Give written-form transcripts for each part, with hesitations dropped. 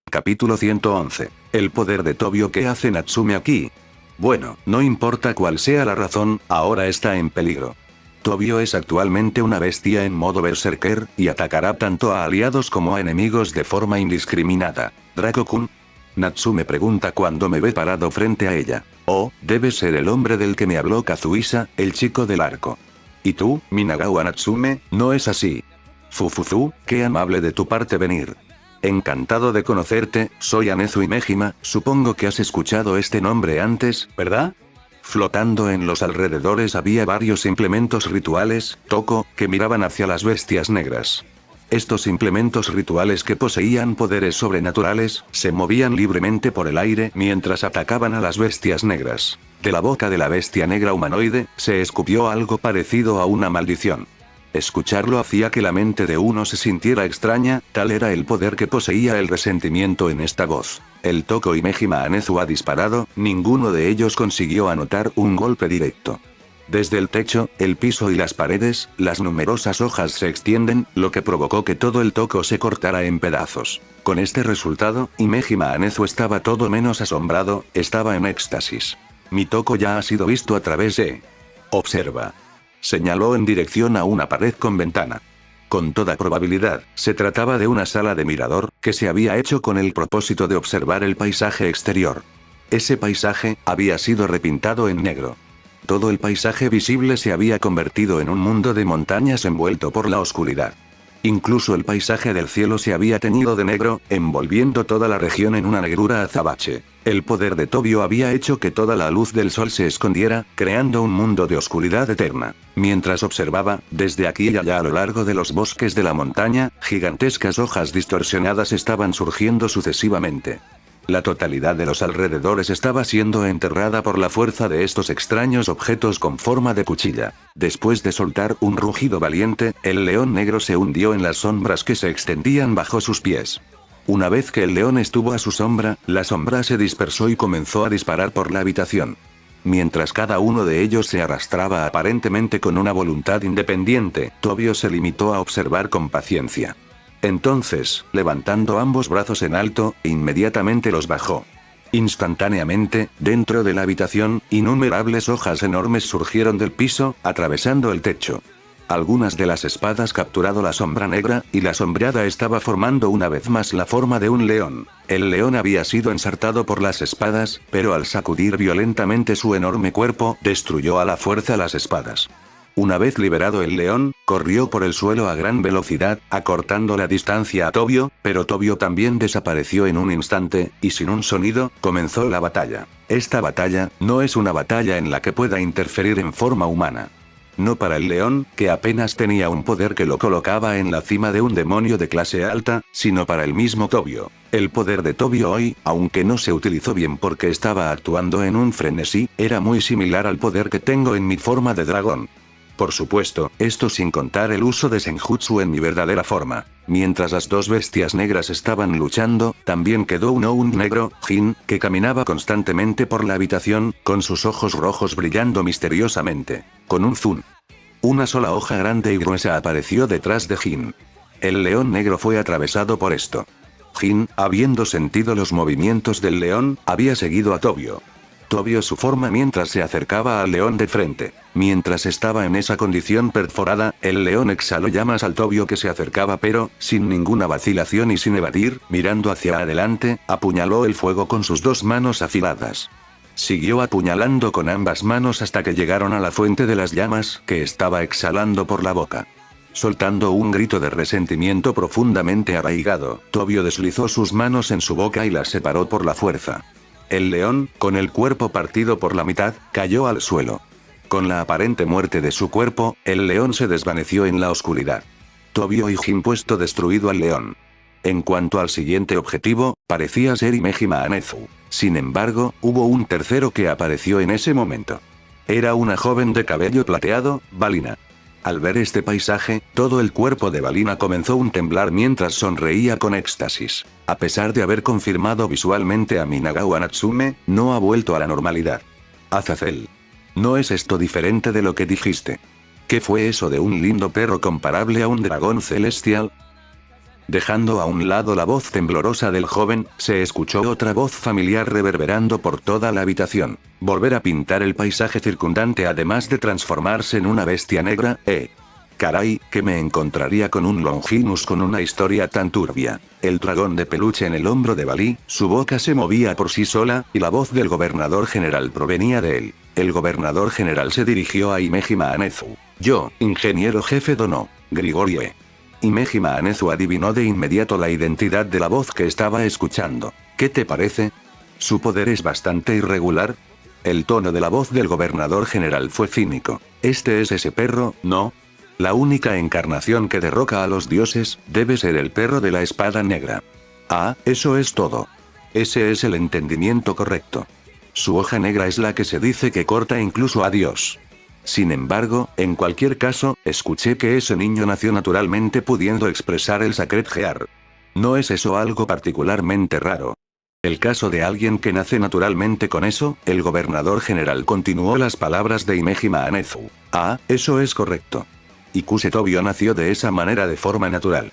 Capítulo 111. El poder de Tobio. ¿Qué hace Natsume aquí? Bueno, no importa cuál sea la razón, ahora está en peligro. Tobio es actualmente una bestia en modo berserker, y atacará tanto a aliados como a enemigos de forma indiscriminada. ¿Draco-kun? Natsume pregunta cuando me ve parado frente a ella. Oh, debe ser el hombre del que me habló Kazuhisa, el chico del arco. ¿Y tú, Minagawa Natsume, no es así? Fufuzu, qué amable de tu parte venir. Encantado de conocerte, soy Anezu Imejima, supongo que has escuchado este nombre antes, ¿verdad? Flotando en los alrededores había varios implementos rituales, Toko, que miraban hacia las bestias negras. Estos implementos rituales que poseían poderes sobrenaturales, se movían libremente por el aire mientras atacaban a las bestias negras. De la boca de la bestia negra humanoide, se escupió algo parecido a una maldición. Escucharlo hacía que la mente de uno se sintiera extraña, tal era el poder que poseía el resentimiento en esta voz. El Toko Imejima Anezu ha disparado, ninguno de ellos consiguió anotar un golpe directo. Desde el techo, el piso y las paredes, las numerosas hojas se extienden, lo que provocó que todo el Toko se cortara en pedazos. Con este resultado, Imejima Anezu estaba todo menos asombrado, estaba en éxtasis. Mi Toko ya ha sido visto a través de... Observa. Señaló en dirección a una pared con ventana. Con toda probabilidad, se trataba de una sala de mirador, que se había hecho con el propósito de observar el paisaje exterior. Ese paisaje, había sido repintado en negro. Todo el paisaje visible se había convertido en un mundo de montañas envuelto por la oscuridad. Incluso el paisaje del cielo se había teñido de negro, envolviendo toda la región en una negrura azabache. El poder de Tobio había hecho que toda la luz del sol se escondiera, creando un mundo de oscuridad eterna. Mientras observaba, desde aquí y allá a lo largo de los bosques de la montaña, gigantescas hojas distorsionadas estaban surgiendo sucesivamente. La totalidad de los alrededores estaba siendo enterrada por la fuerza de estos extraños objetos con forma de cuchilla. Después de soltar un rugido valiente, el león negro se hundió en las sombras que se extendían bajo sus pies. Una vez que el león estuvo a su sombra, la sombra se dispersó y comenzó a disparar por la habitación. Mientras cada uno de ellos se arrastraba aparentemente con una voluntad independiente, Tobio se limitó a observar con paciencia. Entonces, levantando ambos brazos en alto, inmediatamente los bajó. Instantáneamente, dentro de la habitación, innumerables hojas enormes surgieron del piso, atravesando el techo. Algunas de las espadas capturado la sombra negra, y la sombreada estaba formando una vez más la forma de un león. El león había sido ensartado por las espadas, pero al sacudir violentamente su enorme cuerpo, destruyó a la fuerza las espadas. Una vez liberado el león, corrió por el suelo a gran velocidad, acortando la distancia a Tobio, pero Tobio también desapareció en un instante, y sin un sonido, comenzó la batalla. Esta batalla, no es una batalla en la que pueda interferir en forma humana. No para el león, que apenas tenía un poder que lo colocaba en la cima de un demonio de clase alta, sino para el mismo Tobio. El poder de Tobio hoy, aunque no se utilizó bien porque estaba actuando en un frenesí, era muy similar al poder que tengo en mi forma de dragón. Por supuesto, esto sin contar el uso de Senjutsu en mi verdadera forma. Mientras las dos bestias negras estaban luchando, también quedó un negro, Jin, que caminaba constantemente por la habitación, con sus ojos rojos brillando misteriosamente. Con un zoom. Una sola hoja grande y gruesa apareció detrás de Jin. El león negro fue atravesado por esto. Jin, habiendo sentido los movimientos del león, había seguido a Tobio. Tobio su forma mientras se acercaba al león de frente. Mientras estaba en esa condición perforada, el león exhaló llamas al Tobio que se acercaba pero, sin ninguna vacilación y sin evadir, mirando hacia adelante, apuñaló el fuego con sus dos manos afiladas. Siguió apuñalando con ambas manos hasta que llegaron a la fuente de las llamas que estaba exhalando por la boca. Soltando un grito de resentimiento profundamente arraigado, Tobio deslizó sus manos en su boca y las separó por la fuerza. El león, con el cuerpo partido por la mitad, cayó al suelo. Con la aparente muerte de su cuerpo, el león se desvaneció en la oscuridad. Tobio y Jin puesto destruido al león. En cuanto al siguiente objetivo, parecía ser Imejima Anezu. Sin embargo, hubo un tercero que apareció en ese momento. Era una joven de cabello plateado, Balina. Al ver este paisaje, todo el cuerpo de Balina comenzó a temblar mientras sonreía con éxtasis. A pesar de haber confirmado visualmente a Minagawa Natsume, no ha vuelto a la normalidad. Azazel. ¿No es esto diferente de lo que dijiste? ¿Qué fue eso de un lindo perro comparable a un dragón celestial? Dejando a un lado la voz temblorosa del joven, se escuchó otra voz familiar reverberando por toda la habitación. Volver a pintar el paisaje circundante además de transformarse en una bestia negra, Caray, que me encontraría con un Longinus con una historia tan turbia. El dragón de peluche en el hombro de Balí, su boca se movía por sí sola, y la voz del gobernador general provenía de él. El gobernador general se dirigió a Imejima Anezu. Yo, ingeniero jefe Dono, Grigorie. Imejima Anezu adivinó de inmediato la identidad de la voz que estaba escuchando. ¿Qué te parece? ¿Su poder es bastante irregular? El tono de la voz del gobernador general fue cínico. ¿Este es ese perro, no? La única encarnación que derroca a los dioses, debe ser el perro de la espada negra. Ah, eso es todo. Ese es el entendimiento correcto. Su hoja negra es la que se dice que corta incluso a Dios. Sin embargo, en cualquier caso, escuché que ese niño nació naturalmente pudiendo expresar el Sacred Gear. ¿No es eso algo particularmente raro? El caso de alguien que nace naturalmente con eso, el gobernador general continuó las palabras de Imejima Anezu. Ah, eso es correcto. Ikuse Tobio nació de esa manera de forma natural.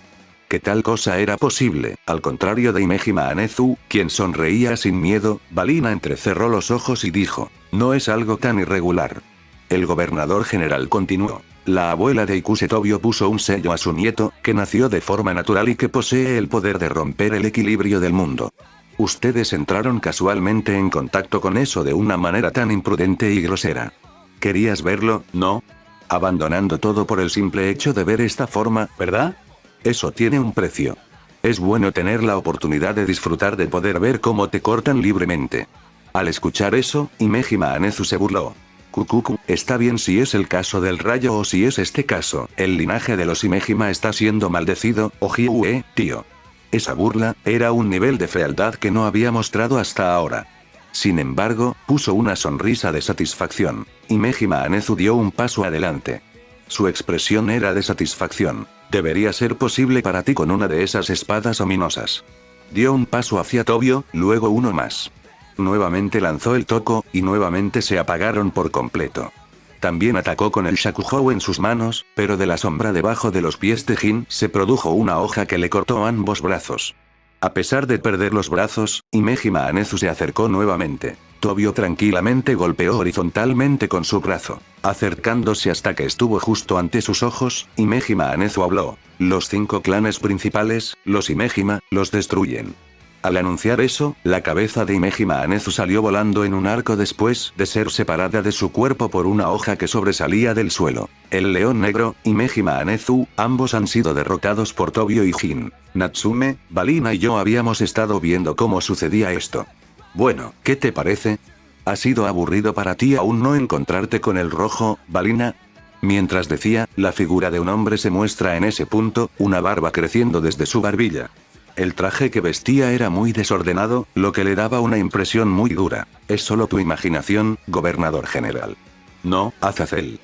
¿Qué tal cosa era posible? Al contrario de Imejima Anezu, quien sonreía sin miedo, Balina entrecerró los ojos y dijo, no es algo tan irregular. El gobernador general continuó. La abuela de Ikuse Tobio puso un sello a su nieto, que nació de forma natural y que posee el poder de romper el equilibrio del mundo. Ustedes entraron casualmente en contacto con eso de una manera tan imprudente y grosera. ¿Querías verlo, no? Abandonando todo por el simple hecho de ver esta forma, ¿verdad? Eso tiene un precio. Es bueno tener la oportunidad de disfrutar de poder ver cómo te cortan libremente. Al escuchar eso, Imejima Anezu se burló. Kukuku, está bien si es el caso del rayo o si es este caso, el linaje de los Imejima está siendo maldecido, Ojiue, tío. Esa burla, era un nivel de fealdad que no había mostrado hasta ahora. Sin embargo, puso una sonrisa de satisfacción. Imejima Anezu dio un paso adelante. Su expresión era de satisfacción. Debería ser posible para ti con una de esas espadas ominosas. Dio un paso hacia Tobio, luego uno más. Nuevamente lanzó el toco, y nuevamente se apagaron por completo. También atacó con el Shakuhou en sus manos, pero de la sombra debajo de los pies de Jin se produjo una hoja que le cortó ambos brazos. A pesar de perder los brazos, Imejima Anezu se acercó nuevamente. Tobio tranquilamente golpeó horizontalmente con su brazo. Acercándose hasta que estuvo justo ante sus ojos, Imejima Anezu habló. Los 5 clanes principales, los Imejima, los destruyen. Al anunciar eso, la cabeza de Imejima Anezu salió volando en un arco después de ser separada de su cuerpo por una hoja que sobresalía del suelo. El león negro, Imejima Anezu, ambos han sido derrotados por Tobio y Jin. Natsume, Balina y yo habíamos estado viendo cómo sucedía esto. Bueno, ¿qué te parece? ¿Ha sido aburrido para ti aún no encontrarte con el rojo, Balina? Mientras decía, la figura de un hombre se muestra en ese punto, una barba creciendo desde su barbilla. El traje que vestía era muy desordenado, lo que le daba una impresión muy dura. Es solo tu imaginación, gobernador general. No, Azazel.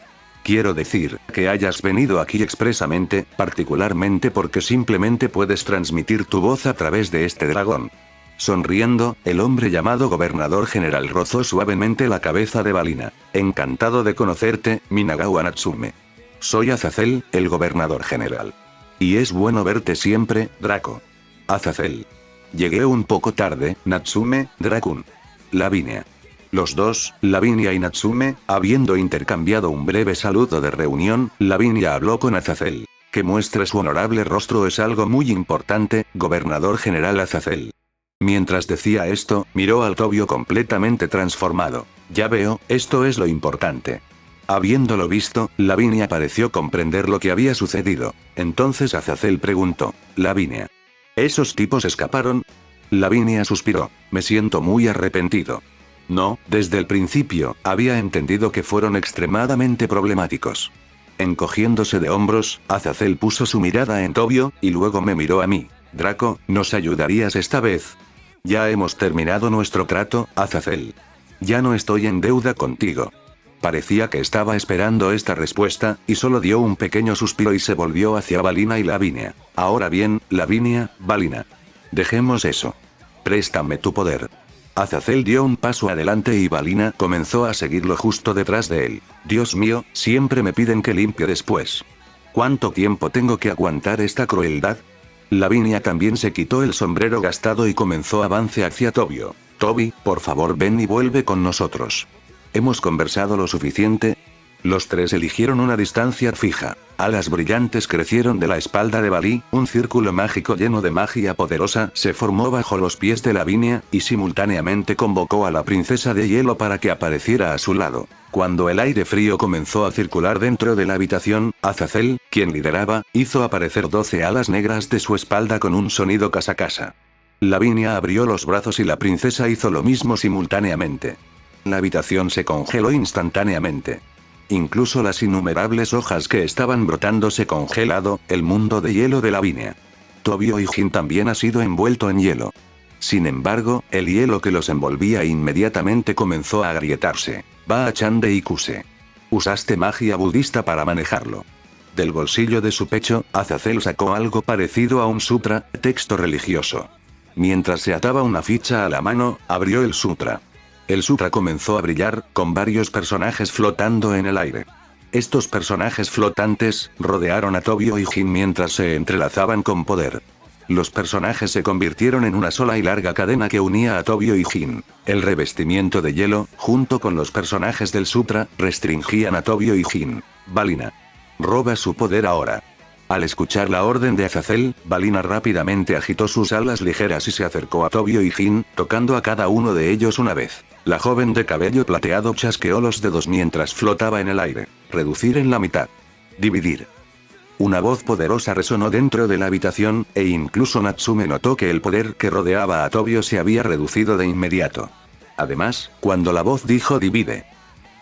Quiero decir, que hayas venido aquí expresamente, particularmente porque simplemente puedes transmitir tu voz a través de este dragón. Sonriendo, el hombre llamado gobernador general rozó suavemente la cabeza de Balina. Encantado de conocerte, Minagawa Natsume. Soy Azazel, el gobernador general. Y es bueno verte siempre, Draco. Azazel. Llegué un poco tarde, Natsume, Dracun. Lavinia. Los dos, Lavinia y Natsume, habiendo intercambiado un breve saludo de reunión, Lavinia habló con Azazel. Que muestre su honorable rostro es algo muy importante, gobernador general Azazel. Mientras decía esto, miró al Tobio completamente transformado. Ya veo, esto es lo importante. Habiéndolo visto, Lavinia pareció comprender lo que había sucedido. Entonces Azazel preguntó, Lavinia. ¿Esos tipos escaparon? Lavinia suspiró. Me siento muy arrepentido. No, desde el principio, había entendido que fueron extremadamente problemáticos. Encogiéndose de hombros, Azazel puso su mirada en Tobio, y luego me miró a mí. Draco, ¿nos ayudarías esta vez? Ya hemos terminado nuestro trato, Azazel. Ya no estoy en deuda contigo. Parecía que estaba esperando esta respuesta, y solo dio un pequeño suspiro y se volvió hacia Balina y Lavinia. Ahora bien, Lavinia, Balina. Dejemos eso. Préstame tu poder. Azazel dio un paso adelante y Balina comenzó a seguirlo justo detrás de él. Dios mío, siempre me piden que limpie después. ¿Cuánto tiempo tengo que aguantar esta crueldad? Lavinia también se quitó el sombrero gastado y comenzó avance hacia Tobio. Toby, por favor ven y vuelve con nosotros. ¿Hemos conversado lo suficiente? Los tres eligieron una distancia fija. Alas brillantes crecieron de la espalda de Balí, un círculo mágico lleno de magia poderosa se formó bajo los pies de Lavinia, y simultáneamente convocó a la princesa de hielo para que apareciera a su lado. Cuando el aire frío comenzó a circular dentro de la habitación, Azazel, quien lideraba, hizo aparecer 12 alas negras de su espalda con un sonido casacasa. Lavinia abrió los brazos y la princesa hizo lo mismo simultáneamente. La habitación se congeló instantáneamente. Incluso las innumerables hojas que estaban brotando se congelado, el mundo de hielo de Lavinia. Tobio y Jin también ha sido envuelto en hielo. Sin embargo, el hielo que los envolvía inmediatamente comenzó a agrietarse. Va a Chande y Kuse. Usaste magia budista para manejarlo. Del bolsillo de su pecho, Azazel sacó algo parecido a un sutra, texto religioso. Mientras se ataba una ficha a la mano, abrió el sutra. El sutra comenzó a brillar, con varios personajes flotando en el aire. Estos personajes flotantes rodearon a Tobio y Jin mientras se entrelazaban con poder. Los personajes se convirtieron en una sola y larga cadena que unía a Tobio y Jin. El revestimiento de hielo, junto con los personajes del sutra, restringían a Tobio y Jin. Balina. Roba su poder ahora. Al escuchar la orden de Azazel, Balina rápidamente agitó sus alas ligeras y se acercó a Tobio y Jin, tocando a cada uno de ellos una vez. La joven de cabello plateado chasqueó los dedos mientras flotaba en el aire. Reducir en la mitad. Dividir. Una voz poderosa resonó dentro de la habitación, e incluso Natsume notó que el poder que rodeaba a Tobio se había reducido de inmediato. Además, cuando la voz dijo divide,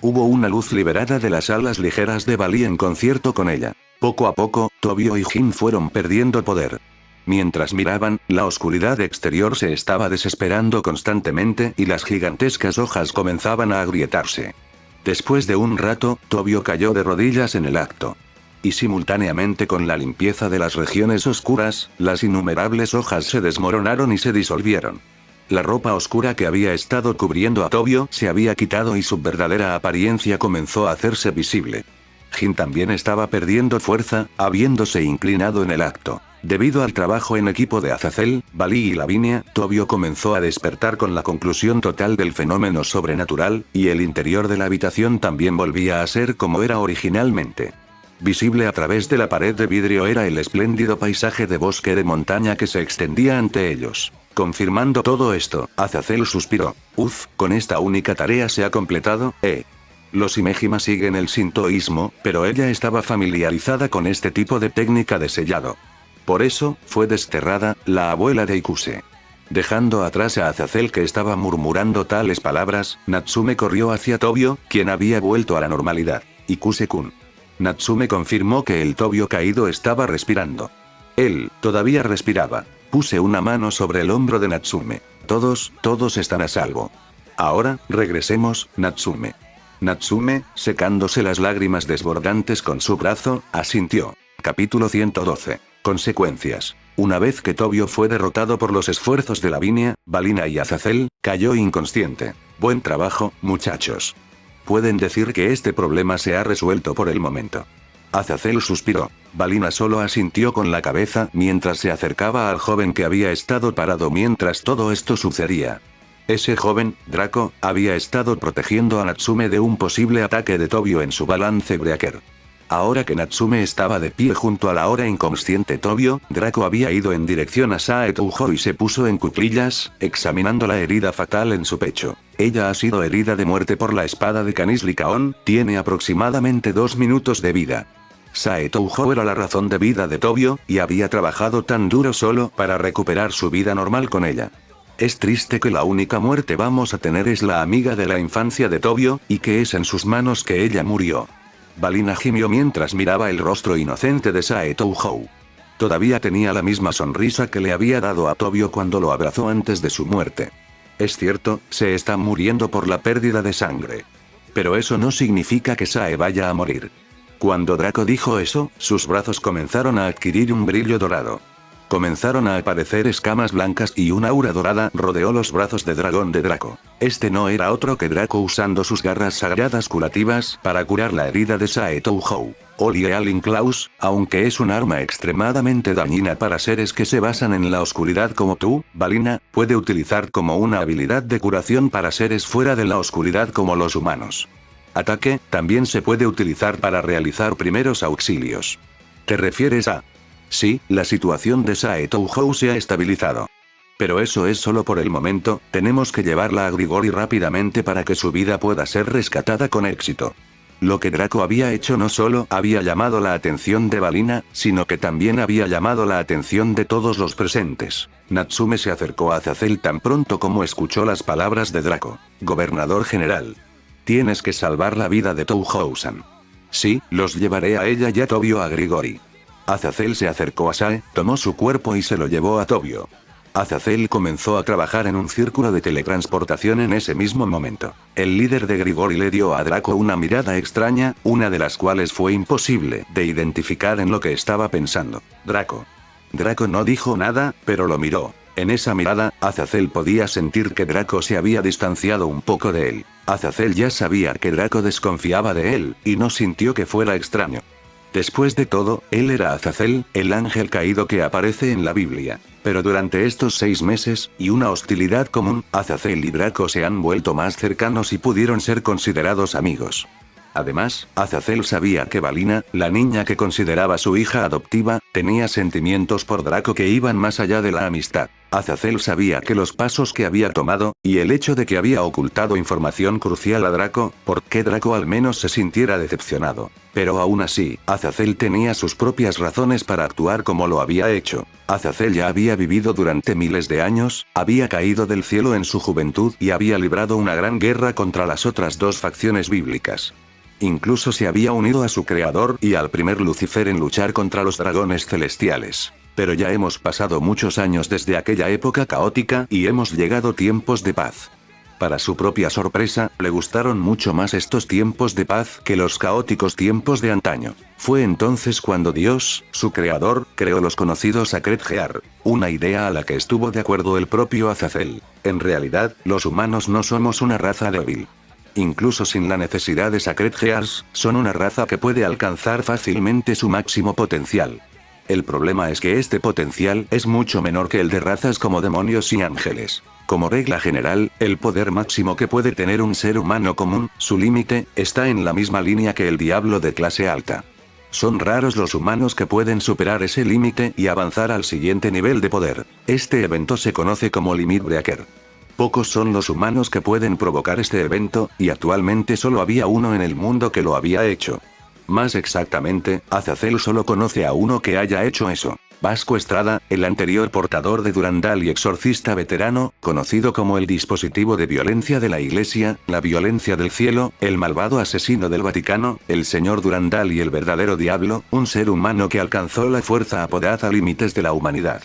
hubo una luz liberada de las alas ligeras de Balí en concierto con ella. Poco a poco, Tobio y Jin fueron perdiendo poder. Mientras miraban, la oscuridad exterior se estaba desesperando constantemente y las gigantescas hojas comenzaban a agrietarse. Después de un rato, Tobio cayó de rodillas en el acto. Y simultáneamente con la limpieza de las regiones oscuras, las innumerables hojas se desmoronaron y se disolvieron. La ropa oscura que había estado cubriendo a Tobio se había quitado y su verdadera apariencia comenzó a hacerse visible. Jin también estaba perdiendo fuerza, habiéndose inclinado en el acto. Debido al trabajo en equipo de Azazel, Balí y Lavinia, Tobio comenzó a despertar con la conclusión total del fenómeno sobrenatural, y el interior de la habitación también volvía a ser como era originalmente. Visible a través de la pared de vidrio era el espléndido paisaje de bosque de montaña que se extendía ante ellos. Confirmando todo esto, Azazel suspiró. Con esta única tarea se ha completado, Los Imejima siguen el sintoísmo, pero ella estaba familiarizada con este tipo de técnica de sellado. Por eso, fue desterrada, la abuela de Ikuse. Dejando atrás a Azazel que estaba murmurando tales palabras, Natsume corrió hacia Tobio, quien había vuelto a la normalidad. Ikuse-kun. Natsume confirmó que el Tobio caído estaba respirando. Él, todavía respiraba. Puse una mano sobre el hombro de Natsume. Todos están a salvo. Ahora, regresemos, Natsume. Natsume, secándose las lágrimas desbordantes con su brazo, asintió. Capítulo 112. Consecuencias. Una vez que Tobio fue derrotado por los esfuerzos de Lavinia, Balina y Azazel, cayó inconsciente. Buen trabajo, muchachos. Pueden decir que este problema se ha resuelto por el momento. Azazel suspiró. Balina solo asintió con la cabeza mientras se acercaba al joven que había estado parado mientras todo esto sucedía. Ese joven, Draco, había estado protegiendo a Natsume de un posible ataque de Tobio en su balance breaker. Ahora que Natsume estaba de pie junto a la ahora inconsciente Tobio, Draco había ido en dirección a Sae Touhou y se puso en cuclillas, examinando la herida fatal en su pecho. Ella ha sido herida de muerte por la espada de Canis Lycaon, tiene aproximadamente 2 minutos de vida. Sae Touhou era la razón de vida de Tobio, y había trabajado tan duro solo para recuperar su vida normal con ella. Es triste que la única muerte vamos a tener es la amiga de la infancia de Tobio, y que es en sus manos que ella murió. Balina gimió mientras miraba el rostro inocente de Sae Touhou. Todavía tenía la misma sonrisa que le había dado a Tobio cuando lo abrazó antes de su muerte. Es cierto, se está muriendo por la pérdida de sangre. Pero eso no significa que Sae vaya a morir. Cuando Draco dijo eso, sus brazos comenzaron a adquirir un brillo dorado. Comenzaron a aparecer escamas blancas y una aura dorada rodeó los brazos de dragón de Draco. Este no era otro que Draco usando sus garras sagradas curativas para curar la herida de Sae Touhou. Olie Alin Klaus, aunque es un arma extremadamente dañina para seres que se basan en la oscuridad como tú, Valina, puede utilizar como una habilidad de curación para seres fuera de la oscuridad como los humanos. Ataque, también se puede utilizar para realizar primeros auxilios. ¿Te refieres a...? Sí, la situación de Sae Touhou se ha estabilizado. Pero eso es solo por el momento, tenemos que llevarla a Grigori rápidamente para que su vida pueda ser rescatada con éxito. Lo que Draco había hecho no solo había llamado la atención de Valina, sino que también había llamado la atención de todos los presentes. Natsume se acercó a Azazel tan pronto como escuchó las palabras de Draco. Gobernador general. Tienes que salvar la vida de Touhou-san. Sí, los llevaré a ella y a Tobio a Grigori. Azazel se acercó a Sae, tomó su cuerpo y se lo llevó a Tobio. Azazel comenzó a trabajar en un círculo de teletransportación en ese mismo momento. El líder de Grigori le dio a Draco una mirada extraña, una de las cuales fue imposible de identificar en lo que estaba pensando. Draco. Draco no dijo nada, pero lo miró. En esa mirada, Azazel podía sentir que Draco se había distanciado un poco de él. Azazel ya sabía que Draco desconfiaba de él, y no sintió que fuera extraño. Después de todo, él era Azazel, el ángel caído que aparece en la Biblia. Pero durante estos 6 meses, y una hostilidad común, Azazel y Draco se han vuelto más cercanos y pudieron ser considerados amigos. Además, Azazel sabía que Valina, la niña que consideraba su hija adoptiva, tenía sentimientos por Draco que iban más allá de la amistad. Azazel sabía que los pasos que había tomado, y el hecho de que había ocultado información crucial a Draco, por qué Draco al menos se sintiera decepcionado. Pero aún así, Azazel tenía sus propias razones para actuar como lo había hecho. Azazel ya había vivido durante miles de años, había caído del cielo en su juventud y había librado una gran guerra contra las otras 2 facciones bíblicas. Incluso se había unido a su creador y al primer Lucifer en luchar contra los dragones celestiales. Pero ya hemos pasado muchos años desde aquella época caótica y hemos llegado tiempos de paz. Para su propia sorpresa, le gustaron mucho más estos tiempos de paz que los caóticos tiempos de antaño. Fue entonces cuando Dios, su creador, creó los conocidos Sacred Gear, una idea a la que estuvo de acuerdo el propio Azazel. En realidad, los humanos no somos una raza débil. Incluso sin la necesidad de Sacred Gears, son una raza que puede alcanzar fácilmente su máximo potencial. El problema es que este potencial es mucho menor que el de razas como demonios y ángeles. Como regla general, el poder máximo que puede tener un ser humano común, su límite, está en la misma línea que el diablo de clase alta. Son raros los humanos que pueden superar ese límite y avanzar al siguiente nivel de poder. Este evento se conoce como Limit Breaker. Pocos son los humanos que pueden provocar este evento, y actualmente solo había uno en el mundo que lo había hecho. Más exactamente, Azazel solo conoce a uno que haya hecho eso. Vasco Estrada, el anterior portador de Durandal y exorcista veterano, conocido como el dispositivo de violencia de la Iglesia, la violencia del cielo, el malvado asesino del Vaticano, el señor Durandal y el verdadero diablo, un ser humano que alcanzó la fuerza apodada a límites de la humanidad.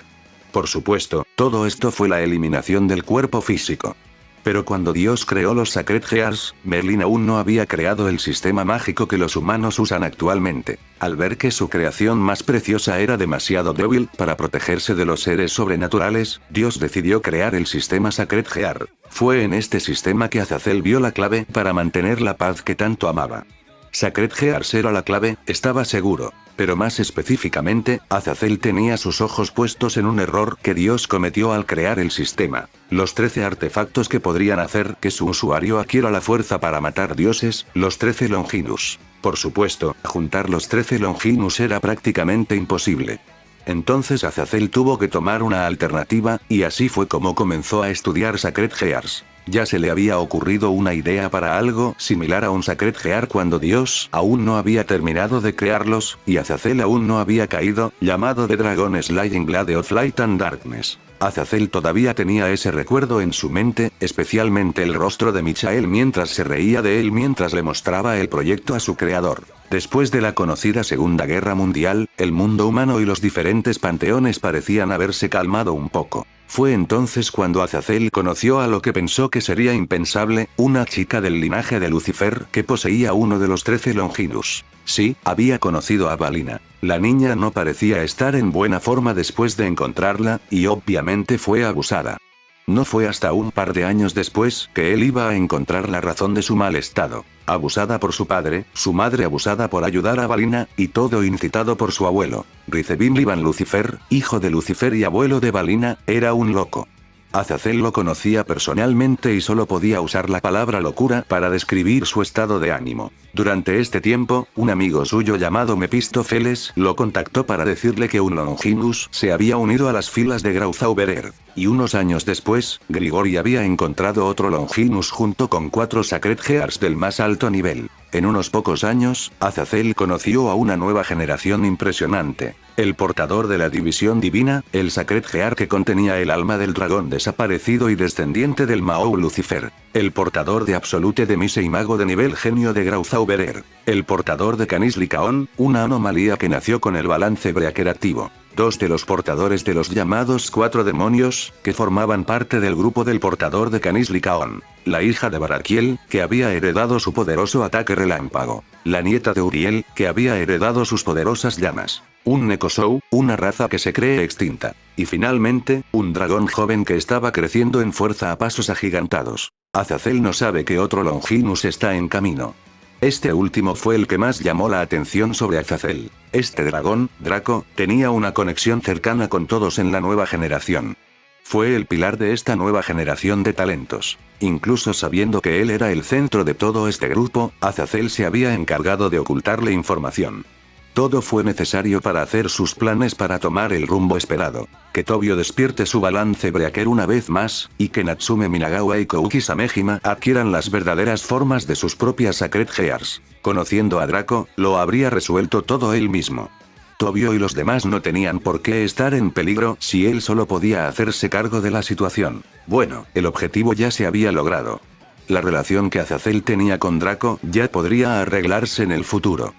Por supuesto, todo esto fue la eliminación del cuerpo físico. Pero cuando Dios creó los Sacred Gears, Merlin aún no había creado el sistema mágico que los humanos usan actualmente. Al ver que su creación más preciosa era demasiado débil para protegerse de los seres sobrenaturales, Dios decidió crear el sistema Sacred Gear. Fue en este sistema que Azazel vio la clave para mantener la paz que tanto amaba. Sacred Gears era la clave, estaba seguro. Pero más específicamente, Azazel tenía sus ojos puestos en un error que Dios cometió al crear el sistema. Los 13 artefactos que podrían hacer que su usuario adquiera la fuerza para matar dioses, los 13 Longinus. Por supuesto, juntar los 13 Longinus era prácticamente imposible. Entonces Azazel tuvo que tomar una alternativa, y así fue como comenzó a estudiar Sacred Gears. Ya se le había ocurrido una idea para algo similar a un Sacred Gear cuando Dios aún no había terminado de crearlos, y Azazel aún no había caído, llamado The Dragon Slaying Blade of Light and Darkness. Azazel todavía tenía ese recuerdo en su mente, especialmente el rostro de Michael mientras se reía de él mientras le mostraba el proyecto a su creador. Después de la conocida Segunda Guerra Mundial, el mundo humano y los diferentes panteones parecían haberse calmado un poco. Fue entonces cuando Azazel conoció a lo que pensó que sería impensable, una chica del linaje de Lucifer que poseía uno de los 13 Longinus. Sí, había conocido a Valina. La niña no parecía estar en buena forma después de encontrarla, y obviamente fue abusada. No fue hasta un par de años después que él iba a encontrar la razón de su mal estado. Abusada por su padre, su madre abusada por ayudar a Balina, y todo incitado por su abuelo. Rizebim Liban Lucifer, hijo de Lucifer y abuelo de Balina, era un loco. Azazel lo conocía personalmente y solo podía usar la palabra locura para describir su estado de ánimo. Durante este tiempo, un amigo suyo llamado Mephistófeles lo contactó para decirle que un Longinus se había unido a las filas de Grauzauberer. Y unos años después, Grigori había encontrado otro Longinus junto con 4 Sacred Gears del más alto nivel. En unos pocos años, Azazel conoció a una nueva generación impresionante. El portador de la división divina, el Sacred Gear que contenía el alma del dragón desaparecido y descendiente del Mahou Lucifer. El portador de Absolute de Mise y mago de nivel genio de Grauzauberer. El portador de Canis Lycaon, una anomalía que nació con el balance Breaker activo. 2 de los portadores de los llamados 4 demonios, que formaban parte del grupo del portador de Canis Lycaon. La hija de Barakiel, que había heredado su poderoso ataque relámpago. La nieta de Uriel, que había heredado sus poderosas llamas. Un Nekosou, una raza que se cree extinta. Y finalmente, un dragón joven que estaba creciendo en fuerza a pasos agigantados. Azazel no sabe que otro Longinus está en camino. Este último fue el que más llamó la atención sobre Azazel. Este dragón, Draco, tenía una conexión cercana con todos en la nueva generación. Fue el pilar de esta nueva generación de talentos. Incluso sabiendo que él era el centro de todo este grupo, Azazel se había encargado de ocultarle información. Todo fue necesario para hacer sus planes para tomar el rumbo esperado. Que Tobio despierte su balance Breaker una vez más, y que Natsume Minagawa y Kouki Samejima adquieran las verdaderas formas de sus propias Sacred Gears. Conociendo a Draco, lo habría resuelto todo él mismo. Tobio y los demás no tenían por qué estar en peligro si él solo podía hacerse cargo de la situación. Bueno, el objetivo ya se había logrado. La relación que Azazel tenía con Draco ya podría arreglarse en el futuro.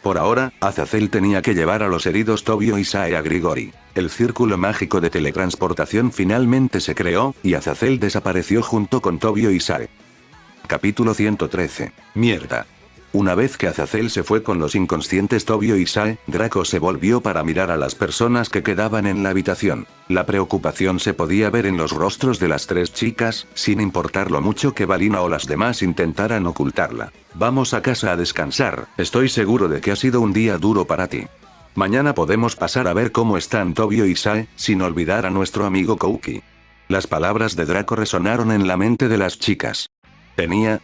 Por ahora, Azazel tenía que llevar a los heridos Tobio y Sae a Grigori. El círculo mágico de teletransportación finalmente se creó, y Azazel desapareció junto con Tobio y Sae. Capítulo 113. Mierda. Una vez que Azazel se fue con los inconscientes Tobio y Sae, Draco se volvió para mirar a las personas que quedaban en la habitación. La preocupación se podía ver en los rostros de las 3 chicas, sin importar lo mucho que Balina o las demás intentaran ocultarla. Vamos a casa a descansar, estoy seguro de que ha sido un día duro para ti. Mañana podemos pasar a ver cómo están Tobio y Sae, sin olvidar a nuestro amigo Kouki. Las palabras de Draco resonaron en la mente de las chicas.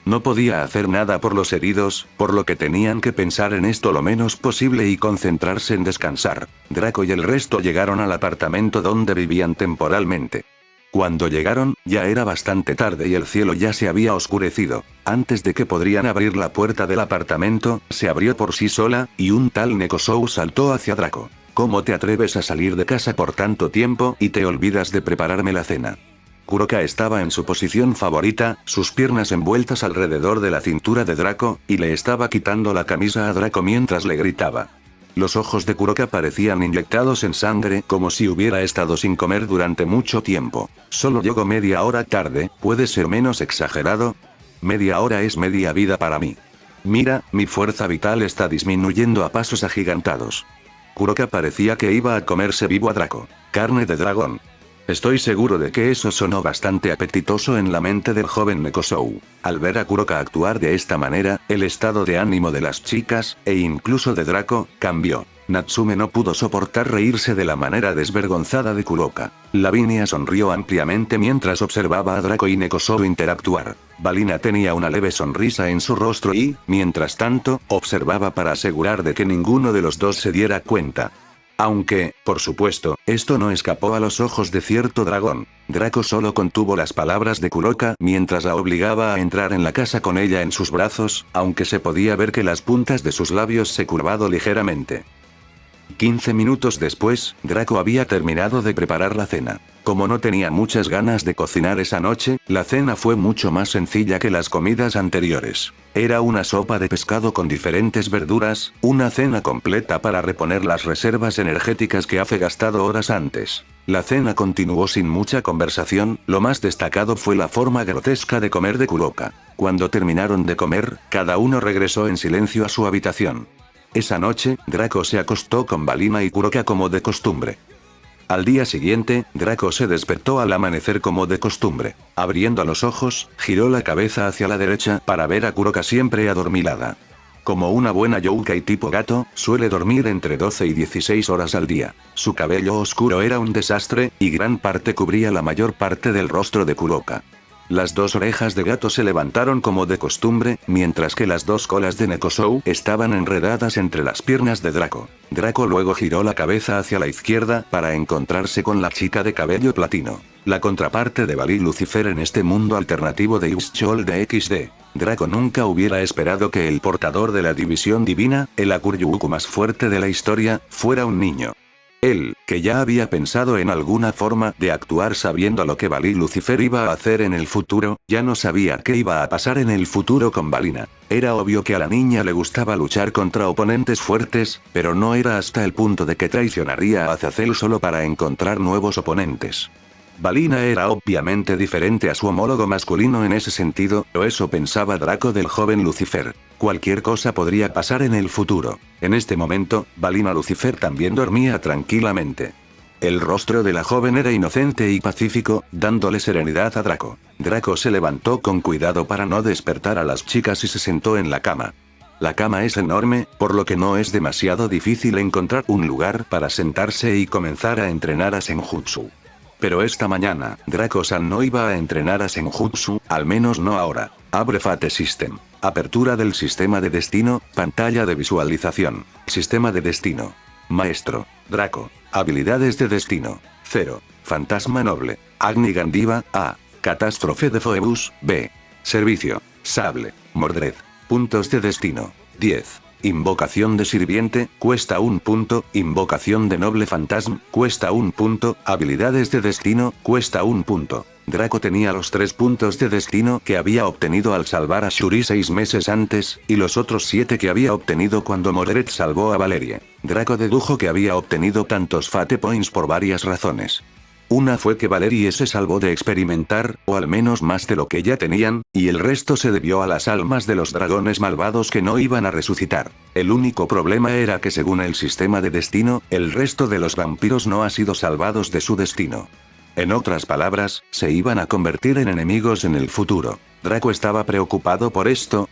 No podía hacer nada por los heridos, por lo que tenían que pensar en esto lo menos posible y concentrarse en descansar. Draco y el resto llegaron al apartamento donde vivían temporalmente. Cuando llegaron, ya era bastante tarde y el cielo ya se había oscurecido. Antes de que podrían abrir la puerta del apartamento, se abrió por sí sola, y un tal Nekosou saltó hacia Draco. ¿Cómo te atreves a salir de casa por tanto tiempo y te olvidas de prepararme la cena? Kuroka estaba en su posición favorita, sus piernas envueltas alrededor de la cintura de Draco, y le estaba quitando la camisa a Draco mientras le gritaba. Los ojos de Kuroka parecían inyectados en sangre, como si hubiera estado sin comer durante mucho tiempo. Solo llegó media hora tarde, ¿puede ser menos exagerado? Media hora es media vida para mí. Mira, mi fuerza vital está disminuyendo a pasos agigantados. Kuroka parecía que iba a comerse vivo a Draco. Carne de dragón. Estoy seguro de que eso sonó bastante apetitoso en la mente del joven Nekosou. Al ver a Kuroka actuar de esta manera, el estado de ánimo de las chicas, e incluso de Draco, cambió. Natsume no pudo soportar reírse de la manera desvergonzada de Kuroka. Lavinia sonrió ampliamente mientras observaba a Draco y Nekosou interactuar. Balina tenía una leve sonrisa en su rostro y, mientras tanto, observaba para asegurar de que ninguno de los dos se diera cuenta. Aunque, por supuesto, esto no escapó a los ojos de cierto dragón. Draco solo contuvo las palabras de Kuroka mientras la obligaba a entrar en la casa con ella en sus brazos, aunque se podía ver que las puntas de sus labios se curvado ligeramente. 15 minutos después, Draco había terminado de preparar la cena. Como no tenía muchas ganas de cocinar esa noche, la cena fue mucho más sencilla que las comidas anteriores. Era una sopa de pescado con diferentes verduras, una cena completa para reponer las reservas energéticas que había gastado horas antes. La cena continuó sin mucha conversación, lo más destacado fue la forma grotesca de comer de Kuroka. Cuando terminaron de comer, cada uno regresó en silencio a su habitación. Esa noche, Draco se acostó con Balina y Kuroka como de costumbre. Al día siguiente, Draco se despertó al amanecer como de costumbre. Abriendo los ojos, giró la cabeza hacia la derecha para ver a Kuroka siempre adormilada. Como una buena youkai tipo gato, suele dormir entre 12 y 16 horas al día. Su cabello oscuro era un desastre, y gran parte cubría la mayor parte del rostro de Kuroka. Las dos orejas de gato se levantaron como de costumbre, mientras que las dos colas de Nekosou estaban enredadas entre las piernas de Draco. Draco luego giró la cabeza hacia la izquierda para encontrarse con la chica de cabello platino. La contraparte de Bali Lucifer en este mundo alternativo de Uschol de XD. Draco nunca hubiera esperado que el portador de la división divina, el Akuryuuku más fuerte de la historia, fuera un niño. Él, que ya había pensado en alguna forma de actuar sabiendo lo que Bali Lucifer iba a hacer en el futuro, ya no sabía qué iba a pasar en el futuro con Balina. Era obvio que a la niña le gustaba luchar contra oponentes fuertes, pero no era hasta el punto de que traicionaría a Azazel solo para encontrar nuevos oponentes. Balina era obviamente diferente a su homólogo masculino en ese sentido, o eso pensaba Draco del joven Lucifer. Cualquier cosa podría pasar en el futuro. En este momento, Balina Lucifer también dormía tranquilamente. El rostro de la joven era inocente y pacífico, dándole serenidad a Draco. Draco se levantó con cuidado para no despertar a las chicas y se sentó en la cama. La cama es enorme, por lo que no es demasiado difícil encontrar un lugar para sentarse y comenzar a entrenar a Senjutsu. Pero esta mañana, Draco-san no iba a entrenar a Senjutsu, al menos no ahora. Abre Fate System. Apertura del sistema de destino, pantalla de visualización. Sistema de destino. Maestro. Draco. Habilidades de destino. 0. Fantasma noble. Agni Gandiva, A. Catástrofe de Phoebus, B. Servicio. Sable. Mordred. Puntos de destino. 10. Invocación de sirviente, cuesta 1 punto, invocación de noble fantasma, cuesta 1 punto, habilidades de destino, cuesta 1 punto. Draco tenía los 3 puntos de destino que había obtenido al salvar a Shuri 6 meses antes, y los otros 7 que había obtenido cuando Mordred salvó a Valerie. Draco dedujo que había obtenido tantos Fate Points por varias razones. Una fue que Valerie se salvó de experimentar, o al menos más de lo que ya tenían, y el resto se debió a las almas de los dragones malvados que no iban a resucitar. El único problema era que según el sistema de destino, el resto de los vampiros no ha sido salvados de su destino. En otras palabras, se iban a convertir en enemigos en el futuro. Draco estaba preocupado por esto.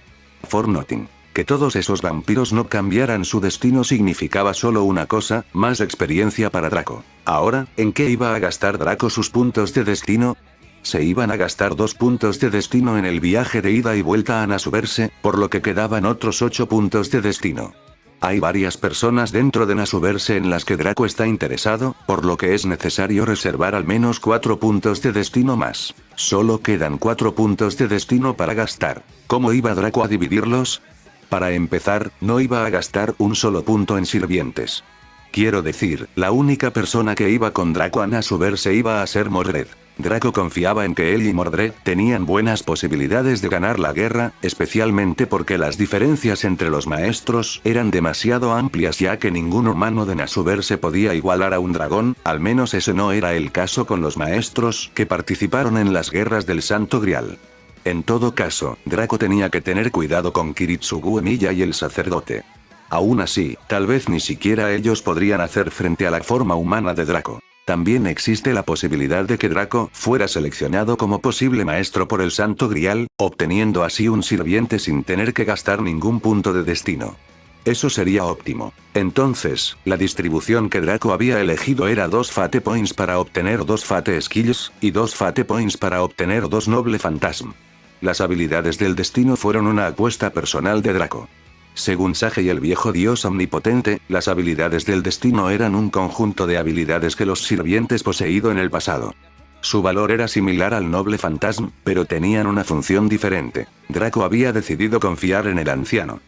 For nothing. Que todos esos vampiros no cambiaran su destino significaba solo una cosa, más experiencia para Draco. Ahora, ¿en qué iba a gastar Draco sus puntos de destino? Se iban a gastar 2 puntos de destino en el viaje de ida y vuelta a Nasuverse, por lo que quedaban otros 8 puntos de destino. Hay varias personas dentro de Nasuverse en las que Draco está interesado, por lo que es necesario reservar al menos 4 puntos de destino más. Solo quedan 4 puntos de destino para gastar. ¿Cómo iba Draco a dividirlos? Para empezar, no iba a gastar un solo punto en sirvientes. Quiero decir, la única persona que iba con Draco a Nasuverse iba a ser Mordred. Draco confiaba en que él y Mordred tenían buenas posibilidades de ganar la guerra, especialmente porque las diferencias entre los maestros eran demasiado amplias ya que ningún humano de Nasuverse podía igualar a un dragón, al menos ese no era el caso con los maestros que participaron en las guerras del Santo Grial. En todo caso, Draco tenía que tener cuidado con Kiritsugu Emiya y el sacerdote. Aún así, tal vez ni siquiera ellos podrían hacer frente a la forma humana de Draco. También existe la posibilidad de que Draco fuera seleccionado como posible maestro por el Santo Grial, obteniendo así un sirviente sin tener que gastar ningún punto de destino. Eso sería óptimo. Entonces, la distribución que Draco había elegido era 2 Fate Points para obtener 2 Fate Skills, y 2 Fate Points para obtener 2 Noble Phantasm. Las habilidades del destino fueron una apuesta personal de Draco. Según Sage y el viejo dios omnipotente, las habilidades del destino eran un conjunto de habilidades que los sirvientes poseído en el pasado. Su valor era similar al noble fantasma, pero tenían una función diferente. Draco había decidido confiar en el anciano.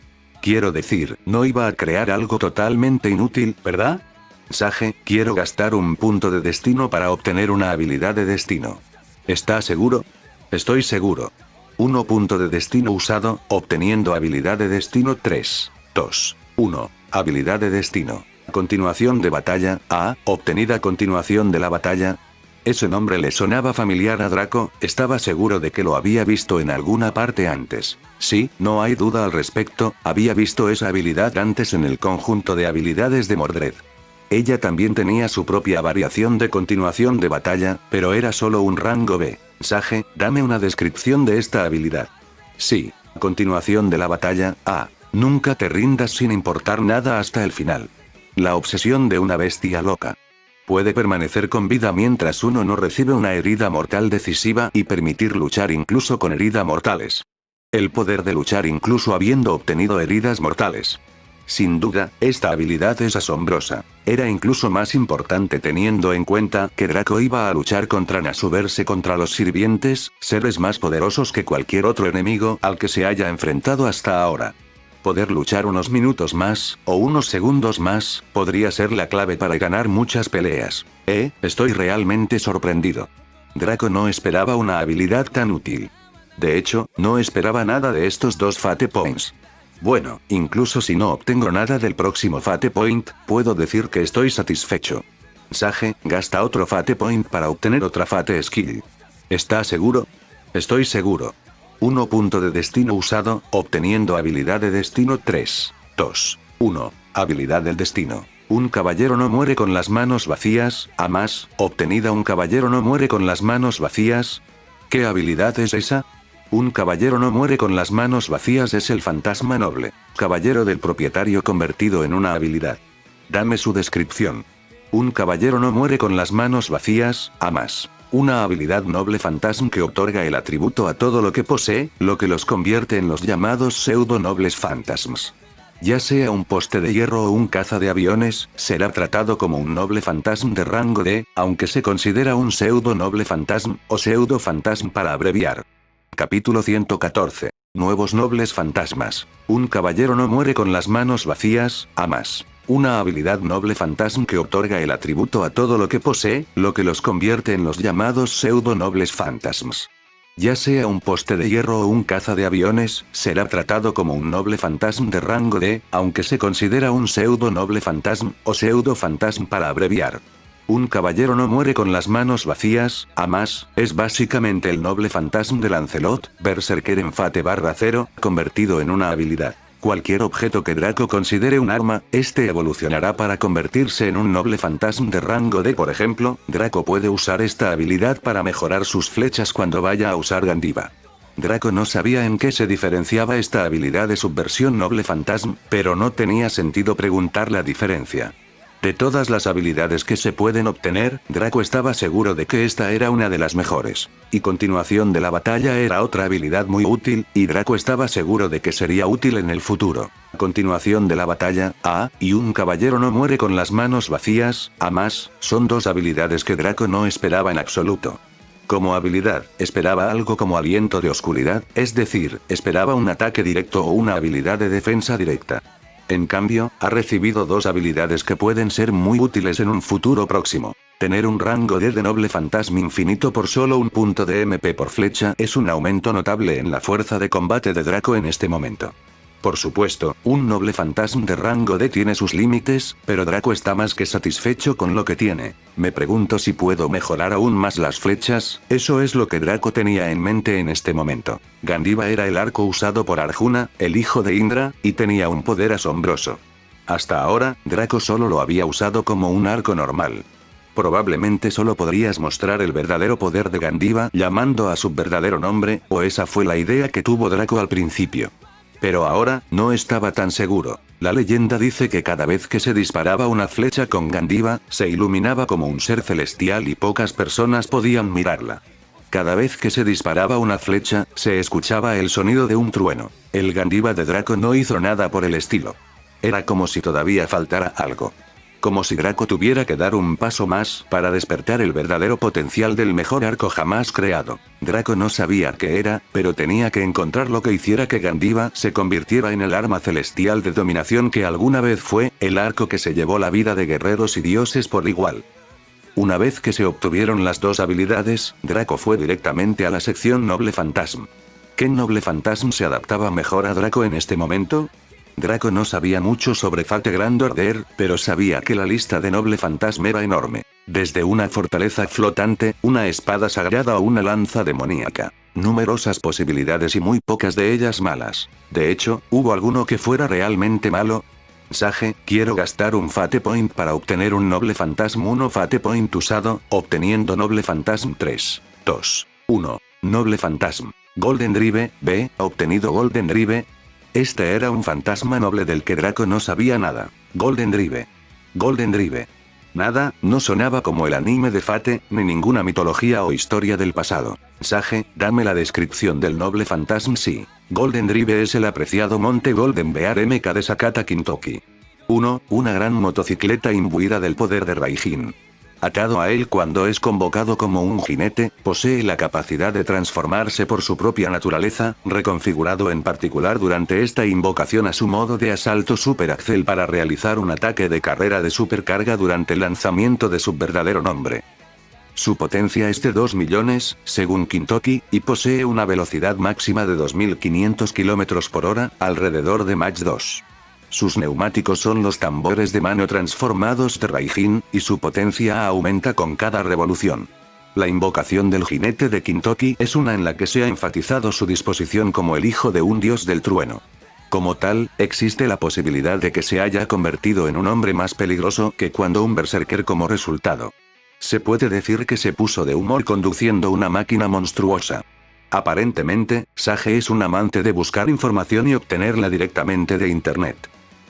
Quiero decir, no iba a crear algo totalmente inútil, ¿verdad? Sage, quiero gastar un punto de destino para obtener una habilidad de destino. ¿Está seguro? Estoy seguro. 1 punto de destino usado, obteniendo habilidad de destino 3, 2, 1, habilidad de destino. Continuación de batalla, A, obtenida a continuación de la batalla. Ese nombre le sonaba familiar a Draco, estaba seguro de que lo había visto en alguna parte antes. Sí, no hay duda al respecto, había visto esa habilidad antes en el conjunto de habilidades de Mordred. Ella también tenía su propia variación de continuación de batalla, pero era solo un rango B. Sage, dame una descripción de esta habilidad. Sí, continuación de la batalla, nunca te rindas sin importar nada hasta el final. La obsesión de una bestia loca. Puede permanecer con vida mientras uno no recibe una herida mortal decisiva y permitir luchar incluso con heridas mortales. El poder de luchar incluso habiendo obtenido heridas mortales. Sin duda, esta habilidad es asombrosa. Era incluso más importante teniendo en cuenta que Draco iba a luchar contra Nasu, verse contra los sirvientes, seres más poderosos que cualquier otro enemigo al que se haya enfrentado hasta ahora. Poder luchar unos minutos más, o unos segundos más, podría ser la clave para ganar muchas peleas. Estoy realmente sorprendido. Draco no esperaba una habilidad tan útil. De hecho, no esperaba nada de estos dos Fate Points. Bueno, incluso si no obtengo nada del próximo Fate Point, puedo decir que estoy satisfecho. Sage, gasta otro Fate Point para obtener otra Fate Skill. ¿Está seguro? Estoy seguro. 1 punto de destino usado, obteniendo habilidad de destino 3, 2, 1. Habilidad del destino. Un caballero no muere con las manos vacías, a más, obtenida un caballero no muere con las manos vacías. ¿Qué habilidad es esa? Un caballero no muere con las manos vacías es el fantasma noble, caballero del propietario convertido en una habilidad. Dame su descripción. Un caballero no muere con las manos vacías, a más. Una habilidad noble fantasma que otorga el atributo a todo lo que posee, lo que los convierte en los llamados pseudo nobles fantasmas. Ya sea un poste de hierro o un caza de aviones, será tratado como un noble fantasma de rango D, aunque se considera un pseudo noble fantasma, o pseudo fantasma para abreviar. Capítulo 114. Nuevos nobles fantasmas. Un caballero no muere con las manos vacías, a más. Una habilidad noble fantasma que otorga el atributo a todo lo que posee, lo que los convierte en los llamados pseudo nobles fantasmas. Ya sea un poste de hierro o un caza de aviones, será tratado como un noble fantasma de rango D, aunque se considera un pseudo noble fantasma, o pseudo fantasma para abreviar. Un caballero no muere con las manos vacías, a más, es básicamente el noble fantasma de Lancelot, Berserker en Fate /0, convertido en una habilidad. Cualquier objeto que Draco considere un arma, este evolucionará para convertirse en un noble fantasma de rango D. Por ejemplo, Draco puede usar esta habilidad para mejorar sus flechas cuando vaya a usar Gandiva. Draco no sabía en qué se diferenciaba esta habilidad de subversión noble fantasma, pero no tenía sentido preguntar la diferencia. De todas las habilidades que se pueden obtener, Draco estaba seguro de que esta era una de las mejores. Y continuación de la batalla era otra habilidad muy útil, y Draco estaba seguro de que sería útil en el futuro. Continuación de la batalla, y un caballero no muere con las manos vacías, a más, son dos habilidades que Draco no esperaba en absoluto. Como habilidad, esperaba algo como aliento de oscuridad, es decir, esperaba un ataque directo o una habilidad de defensa directa. En cambio, ha recibido dos habilidades que pueden ser muy útiles en un futuro próximo. Tener un rango D de noble fantasma infinito por solo un punto de MP por flecha es un aumento notable en la fuerza de combate de Draco en este momento. Por supuesto, un noble fantasma de rango D tiene sus límites, pero Draco está más que satisfecho con lo que tiene. Me pregunto si puedo mejorar aún más las flechas, eso es lo que Draco tenía en mente en este momento. Gandiva era el arco usado por Arjuna, el hijo de Indra, y tenía un poder asombroso. Hasta ahora, Draco solo lo había usado como un arco normal. Probablemente solo podrías mostrar el verdadero poder de Gandiva llamando a su verdadero nombre, o esa fue la idea que tuvo Draco al principio. Pero ahora, no estaba tan seguro. La leyenda dice que cada vez que se disparaba una flecha con Gandiva, se iluminaba como un ser celestial y pocas personas podían mirarla. Cada vez que se disparaba una flecha, se escuchaba el sonido de un trueno. El Gandiva de Draco no hizo nada por el estilo. Era como si todavía faltara algo. Como si Draco tuviera que dar un paso más para despertar el verdadero potencial del mejor arco jamás creado. Draco no sabía qué era, pero tenía que encontrar lo que hiciera que Gandiva se convirtiera en el arma celestial de dominación que alguna vez fue, el arco que se llevó la vida de guerreros y dioses por igual. Una vez que se obtuvieron las dos habilidades, Draco fue directamente a la sección Noble Fantasma. ¿Qué Noble Fantasma se adaptaba mejor a Draco en este momento? Draco no sabía mucho sobre Fate Grand Order, pero sabía que la lista de Noble Fantasma era enorme. Desde una fortaleza flotante, una espada sagrada o una lanza demoníaca. Numerosas posibilidades y muy pocas de ellas malas. De hecho, ¿hubo alguno que fuera realmente malo? Sage, quiero gastar un Fate Point para obtener un Noble Phantasm 1 Fate Point usado, obteniendo Noble Phantasm 3, 2, 1. Noble Phantasm. Golden Drive, B, obtenido Golden Drive. Este era un fantasma noble del que Draco no sabía nada. Golden Drive. Golden Drive. Nada, no sonaba como el anime de Fate, ni ninguna mitología o historia del pasado. Sage, dame la descripción del Noble Phantasm. Sí. Golden Drive es el apreciado monte Golden Bear MK de Sakata Kintoki. 1. Una gran motocicleta imbuida del poder de Raijin. Atado a él cuando es convocado como un jinete, posee la capacidad de transformarse por su propia naturaleza, reconfigurado en particular durante esta invocación a su modo de asalto Super Axel para realizar un ataque de carrera de supercarga durante el lanzamiento de su verdadero nombre. Su potencia es de 2 millones, según Kintoki, y posee una velocidad máxima de 2500 km por hora, alrededor de Mach 2. Sus neumáticos son los tambores de mano transformados de Raijin, y su potencia aumenta con cada revolución. La invocación del jinete de Kintoki es una en la que se ha enfatizado su disposición como el hijo de un dios del trueno. Como tal, existe la posibilidad de que se haya convertido en un hombre más peligroso que cuando un berserker como resultado. Se puede decir que se puso de humor conduciendo una máquina monstruosa. Aparentemente, Sage es un amante de buscar información y obtenerla directamente de internet.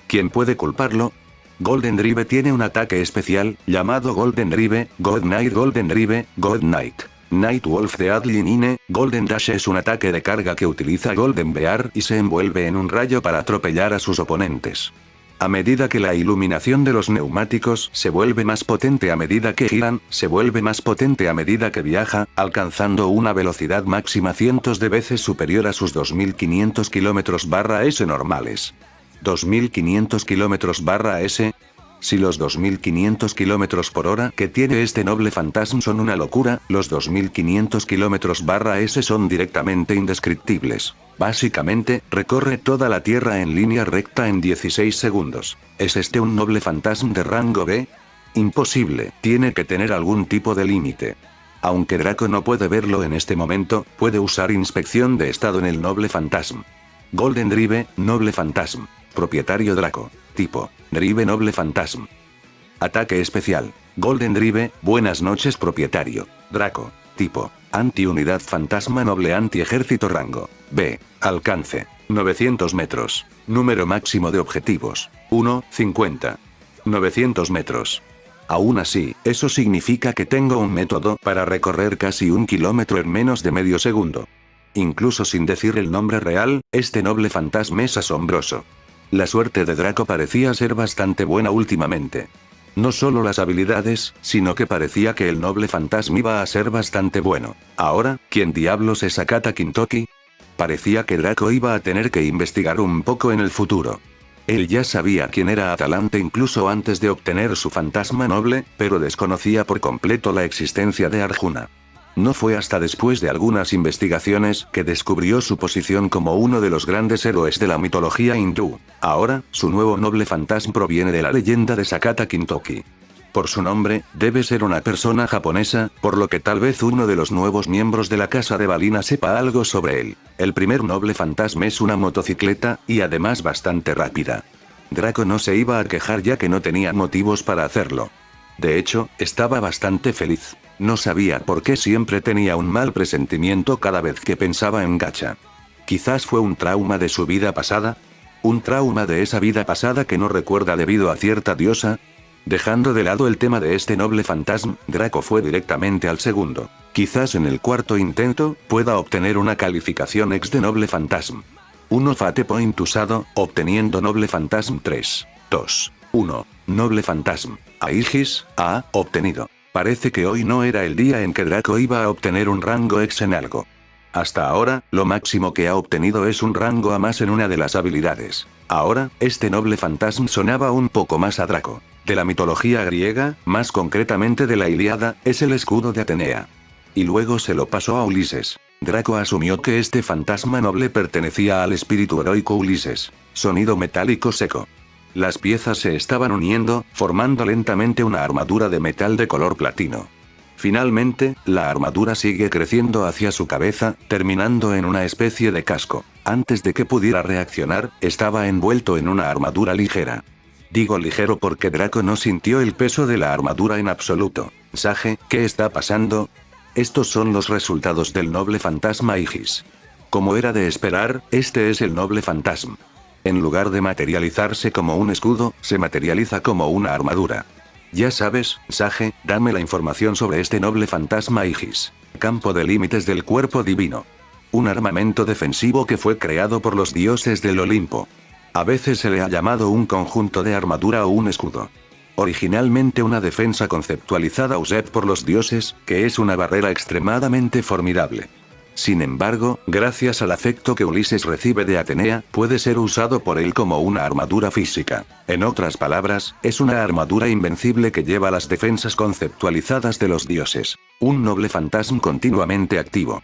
¿Quién puede culparlo? Golden Drive tiene un ataque especial, llamado Golden Drive, God Knight Golden Drive, God Knight. Night Wolf de Adlin Ine, Golden Dash es un ataque de carga que utiliza Golden Bear y se envuelve en un rayo para atropellar a sus oponentes. A medida que la iluminación de los neumáticos se vuelve más potente a medida que giran, se vuelve más potente a medida que viaja, alcanzando una velocidad máxima cientos de veces superior a sus 2500 km/s normales. 2500 km/s. Si los 2500 km por hora que tiene este noble Phantasm son una locura, los 2500 km/s son directamente indescriptibles. Básicamente, recorre toda la Tierra en línea recta en 16 segundos. ¿Es este un noble Phantasm de rango B? Imposible, tiene que tener algún tipo de límite. Aunque Draco no puede verlo en este momento, puede usar inspección de estado en el noble Phantasm. Golden Drive, noble Phantasm. Propietario Draco. Tipo. Drive Noble Phantasm. Ataque especial. Golden Drive, buenas noches propietario. Draco. Tipo. Anti-unidad fantasma noble anti-ejército rango. B. Alcance. 900 metros. Número máximo de objetivos. 1, 50. 900 metros. Aún así, eso significa que tengo un método para recorrer casi 1 kilómetro en menos de medio segundo. Incluso sin decir el nombre real, este noble fantasma es asombroso. La suerte de Draco parecía ser bastante buena últimamente. No solo las habilidades, sino que parecía que el noble fantasma iba a ser bastante bueno. Ahora, ¿quién diablos es Sakata Kintoki? Parecía que Draco iba a tener que investigar un poco en el futuro. Él ya sabía quién era Atalante incluso antes de obtener su fantasma noble, pero desconocía por completo la existencia de Arjuna. No fue hasta después de algunas investigaciones que descubrió su posición como uno de los grandes héroes de la mitología hindú. Ahora, su nuevo noble fantasma proviene de la leyenda de Sakata Kintoki. Por su nombre, debe ser una persona japonesa, por lo que tal vez uno de los nuevos miembros de la casa de Balina sepa algo sobre él. El primer noble fantasma es una motocicleta, y además bastante rápida. Draco no se iba a quejar ya que no tenía motivos para hacerlo. De hecho, estaba bastante feliz. No sabía por qué siempre tenía un mal presentimiento cada vez que pensaba en Gacha. Quizás fue un trauma de su vida pasada. Un trauma de esa vida pasada que no recuerda debido a cierta diosa. Dejando de lado el tema de este noble fantasma, Draco fue directamente al segundo. Quizás en el cuarto intento, pueda obtener una calificación X de noble fantasma. 1 Fate Point usado, obteniendo noble fantasma 3, 2, 1. Noble fantasma. Aegis, A, obtenido. Parece que hoy no era el día en que Draco iba a obtener un rango X en algo. Hasta ahora, lo máximo que ha obtenido es un rango A más en una de las habilidades. Ahora, este noble fantasma sonaba un poco más a Draco. De la mitología griega, más concretamente de la Ilíada, es el escudo de Atenea. Y luego se lo pasó a Ulises. Draco asumió que este fantasma noble pertenecía al espíritu heroico Ulises. Sonido metálico seco. Las piezas se estaban uniendo, formando lentamente una armadura de metal de color platino. Finalmente, la armadura sigue creciendo hacia su cabeza, terminando en una especie de casco. Antes de que pudiera reaccionar, estaba envuelto en una armadura ligera. Digo ligero porque Draco no sintió el peso de la armadura en absoluto. Sage, ¿qué está pasando? Estos son los resultados del noble fantasma Aegis. Como era de esperar, este es el noble fantasma. En lugar de materializarse como un escudo, se materializa como una armadura. Ya sabes, Sage, dame la información sobre este noble fantasma Aegis. Campo de límites del cuerpo divino. Un armamento defensivo que fue creado por los dioses del Olimpo. A veces se le ha llamado un conjunto de armadura o un escudo. Originalmente una defensa conceptualizada usada por los dioses, que es una barrera extremadamente formidable. Sin embargo, gracias al afecto que Ulises recibe de Atenea, puede ser usado por él como una armadura física. En otras palabras, es una armadura invencible que lleva las defensas conceptualizadas de los dioses. Un noble fantasma continuamente activo.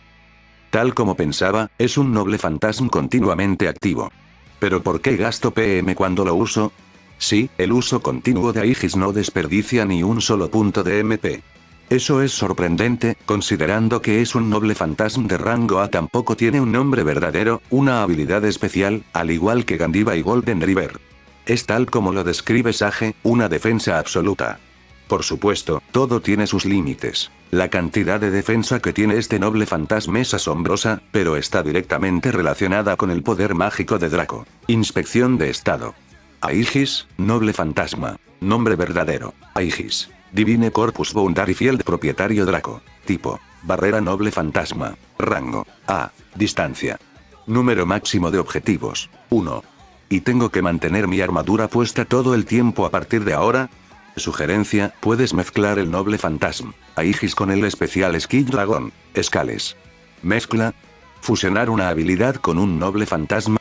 Tal como pensaba, es un noble fantasma continuamente activo. ¿Pero por qué gasto PM cuando lo uso? Sí, el uso continuo de Aegis no desperdicia ni un solo punto de MP. Eso es sorprendente, considerando que es un noble fantasma de rango A. Tampoco tiene un nombre verdadero, una habilidad especial, al igual que Gandiva y Golden River. Es tal como lo describe Sage, una defensa absoluta. Por supuesto, todo tiene sus límites. La cantidad de defensa que tiene este noble fantasma es asombrosa, pero está directamente relacionada con el poder mágico de Draco. Inspección de estado. Aegis, noble fantasma. Nombre verdadero, Aegis. Divine Corpus Boundary Field propietario Draco. Tipo, barrera noble fantasma. Rango, A. Distancia. Número máximo de objetivos, 1. ¿Y tengo que mantener mi armadura puesta todo el tiempo a partir de ahora? Sugerencia, puedes mezclar el noble fantasma, Aegis con el especial Skill Dragon, Scales. Mezcla. Fusionar una habilidad con un noble fantasma.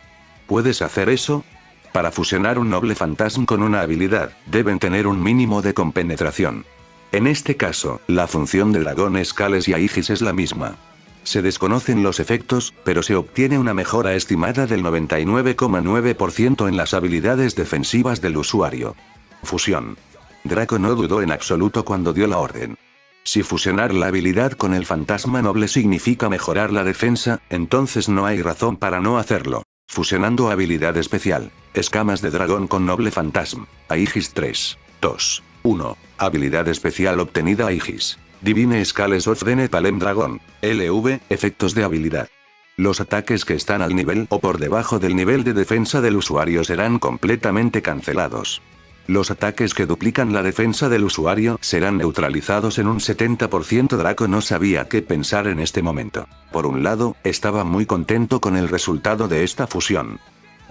¿Puedes hacer eso? Para fusionar un noble fantasma con una habilidad, deben tener un mínimo de compenetración. En este caso, la función de Dragón Scales y Aegis es la misma. Se desconocen los efectos, pero se obtiene una mejora estimada del 99,9% en las habilidades defensivas del usuario. Fusión. Draco no dudó en absoluto cuando dio la orden. Si fusionar la habilidad con el fantasma noble significa mejorar la defensa, entonces no hay razón para no hacerlo. Fusionando habilidad especial. Escamas de dragón con noble fantasma. Aegis 3, 2, 1. Habilidad especial obtenida Aegis. Divine Scales of the Nepalem Dragon. LV, efectos de habilidad. Los ataques que están al nivel o por debajo del nivel de defensa del usuario serán completamente cancelados. Los ataques que duplican la defensa del usuario serán neutralizados en un 70%. Draco no sabía qué pensar en este momento. Por un lado, estaba muy contento con el resultado de esta fusión.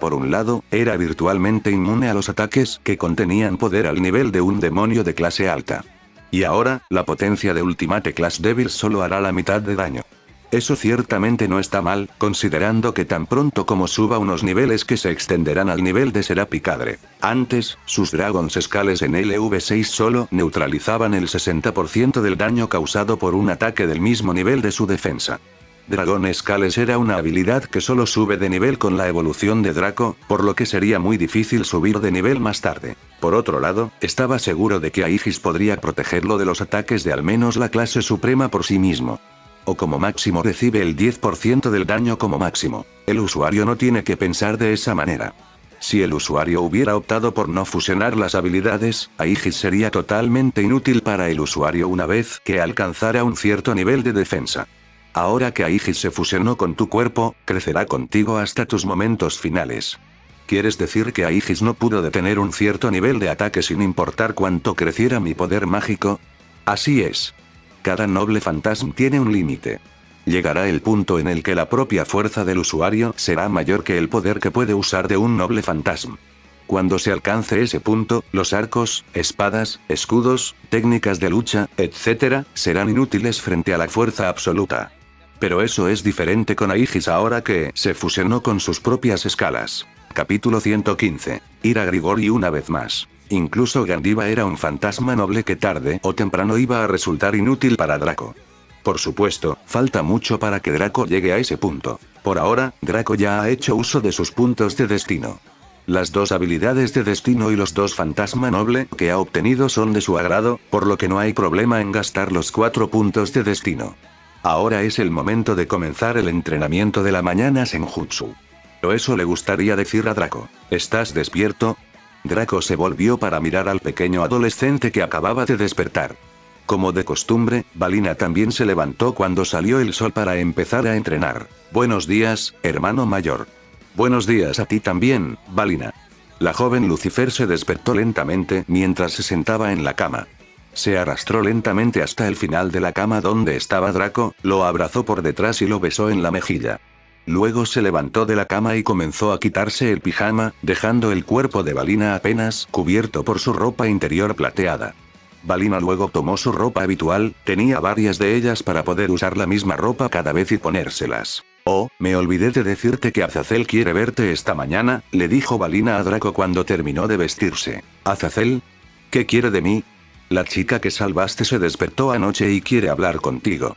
Por un lado, era virtualmente inmune a los ataques que contenían poder al nivel de un demonio de clase alta. Y ahora, la potencia de Ultimate Class Devil solo hará la mitad de daño. Eso ciertamente no está mal, considerando que tan pronto como suba unos niveles que se extenderán al nivel de Serapicadre. Antes, sus Dragon Scales en LV6 solo neutralizaban el 60% del daño causado por un ataque del mismo nivel de su defensa. Dragon Scales era una habilidad que solo sube de nivel con la evolución de Draco, por lo que sería muy difícil subir de nivel más tarde. Por otro lado, estaba seguro de que Aegis podría protegerlo de los ataques de al menos la clase suprema por sí mismo. O como máximo recibe el 10% del daño como máximo. El usuario no tiene que pensar de esa manera. Si el usuario hubiera optado por no fusionar las habilidades, Aegis sería totalmente inútil para el usuario una vez que alcanzara un cierto nivel de defensa. Ahora que Aegis se fusionó con tu cuerpo, crecerá contigo hasta tus momentos finales. ¿Quieres decir que Aegis no pudo detener un cierto nivel de ataque sin importar cuánto creciera mi poder mágico? Así es. Cada noble fantasma tiene un límite. Llegará el punto en el que la propia fuerza del usuario será mayor que el poder que puede usar de un noble fantasma. Cuando se alcance ese punto, los arcos, espadas, escudos, técnicas de lucha, etc., serán inútiles frente a la fuerza absoluta. Pero eso es diferente con Aegis ahora que se fusionó con sus propias escalas. Capítulo 115. Ir a Grigori una vez más. Incluso Gandiva era un fantasma noble que tarde o temprano iba a resultar inútil para Draco. Por supuesto, falta mucho para que Draco llegue a ese punto. Por ahora, Draco ya ha hecho uso de sus puntos de destino. Las dos habilidades de destino y los dos fantasma noble que ha obtenido son de su agrado, por lo que no hay problema en gastar los 4 puntos de destino. Ahora es el momento de comenzar el entrenamiento de la mañana Senjutsu. Pero eso le gustaría decir a Draco. ¿Estás despierto? Draco se volvió para mirar al pequeño adolescente que acababa de despertar. Como de costumbre, Balina también se levantó cuando salió el sol para empezar a entrenar. Buenos días, hermano mayor. Buenos días a ti también, Balina. La joven Lucifer se despertó lentamente mientras se sentaba en la cama. Se arrastró lentamente hasta el final de la cama donde estaba Draco, lo abrazó por detrás y lo besó en la mejilla. Luego se levantó de la cama y comenzó a quitarse el pijama, dejando el cuerpo de Balina apenas cubierto por su ropa interior plateada. Balina luego tomó su ropa habitual, tenía varias de ellas para poder usar la misma ropa cada vez y ponérselas. Oh, me olvidé de decirte que Azazel quiere verte esta mañana, le dijo Balina a Draco cuando terminó de vestirse. ¿Azazel? ¿Qué quiere de mí? La chica que salvaste se despertó anoche y quiere hablar contigo.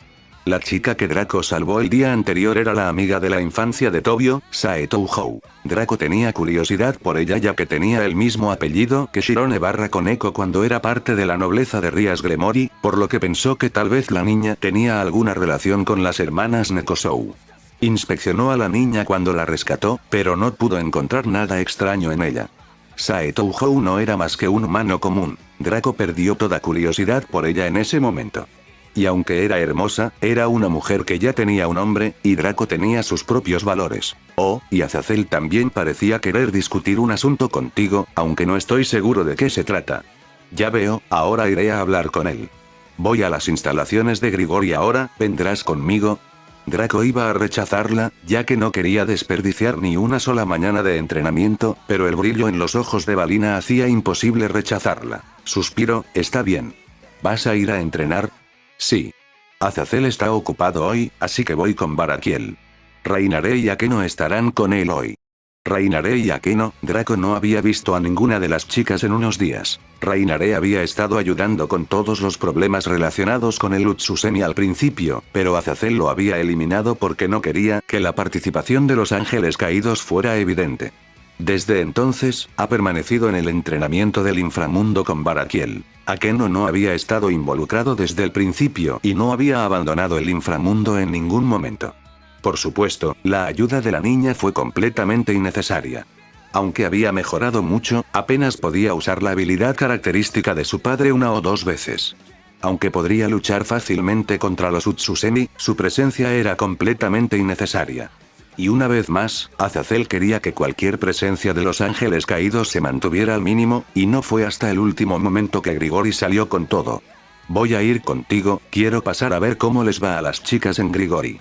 La chica que Draco salvó el día anterior era la amiga de la infancia de Tobio, Sae Touhou. Draco tenía curiosidad por ella ya que tenía el mismo apellido que Shirone Koneko cuando era parte de la nobleza de Rias Gremory, por lo que pensó que tal vez la niña tenía alguna relación con las hermanas Nekosou. Inspeccionó a la niña cuando la rescató, pero no pudo encontrar nada extraño en ella. Sae Touhou no era más que un humano común. Draco perdió toda curiosidad por ella en ese momento. Y aunque era hermosa, era una mujer que ya tenía un hombre, y Draco tenía sus propios valores. Oh, y Azazel también parecía querer discutir un asunto contigo, aunque no estoy seguro de qué se trata. Ya veo, ahora iré a hablar con él. Voy a las instalaciones de Grigori ahora, ¿vendrás conmigo? Draco iba a rechazarla, ya que no quería desperdiciar ni una sola mañana de entrenamiento, pero el brillo en los ojos de Balina hacía imposible rechazarla. Suspiró, está bien. ¿Vas a ir a entrenar? Sí. Azazel está ocupado hoy, así que voy con Barakiel. Reinaré y Akeno estarán con él hoy. Reinaré y Akeno, Draco no había visto a ninguna de las chicas en unos días. Reinaré había estado ayudando con todos los problemas relacionados con el Utsusemi al principio, pero Azazel lo había eliminado porque no quería que la participación de los ángeles caídos fuera evidente. Desde entonces, ha permanecido en el entrenamiento del inframundo con Barakiel. Akeno no había estado involucrado desde el principio y no había abandonado el inframundo en ningún momento. Por supuesto, la ayuda de la niña fue completamente innecesaria. Aunque había mejorado mucho, apenas podía usar la habilidad característica de su padre una o dos veces. Aunque podría luchar fácilmente contra los Utsusemi, su presencia era completamente innecesaria. Y una vez más, Azazel quería que cualquier presencia de los ángeles caídos se mantuviera al mínimo, y no fue hasta el último momento que Grigori salió con todo. Voy a ir contigo, quiero pasar a ver cómo les va a las chicas en Grigori.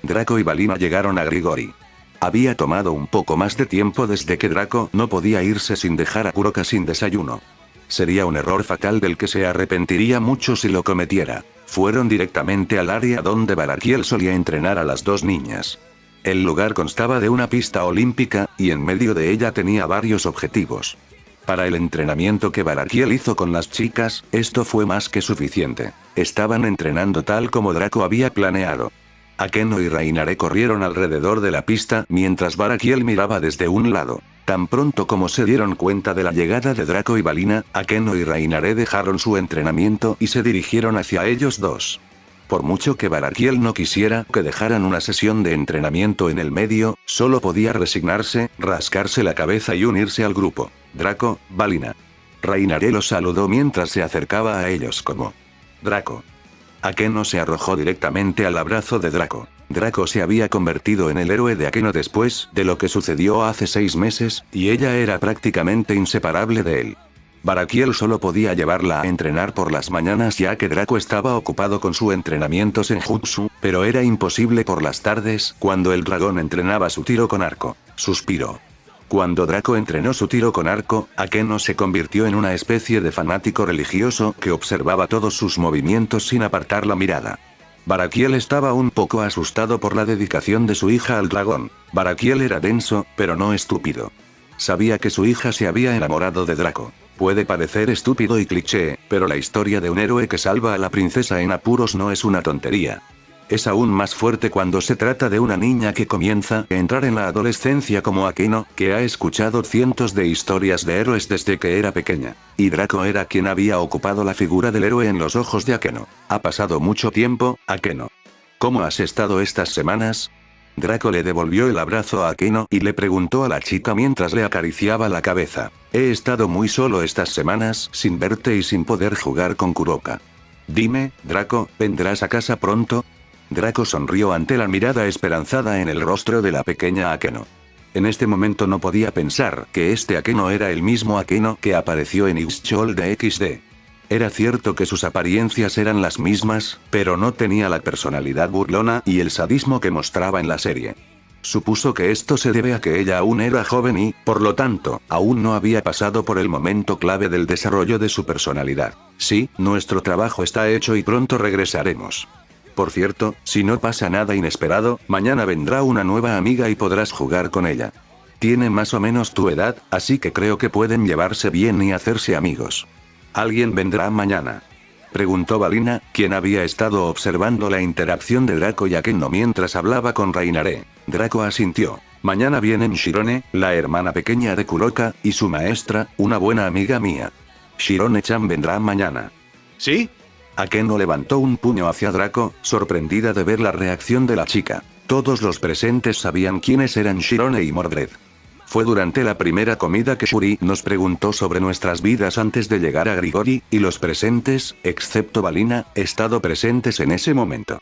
Draco y Balina llegaron a Grigori. Había tomado un poco más de tiempo desde que Draco no podía irse sin dejar a Kuroka sin desayuno. Sería un error fatal del que se arrepentiría mucho si lo cometiera. Fueron directamente al área donde Barakiel solía entrenar a las dos niñas. El lugar constaba de una pista olímpica, y en medio de ella tenía varios objetivos. Para el entrenamiento que Barakiel hizo con las chicas, esto fue más que suficiente. Estaban entrenando tal como Draco había planeado. Akeno y Reinaré corrieron alrededor de la pista mientras Barakiel miraba desde un lado. Tan pronto como se dieron cuenta de la llegada de Draco y Balina, Akeno y Reinaré dejaron su entrenamiento y se dirigieron hacia ellos dos. Por mucho que Barakiel no quisiera que dejaran una sesión de entrenamiento en el medio, solo podía resignarse, rascarse la cabeza y unirse al grupo. Draco, Balina. Reinaré los saludó mientras se acercaba a ellos como Draco. Akeno se arrojó directamente al abrazo de Draco. Draco se había convertido en el héroe de Akeno después de lo que sucedió hace 6 meses, y ella era prácticamente inseparable de él. Barakiel solo podía llevarla a entrenar por las mañanas ya que Draco estaba ocupado con su entrenamiento Senjutsu, pero era imposible por las tardes cuando el dragón entrenaba su tiro con arco. Suspiró. Cuando Draco entrenó su tiro con arco, Akeno se convirtió en una especie de fanático religioso que observaba todos sus movimientos sin apartar la mirada. Barakiel estaba un poco asustado por la dedicación de su hija al dragón. Barakiel era denso, pero no estúpido. Sabía que su hija se había enamorado de Draco. Puede parecer estúpido y cliché, pero la historia de un héroe que salva a la princesa en apuros no es una tontería. Es aún más fuerte cuando se trata de una niña que comienza a entrar en la adolescencia como Akeno, que ha escuchado cientos de historias de héroes desde que era pequeña. Y Draco era quien había ocupado la figura del héroe en los ojos de Akeno. Ha pasado mucho tiempo, Akeno. ¿Cómo has estado estas semanas? Draco le devolvió el abrazo a Akeno y le preguntó a la chica mientras le acariciaba la cabeza. He estado muy solo estas semanas sin verte y sin poder jugar con Kuroka. Dime, Draco, ¿vendrás a casa pronto? Draco sonrió ante la mirada esperanzada en el rostro de la pequeña Akeno. En este momento no podía pensar que este Akeno era el mismo Akeno que apareció en Ixchol de XD. Era cierto que sus apariencias eran las mismas, pero no tenía la personalidad burlona y el sadismo que mostraba en la serie. Supuso que esto se debe a que ella aún era joven y, por lo tanto, aún no había pasado por el momento clave del desarrollo de su personalidad. Sí, nuestro trabajo está hecho y pronto regresaremos. Por cierto, si no pasa nada inesperado, mañana vendrá una nueva amiga y podrás jugar con ella. Tiene más o menos tu edad, así que creo que pueden llevarse bien y hacerse amigos. ¿Alguien vendrá mañana?, preguntó Balina, quien había estado observando la interacción de Draco y Akeno mientras hablaba con Rainare. Draco asintió. Mañana vienen Shirone, la hermana pequeña de Kuroka, y su maestra, una buena amiga mía. Shirone-chan vendrá mañana. ¿Sí? Akeno levantó un puño hacia Draco, sorprendida de ver la reacción de la chica. Todos los presentes sabían quiénes eran Shirone y Mordred. Fue durante la primera comida que Shuri nos preguntó sobre nuestras vidas antes de llegar a Grigori, y los presentes, excepto Balina, estado presentes en ese momento.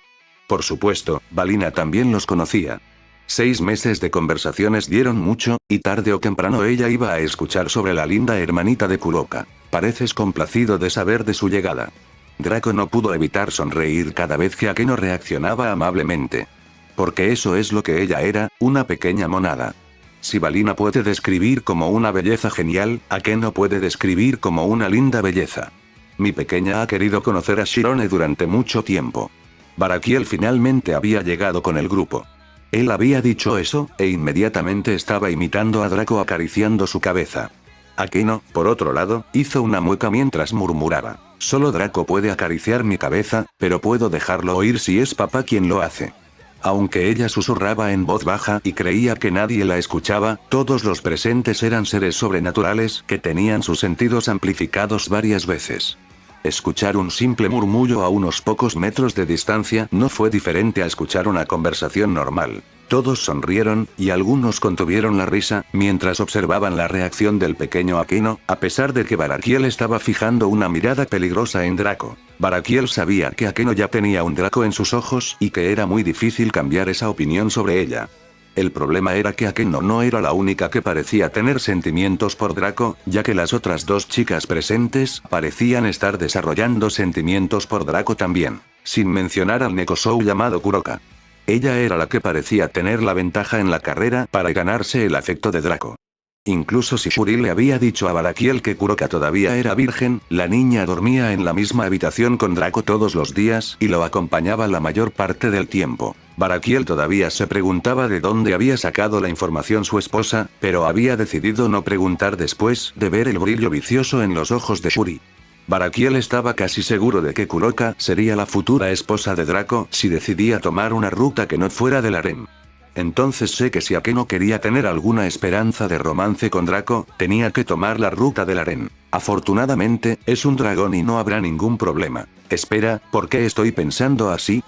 Por supuesto, Balina también los conocía. 6 meses de conversaciones dieron mucho, y tarde o temprano ella iba a escuchar sobre la linda hermanita de Kuroka. Pareces complacido de saber de su llegada. Draco no pudo evitar sonreír cada vez que Akeno reaccionaba amablemente. Porque eso es lo que ella era, una pequeña monada. Si Balina puede describir como una belleza genial, Akeno puede describir como una linda belleza. Mi pequeña ha querido conocer a Shirone durante mucho tiempo. Barakiel finalmente había llegado con el grupo. Él había dicho eso, e inmediatamente estaba imitando a Draco acariciando su cabeza. Akeno, por otro lado, hizo una mueca mientras murmuraba. Solo Draco puede acariciar mi cabeza, pero puedo dejarlo oír si es papá quien lo hace. Aunque ella susurraba en voz baja y creía que nadie la escuchaba, todos los presentes eran seres sobrenaturales que tenían sus sentidos amplificados varias veces. Escuchar un simple murmullo a unos pocos metros de distancia no fue diferente a escuchar una conversación normal. Todos sonrieron, y algunos contuvieron la risa, mientras observaban la reacción del pequeño Akeno, a pesar de que Barakiel estaba fijando una mirada peligrosa en Draco. Barakiel sabía que Akeno ya tenía un Draco en sus ojos, y que era muy difícil cambiar esa opinión sobre ella. El problema era que Akeno no era la única que parecía tener sentimientos por Draco, ya que las otras 2 chicas presentes parecían estar desarrollando sentimientos por Draco también, sin mencionar al Nekosou llamado Kuroka. Ella era la que parecía tener la ventaja en la carrera para ganarse el afecto de Draco. Incluso si Shuri le había dicho a Barakiel que Kuroka todavía era virgen, la niña dormía en la misma habitación con Draco todos los días y lo acompañaba la mayor parte del tiempo. Barakiel todavía se preguntaba de dónde había sacado la información su esposa, pero había decidido no preguntar después de ver el brillo vicioso en los ojos de Shuri. Barakiel estaba casi seguro de que Kuroka sería la futura esposa de Draco si decidía tomar una ruta que no fuera del harem. Entonces sé que si Akeno quería tener alguna esperanza de romance con Draco, tenía que tomar la ruta del harem. Afortunadamente, es un dragón y no habrá ningún problema. Espera, ¿por qué estoy pensando así?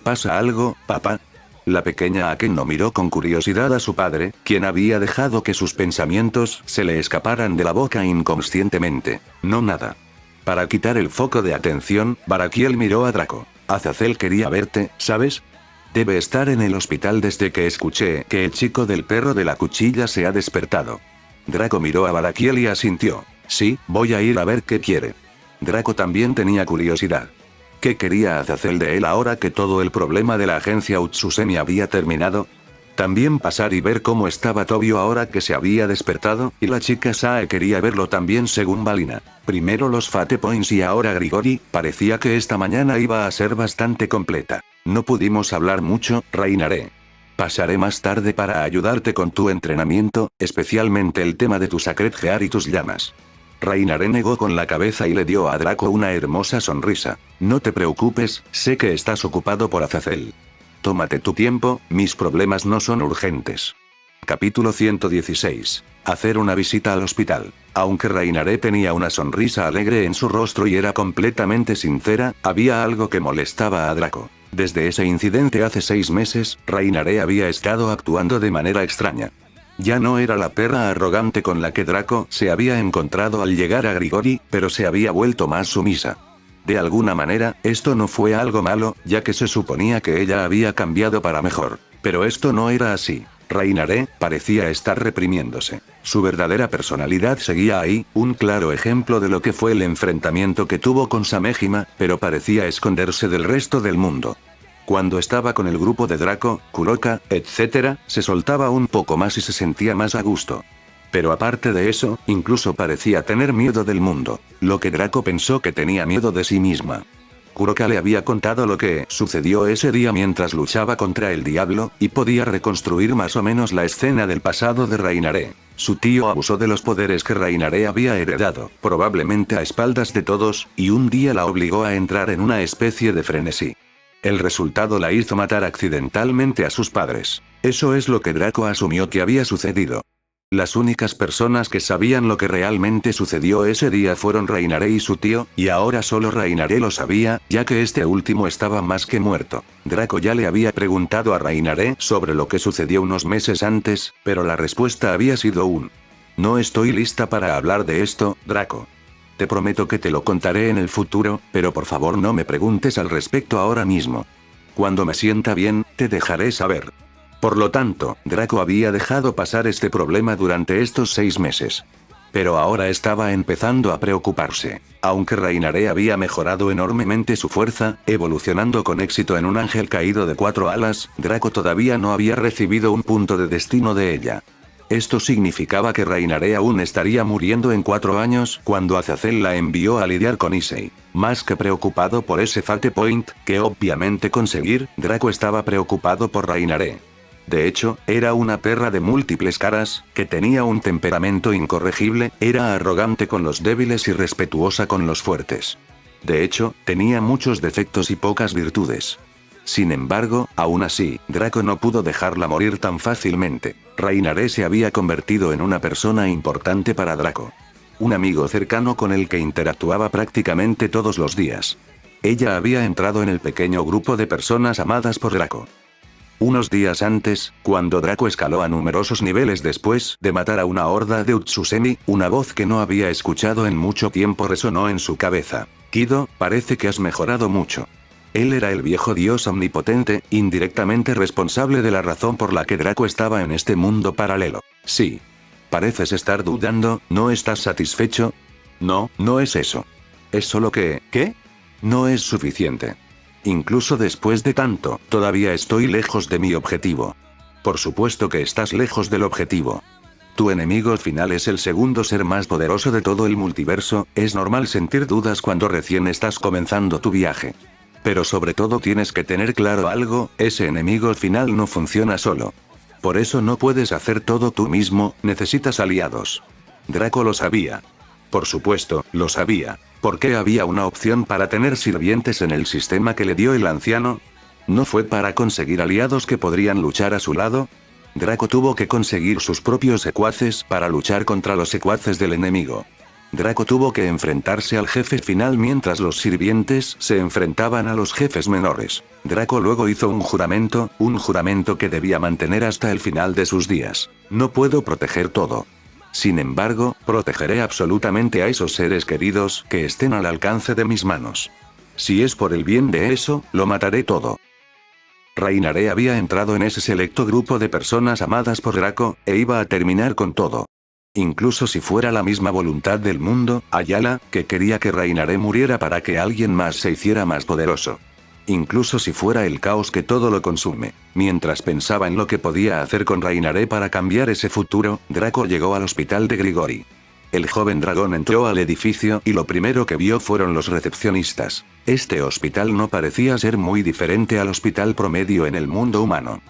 ¿Pasa algo, papá? La pequeña Akeno miró con curiosidad a su padre, quien había dejado que sus pensamientos se le escaparan de la boca inconscientemente. No nada. Para quitar el foco de atención, Barakiel miró a Draco. Azazel quería verte, ¿sabes? Debe estar en el hospital desde que escuché que el chico del perro de la cuchilla se ha despertado. Draco miró a Barakiel y asintió. Sí, voy a ir a ver qué quiere. Draco también tenía curiosidad. ¿Qué quería Azazel de él ahora que todo el problema de la agencia Utsusemi había terminado? También pasar y ver cómo estaba Tobio ahora que se había despertado, y la chica Sae quería verlo también según Balina. Primero los Fate Points y ahora Grigori, parecía que esta mañana iba a ser bastante completa. No pudimos hablar mucho, Rainare. Pasaré más tarde para ayudarte con tu entrenamiento, especialmente el tema de tu Sacred Gear y tus llamas. Rainare negó con la cabeza y le dio a Draco una hermosa sonrisa. No te preocupes, sé que estás ocupado por Azazel. Tómate tu tiempo, mis problemas no son urgentes. Capítulo 116. Hacer una visita al hospital. Aunque Rainare tenía una sonrisa alegre en su rostro y era completamente sincera, había algo que molestaba a Draco. Desde ese incidente hace 6 meses, Rainare había estado actuando de manera extraña. Ya no era la perra arrogante con la que Draco se había encontrado al llegar a Grigori, pero se había vuelto más sumisa. De alguna manera, esto no fue algo malo, ya que se suponía que ella había cambiado para mejor. Pero esto no era así. Rainare parecía estar reprimiéndose. Su verdadera personalidad seguía ahí, un claro ejemplo de lo que fue el enfrentamiento que tuvo con Samejima, pero parecía esconderse del resto del mundo. Cuando estaba con el grupo de Draco, Kuroka, etc., se soltaba un poco más y se sentía más a gusto. Pero aparte de eso, incluso parecía tener miedo del mundo, lo que Draco pensó que tenía miedo de sí misma. Kuroka le había contado lo que sucedió ese día mientras luchaba contra el diablo, y podía reconstruir más o menos la escena del pasado de Rainare. Su tío abusó de los poderes que Rainare había heredado, probablemente a espaldas de todos, y un día la obligó a entrar en una especie de frenesí. El resultado la hizo matar accidentalmente a sus padres. Eso es lo que Draco asumió que había sucedido. Las únicas personas que sabían lo que realmente sucedió ese día fueron Rainare y su tío, y ahora solo Rainare lo sabía, ya que este último estaba más que muerto. Draco ya le había preguntado a Rainare sobre lo que sucedió unos meses antes, pero la respuesta había sido no estoy lista para hablar de esto, Draco. Te prometo que te lo contaré en el futuro, pero por favor no me preguntes al respecto ahora mismo. Cuando me sienta bien, te dejaré saber. Por lo tanto, Draco había dejado pasar este problema durante estos 6 meses. Pero ahora estaba empezando a preocuparse. Aunque Rainare había mejorado enormemente su fuerza, evolucionando con éxito en un ángel caído de 4 alas, Draco todavía no había recibido un punto de destino de ella. Esto significaba que Rainare aún estaría muriendo en 4 años cuando Azazel la envió a lidiar con Issei. Más que preocupado por ese Fate Point, que obviamente conseguir, Draco estaba preocupado por Rainare. De hecho, era una perra de múltiples caras, que tenía un temperamento incorregible, era arrogante con los débiles y respetuosa con los fuertes. De hecho, tenía muchos defectos y pocas virtudes. Sin embargo, aún así, Draco no pudo dejarla morir tan fácilmente. Rainare se había convertido en una persona importante para Draco. Un amigo cercano con el que interactuaba prácticamente todos los días. Ella había entrado en el pequeño grupo de personas amadas por Draco. Unos días antes, cuando Draco escaló a numerosos niveles después de matar a una horda de Utsusemi, una voz que no había escuchado en mucho tiempo resonó en su cabeza. Kido, parece que has mejorado mucho. Él era el viejo dios omnipotente, indirectamente responsable de la razón por la que Draco estaba en este mundo paralelo. Sí. Pareces estar dudando, ¿no estás satisfecho? No, no es eso. Es solo que, ¿qué? No es suficiente. Incluso después de tanto, todavía estoy lejos de mi objetivo. Por supuesto que estás lejos del objetivo. Tu enemigo final es el segundo ser más poderoso de todo el multiverso, es normal sentir dudas cuando recién estás comenzando tu viaje. Pero sobre todo tienes que tener claro algo, ese enemigo final no funciona solo. Por eso no puedes hacer todo tú mismo, necesitas aliados. Draco lo sabía. Por supuesto, lo sabía. ¿Por qué había una opción para tener sirvientes en el sistema que le dio el anciano? ¿No fue para conseguir aliados que podrían luchar a su lado? Draco tuvo que conseguir sus propios secuaces para luchar contra los secuaces del enemigo. Draco tuvo que enfrentarse al jefe final mientras los sirvientes se enfrentaban a los jefes menores. Draco luego hizo un juramento que debía mantener hasta el final de sus días. No puedo proteger todo. Sin embargo, protegeré absolutamente a esos seres queridos que estén al alcance de mis manos. Si es por el bien de eso, lo mataré todo. Rainare había entrado en ese selecto grupo de personas amadas por Draco, e iba a terminar con todo. Incluso si fuera la misma voluntad del mundo, Ayala, que quería que Rainare muriera para que alguien más se hiciera más poderoso. Incluso si fuera el caos que todo lo consume. Mientras pensaba en lo que podía hacer con Rainare para cambiar ese futuro, Draco llegó al hospital de Grigori. El joven dragón entró al edificio y lo primero que vio fueron los recepcionistas. Este hospital no parecía ser muy diferente al hospital promedio en el mundo humano.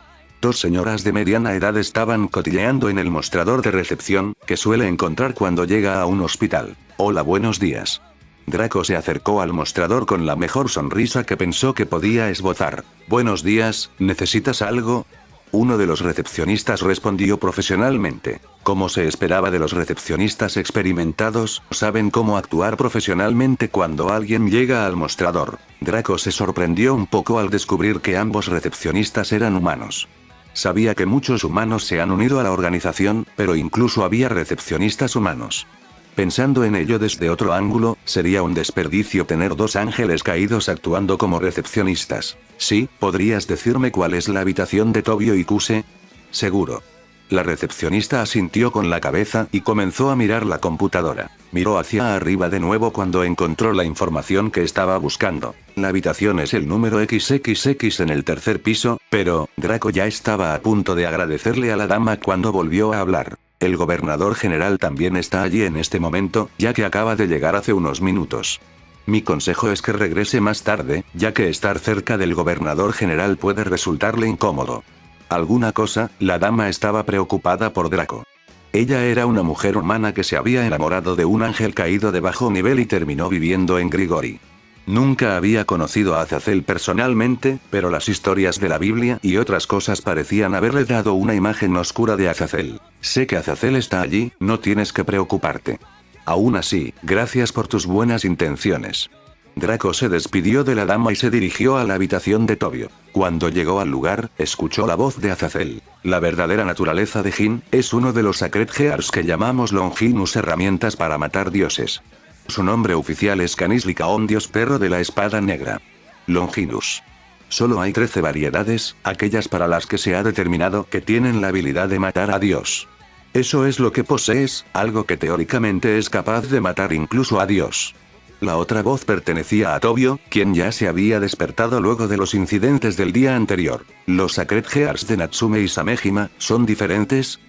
2 señoras de mediana edad estaban cotilleando en el mostrador de recepción, que suele encontrar cuando llega a un hospital. Hola, buenos días. Draco se acercó al mostrador con la mejor sonrisa que pensó que podía esbozar. Buenos días, ¿necesitas algo? Uno de los recepcionistas respondió profesionalmente. Como se esperaba de los recepcionistas experimentados, saben cómo actuar profesionalmente cuando alguien llega al mostrador. Draco se sorprendió un poco al descubrir que ambos recepcionistas eran humanos. Sabía que muchos humanos se han unido a la organización, pero incluso había recepcionistas humanos. Pensando en ello desde otro ángulo, sería un desperdicio tener dos ángeles caídos actuando como recepcionistas. ¿Sí? ¿Podrías decirme cuál es la habitación de Tobio y Kuse? Seguro. La recepcionista asintió con la cabeza y comenzó a mirar la computadora. Miró hacia arriba de nuevo cuando encontró la información que estaba buscando. La habitación es el número XXX en el tercer piso, pero Draco ya estaba a punto de agradecerle a la dama cuando volvió a hablar. El gobernador general también está allí en este momento, ya que acaba de llegar hace unos minutos. Mi consejo es que regrese más tarde, ya que estar cerca del gobernador general puede resultarle incómodo. ¿Alguna cosa? La dama estaba preocupada por Draco. Ella era una mujer humana que se había enamorado de un ángel caído de bajo nivel y terminó viviendo en Grigori. Nunca había conocido a Azazel personalmente, pero las historias de la Biblia y otras cosas parecían haberle dado una imagen oscura de Azazel. Sé que Azazel está allí, no tienes que preocuparte. Aún así, gracias por tus buenas intenciones. Draco se despidió de la dama y se dirigió a la habitación de Tobio. Cuando llegó al lugar, escuchó la voz de Azazel. La verdadera naturaleza de Jin es uno de los Sacred Gears que llamamos Longinus, herramientas para matar dioses. Su nombre oficial es Canis Lycaon, dios perro de la espada negra. Longinus. Solo hay 13 variedades, aquellas para las que se ha determinado que tienen la habilidad de matar a Dios. Eso es lo que posees, algo que teóricamente es capaz de matar incluso a Dios. La otra voz pertenecía a Tobio, quien ya se había despertado luego de los incidentes del día anterior. ¿Los Sacred Gears de Natsume y Samejima son diferentes?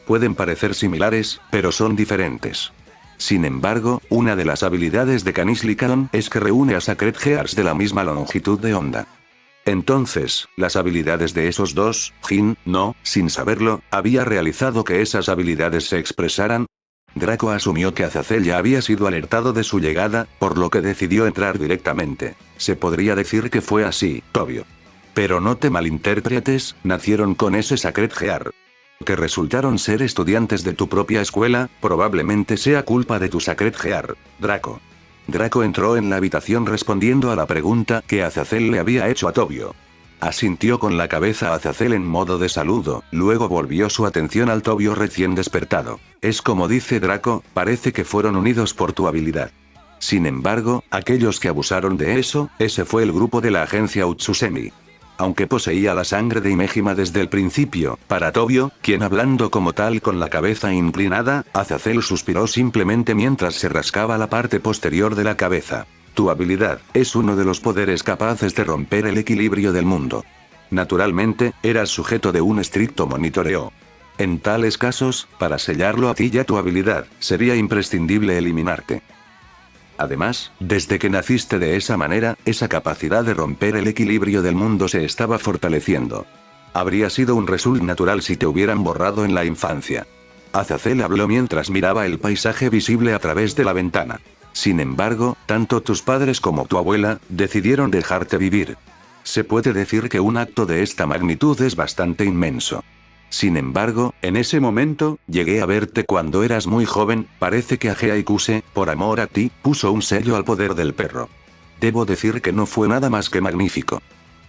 Pueden parecer similares, pero son diferentes. Sin embargo, una de las habilidades de Canis Lycaon es que reúne a Sacred Gears de la misma longitud de onda. Entonces, las habilidades de esos dos, Jin, sin saberlo, había realizado que esas habilidades se expresaran. Draco asumió que Azazel ya había sido alertado de su llegada, por lo que decidió entrar directamente. Se podría decir que fue así, Tobio. Pero no te malinterpretes, nacieron con ese Sacred Gear. Que resultaron ser estudiantes de tu propia escuela, probablemente sea culpa de tu Sacred Gear, Draco. Draco entró en la habitación respondiendo a la pregunta que Azazel le había hecho a Tobio. Asintió con la cabeza a Azazel en modo de saludo, luego volvió su atención al Tobio recién despertado. Es como dice Draco, parece que fueron unidos por tu habilidad. Sin embargo, aquellos que abusaron de eso, ese fue el grupo de la agencia Utsusemi. Aunque poseía la sangre de Imejima desde el principio, para Tobio, quien hablando como tal con la cabeza inclinada, Azazel suspiró simplemente mientras se rascaba la parte posterior de la cabeza. Tu habilidad es uno de los poderes capaces de romper el equilibrio del mundo. Naturalmente, eras sujeto de un estricto monitoreo. En tales casos, para sellarlo a ti y a tu habilidad, sería imprescindible eliminarte. Además, desde que naciste de esa manera, esa capacidad de romper el equilibrio del mundo se estaba fortaleciendo. Habría sido un result natural si te hubieran borrado en la infancia. Azazel habló mientras miraba el paisaje visible a través de la ventana. Sin embargo, tanto tus padres como tu abuela, decidieron dejarte vivir. Se puede decir que un acto de esta magnitud es bastante inmenso. Sin embargo, en ese momento, llegué a verte cuando eras muy joven, parece que Agea Ikuse, por amor a ti, puso un sello al poder del perro. Debo decir que no fue nada más que magnífico.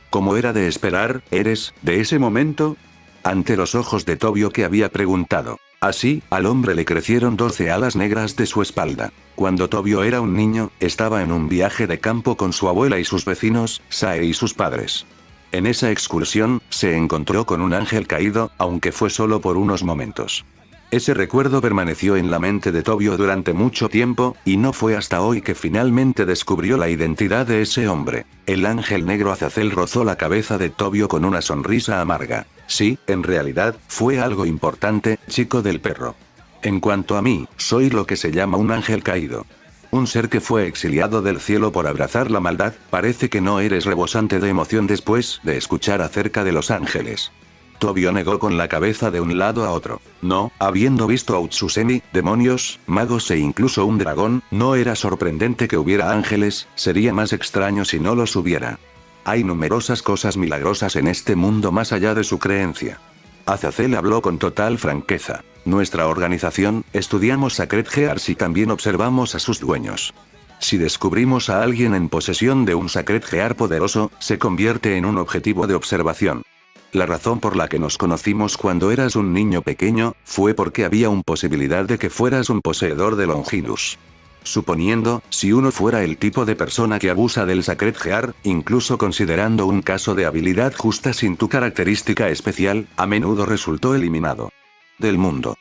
Como era de esperar, eres, de ese momento, ante los ojos de Tobio que había preguntado. Así, al hombre le crecieron 12 alas negras de su espalda. Cuando Tobio era un niño, estaba en un viaje de campo con su abuela y sus vecinos, Sae y sus padres. En esa excursión, se encontró con un ángel caído, aunque fue solo por unos momentos. Ese recuerdo permaneció en la mente de Tobio durante mucho tiempo, y no fue hasta hoy que finalmente descubrió la identidad de ese hombre. El ángel negro Azazel rozó la cabeza de Tobio con una sonrisa amarga. Sí, en realidad, fue algo importante, chico del perro. En cuanto a mí, soy lo que se llama un ángel caído. Un ser que fue exiliado del cielo por abrazar la maldad. Parece que no eres rebosante de emoción después de escuchar acerca de los ángeles. Tobio negó con la cabeza de un lado a otro. No, habiendo visto a Utsusemi, demonios, magos e incluso un dragón, no era sorprendente que hubiera ángeles, sería más extraño si no los hubiera. Hay numerosas cosas milagrosas en este mundo más allá de su creencia. Azazel habló con total franqueza. Nuestra organización, estudiamos Sacred Gears y también observamos a sus dueños. Si descubrimos a alguien en posesión de un Sacred Gear poderoso, se convierte en un objetivo de observación. La razón por la que nos conocimos cuando eras un niño pequeño, fue porque había una posibilidad de que fueras un poseedor de Longinus. Suponiendo, si uno fuera el tipo de persona que abusa del Sacred Gear, incluso considerando un caso de habilidad justa sin tu característica especial, a menudo resultó eliminado del mundo.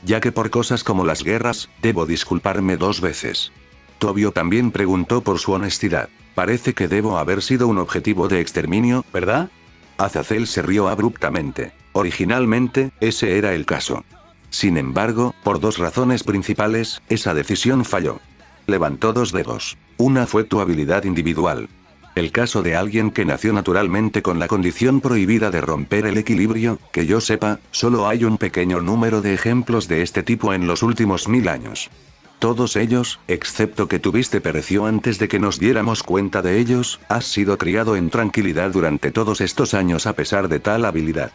Ya que por cosas como las guerras, debo disculparme 2 veces. Tobio también preguntó por su honestidad. Parece que debo haber sido un objetivo de exterminio, ¿verdad? Azazel se rió abruptamente. Originalmente, ese era el caso. Sin embargo, por 2 razones principales, esa decisión falló. Levantó 2 dedos. Una fue tu habilidad individual. El caso de alguien que nació naturalmente con la condición prohibida de romper el equilibrio, que yo sepa, solo hay un pequeño número de ejemplos de este tipo en los últimos 1000 años. Todos ellos, excepto que tuviste pereció antes de que nos diéramos cuenta de ellos, has sido criado en tranquilidad durante todos estos años a pesar de tal habilidad.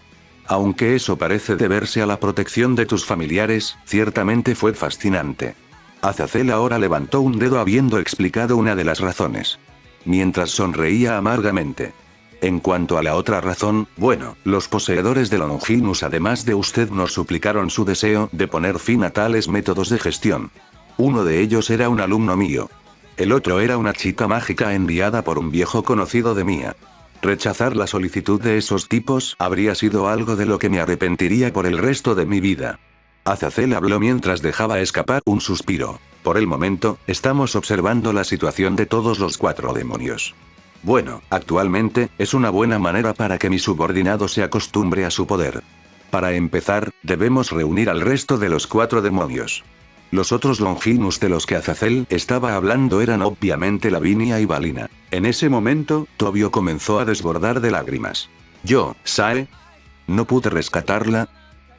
Aunque eso parece deberse a la protección de tus familiares, ciertamente fue fascinante. Azazel ahora levantó un dedo habiendo explicado una de las razones. Mientras sonreía amargamente. En cuanto a la otra razón, bueno, los poseedores de Longinus además de usted nos suplicaron su deseo de poner fin a tales métodos de gestión. Uno de ellos era un alumno mío. El otro era una chica mágica enviada por un viejo conocido de Mía. Rechazar la solicitud de esos tipos habría sido algo de lo que me arrepentiría por el resto de mi vida. Azazel habló mientras dejaba escapar un suspiro. Por el momento, estamos observando la situación de todos los 4 demonios. Bueno, actualmente, es una buena manera para que mi subordinado se acostumbre a su poder. Para empezar, debemos reunir al resto de los 4 demonios. Los otros Longinus de los que Azazel estaba hablando eran obviamente Lavinia y Valina. En ese momento, Tobio comenzó a desbordar de lágrimas. Yo, Sae, no pude rescatarla.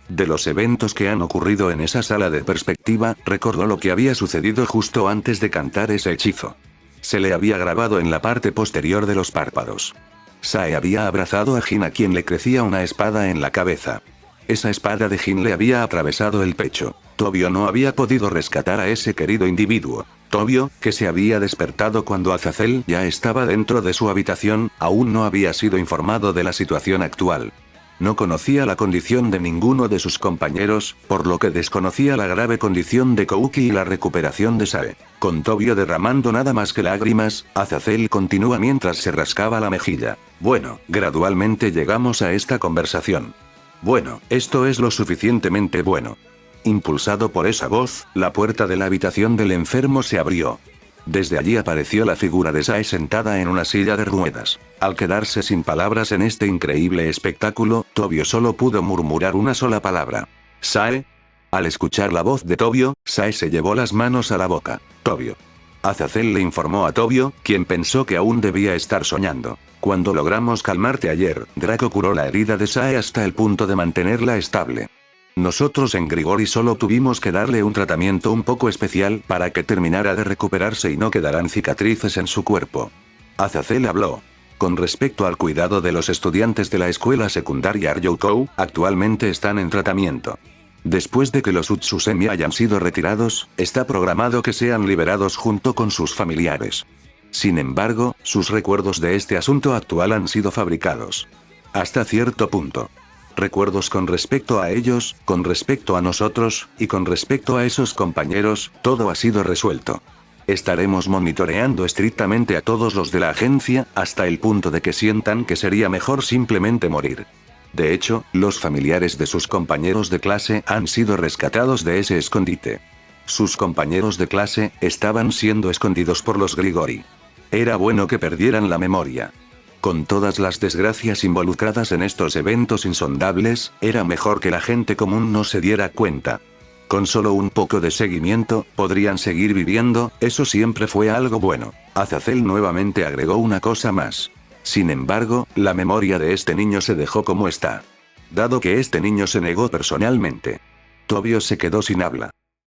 De los eventos que han ocurrido en esa sala de perspectiva, recordó lo que había sucedido justo antes de cantar ese hechizo. Se le había grabado en la parte posterior de los párpados. Sae había abrazado a Jin a quien le crecía una espada en la cabeza. Esa espada de Jin le había atravesado el pecho. Tobio no había podido rescatar a ese querido individuo. Tobio, que se había despertado cuando Azazel ya estaba dentro de su habitación, aún no había sido informado de la situación actual. No conocía la condición de ninguno de sus compañeros, por lo que desconocía la grave condición de Kouki y la recuperación de Sae. Con Tobio derramando nada más que lágrimas, Azazel continúa mientras se rascaba la mejilla. Bueno, gradualmente llegamos a esta conversación. Bueno, esto es lo suficientemente bueno. Impulsado por esa voz, la puerta de la habitación del enfermo se abrió. Desde allí apareció la figura de Sae sentada en una silla de ruedas. Al quedarse sin palabras en este increíble espectáculo, Tobio solo pudo murmurar una sola palabra. ¿Sae? Al escuchar la voz de Tobio, Sae se llevó las manos a la boca. Tobio. Azazel le informó a Tobio, quien pensó que aún debía estar soñando. Cuando logramos calmarte ayer, Draco curó la herida de Sae hasta el punto de mantenerla estable. Nosotros en Grigori solo tuvimos que darle un tratamiento un poco especial para que terminara de recuperarse y no quedaran cicatrices en su cuerpo. Azazel habló. Con respecto al cuidado de los estudiantes de la escuela secundaria Ryoukou, actualmente están en tratamiento. Después de que los Utsusemi hayan sido retirados, está programado que sean liberados junto con sus familiares. Sin embargo, sus recuerdos de este asunto actual han sido fabricados. Hasta cierto punto. Recuerdos con respecto a ellos, con respecto a nosotros, y con respecto a esos compañeros, todo ha sido resuelto. Estaremos monitoreando estrictamente a todos los de la agencia, hasta el punto de que sientan que sería mejor simplemente morir. De hecho, los familiares de sus compañeros de clase han sido rescatados de ese escondite. Sus compañeros de clase estaban siendo escondidos por los Grigori. Era bueno que perdieran la memoria. Con todas las desgracias involucradas en estos eventos insondables, era mejor que la gente común no se diera cuenta. Con solo un poco de seguimiento, podrían seguir viviendo, eso siempre fue algo bueno. Azazel nuevamente agregó una cosa más. Sin embargo, la memoria de este niño se dejó como está. Dado que este niño se negó personalmente. Tobio se quedó sin habla.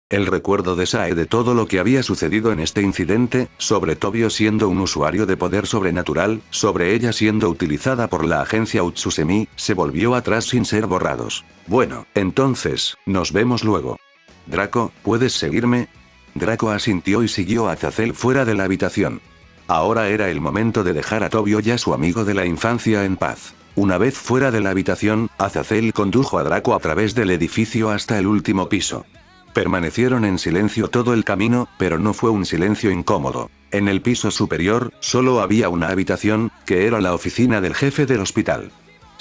El recuerdo de Sae de todo lo que había sucedido en este incidente, sobre Tobio siendo un usuario de poder sobrenatural, sobre ella siendo utilizada por la agencia Utsusemi, se volvió atrás sin ser borrados. Bueno, entonces, nos vemos luego. Draco, ¿puedes seguirme? Draco asintió y siguió a Azazel fuera de la habitación. Ahora era el momento de dejar a Tobio y a su amigo de la infancia en paz. Una vez fuera de la habitación, Azazel condujo a Draco a través del edificio hasta el último piso. Permanecieron en silencio todo el camino, pero no fue un silencio incómodo. En el piso superior, solo había una habitación, que era la oficina del jefe del hospital.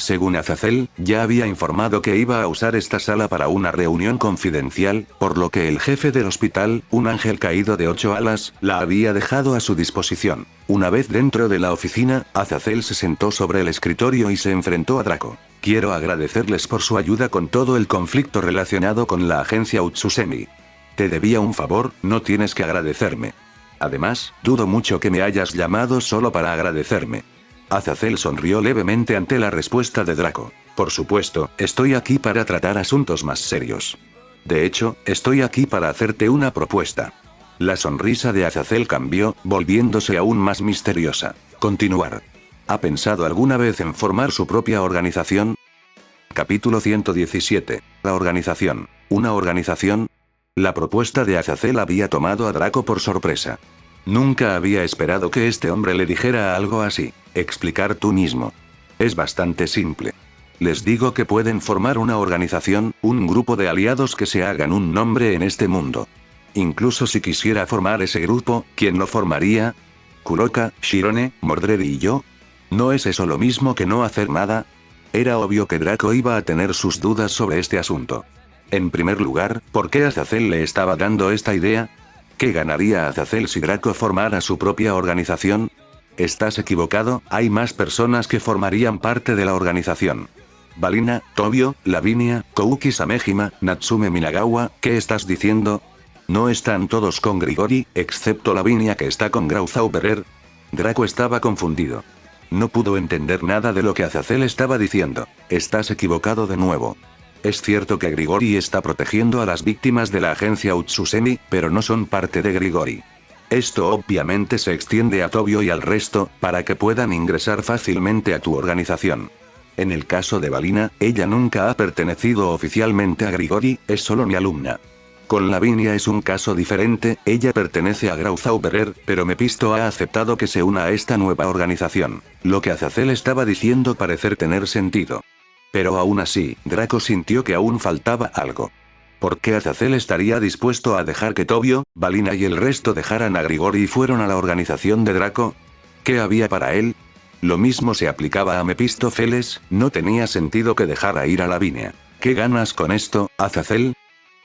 Según Azazel, ya había informado que iba a usar esta sala para una reunión confidencial, por lo que el jefe del hospital, un ángel caído de 8 alas, la había dejado a su disposición. Una vez dentro de la oficina, Azazel se sentó sobre el escritorio y se enfrentó a Draco. Quiero agradecerles por su ayuda con todo el conflicto relacionado con la agencia Utsusemi. Te debía un favor, no tienes que agradecerme. Además, dudo mucho que me hayas llamado solo para agradecerme. Azazel sonrió levemente ante la respuesta de Draco. Por supuesto, estoy aquí para tratar asuntos más serios. De hecho, estoy aquí para hacerte una propuesta. La sonrisa de Azazel cambió, volviéndose aún más misteriosa. Continuar. ¿Ha pensado alguna vez en formar su propia organización? Capítulo 117. La organización. ¿Una organización? La propuesta de Azazel había tomado a Draco por sorpresa. Nunca había esperado que este hombre le dijera algo así. Explicar tú mismo. Es bastante simple. Les digo que pueden formar una organización, un grupo de aliados que se hagan un nombre en este mundo. Incluso si quisiera formar ese grupo, ¿quién lo formaría? ¿Kuroka, Shirone, Mordred y yo? ¿No es eso lo mismo que no hacer nada? Era obvio que Draco iba a tener sus dudas sobre este asunto. En primer lugar, ¿por qué Azazel le estaba dando esta idea? ¿Qué ganaría Azazel si Draco formara su propia organización? Estás equivocado, hay más personas que formarían parte de la organización. Balina, Tobio, Lavinia, Kouki Samejima, Natsume Minagawa, ¿qué estás diciendo? ¿No están todos con Grigori, excepto Lavinia que está con Grau Zauberer? Draco estaba confundido. No pudo entender nada de lo que Azazel estaba diciendo. Estás equivocado de nuevo. Es cierto que Grigori está protegiendo a las víctimas de la agencia Utsusemi, pero no son parte de Grigori. Esto obviamente se extiende a Tobio y al resto, para que puedan ingresar fácilmente a tu organización. En el caso de Balina, ella nunca ha pertenecido oficialmente a Grigori, es solo mi alumna. Con Lavinia es un caso diferente, ella pertenece a Grau Zauberer, pero Mephisto ha aceptado que se una a esta nueva organización. Lo que Azazel estaba diciendo parece tener sentido. Pero aún así, Draco sintió que aún faltaba algo. ¿Por qué Azazel estaría dispuesto a dejar que Tobio, Balina y el resto dejaran a Grigori y fueron a la organización de Draco? ¿Qué había para él? Lo mismo se aplicaba a Mephistófeles, no tenía sentido que dejara ir a Lavinia. ¿Qué ganas con esto, Azazel?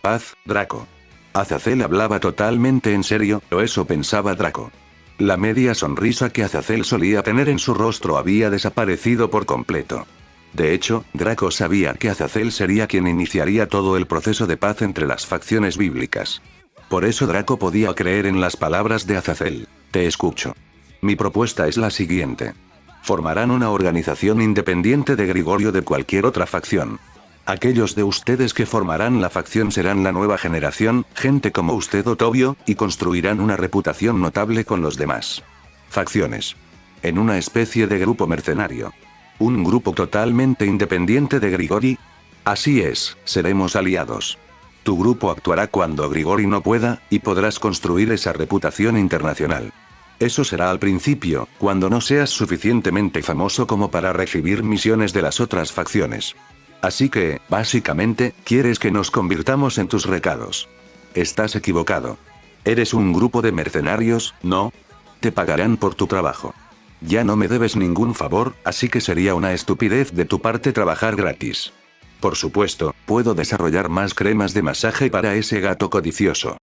Paz, Draco. Azazel hablaba totalmente en serio, o eso pensaba Draco. La media sonrisa que Azazel solía tener en su rostro había desaparecido por completo. De hecho, Draco sabía que Azazel sería quien iniciaría todo el proceso de paz entre las facciones bíblicas. Por eso Draco podía creer en las palabras de Azazel. Te escucho. Mi propuesta es la siguiente. Formarán una organización independiente de Grigorio de cualquier otra facción. Aquellos de ustedes que formarán la facción serán la nueva generación, gente como usted o Tobio, y construirán una reputación notable con los demás. Facciones. En una especie de grupo mercenario. ¿Un grupo totalmente independiente de Grigori? Así es, seremos aliados. Tu grupo actuará cuando Grigori no pueda, y podrás construir esa reputación internacional. Eso será al principio, cuando no seas suficientemente famoso como para recibir misiones de las otras facciones. Así que, básicamente, quieres que nos convirtamos en tus recados. Estás equivocado. Eres un grupo de mercenarios, ¿no? Te pagarán por tu trabajo. Ya no me debes ningún favor, así que sería una estupidez de tu parte trabajar gratis. Por supuesto, puedo desarrollar más cremas de masaje para ese gato codicioso.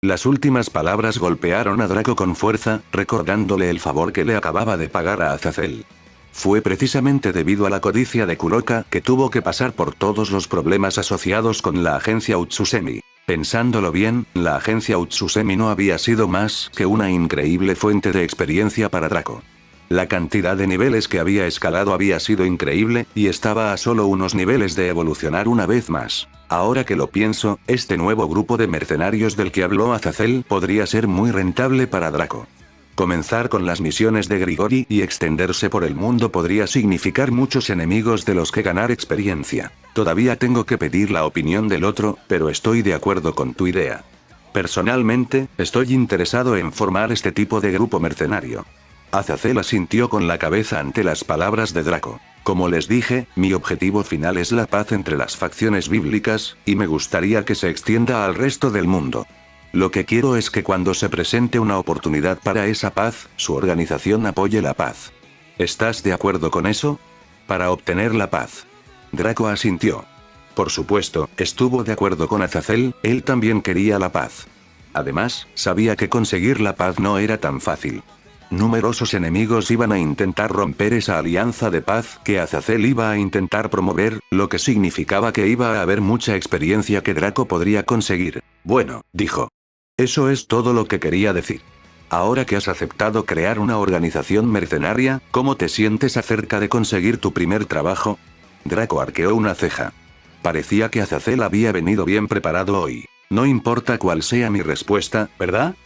Las últimas palabras golpearon a Draco con fuerza, recordándole el favor que le acababa de pagar a Azazel. Fue precisamente debido a la codicia de Kuroka que tuvo que pasar por todos los problemas asociados con la agencia Utsusemi. Pensándolo bien, la agencia Utsusemi no había sido más que una increíble fuente de experiencia para Draco. La cantidad de niveles que había escalado había sido increíble, y estaba a solo unos niveles de evolucionar una vez más. Ahora que lo pienso, este nuevo grupo de mercenarios del que habló Azazel podría ser muy rentable para Draco. Comenzar con las misiones de Grigori y extenderse por el mundo podría significar muchos enemigos de los que ganar experiencia. Todavía tengo que pedir la opinión del otro, pero estoy de acuerdo con tu idea. Personalmente, estoy interesado en formar este tipo de grupo mercenario. Azazel asintió con la cabeza ante las palabras de Draco. Como les dije, mi objetivo final es la paz entre las facciones bíblicas, y me gustaría que se extienda al resto del mundo. Lo que quiero es que cuando se presente una oportunidad para esa paz, su organización apoye la paz. ¿Estás de acuerdo con eso? Para obtener la paz. Draco asintió. Por supuesto, estuvo de acuerdo con Azazel, él también quería la paz. Además, sabía que conseguir la paz no era tan fácil. Numerosos enemigos iban a intentar romper esa alianza de paz que Azazel iba a intentar promover, lo que significaba que iba a haber mucha experiencia que Draco podría conseguir. Bueno, dijo. Eso es todo lo que quería decir. Ahora que has aceptado crear una organización mercenaria, ¿cómo te sientes acerca de conseguir tu primer trabajo? Draco arqueó una ceja. Parecía que Azazel había venido bien preparado hoy. No importa cuál sea mi respuesta, ¿verdad?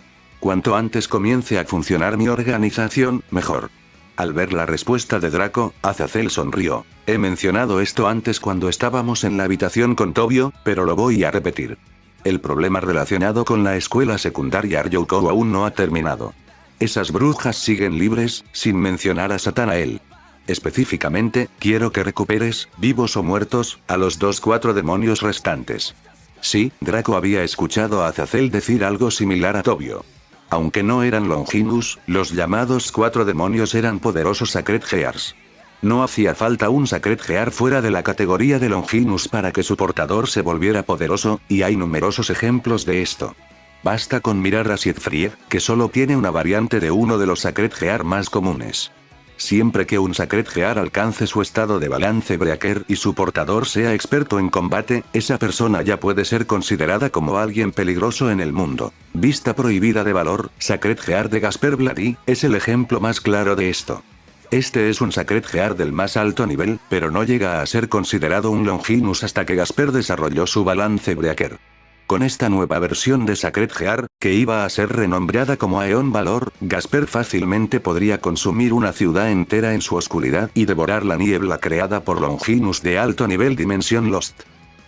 Cuanto antes comience a funcionar mi organización, mejor. Al ver la respuesta de Draco, Azazel sonrió. He mencionado esto antes cuando estábamos en la habitación con Tobio, pero lo voy a repetir. El problema relacionado con la escuela secundaria Ryoukou aún no ha terminado. Esas brujas siguen libres, sin mencionar a Satanael. Específicamente, quiero que recuperes, vivos o muertos, a los 4 demonios restantes. Sí, Draco había escuchado a Azazel decir algo similar a Tobio. Aunque no eran Longinus, los llamados 4 demonios eran poderosos Sacred Gears. No hacía falta un Sacred Gear fuera de la categoría de Longinus para que su portador se volviera poderoso, y hay numerosos ejemplos de esto. Basta con mirar a Siegfried, que solo tiene una variante de uno de los Sacred Gear más comunes. Siempre que un Sacred Gear alcance su estado de balance breaker y su portador sea experto en combate, esa persona ya puede ser considerada como alguien peligroso en el mundo. Vista prohibida de valor, Sacred Gear de Gasper Bloody, es el ejemplo más claro de esto. Este es un Sacred Gear del más alto nivel, pero no llega a ser considerado un Longinus hasta que Gasper desarrolló su balance breaker. Con esta nueva versión de Sacred Gear, que iba a ser renombrada como Aeon Valor, Gasper fácilmente podría consumir una ciudad entera en su oscuridad y devorar la niebla creada por Longinus de alto nivel Dimension Lost.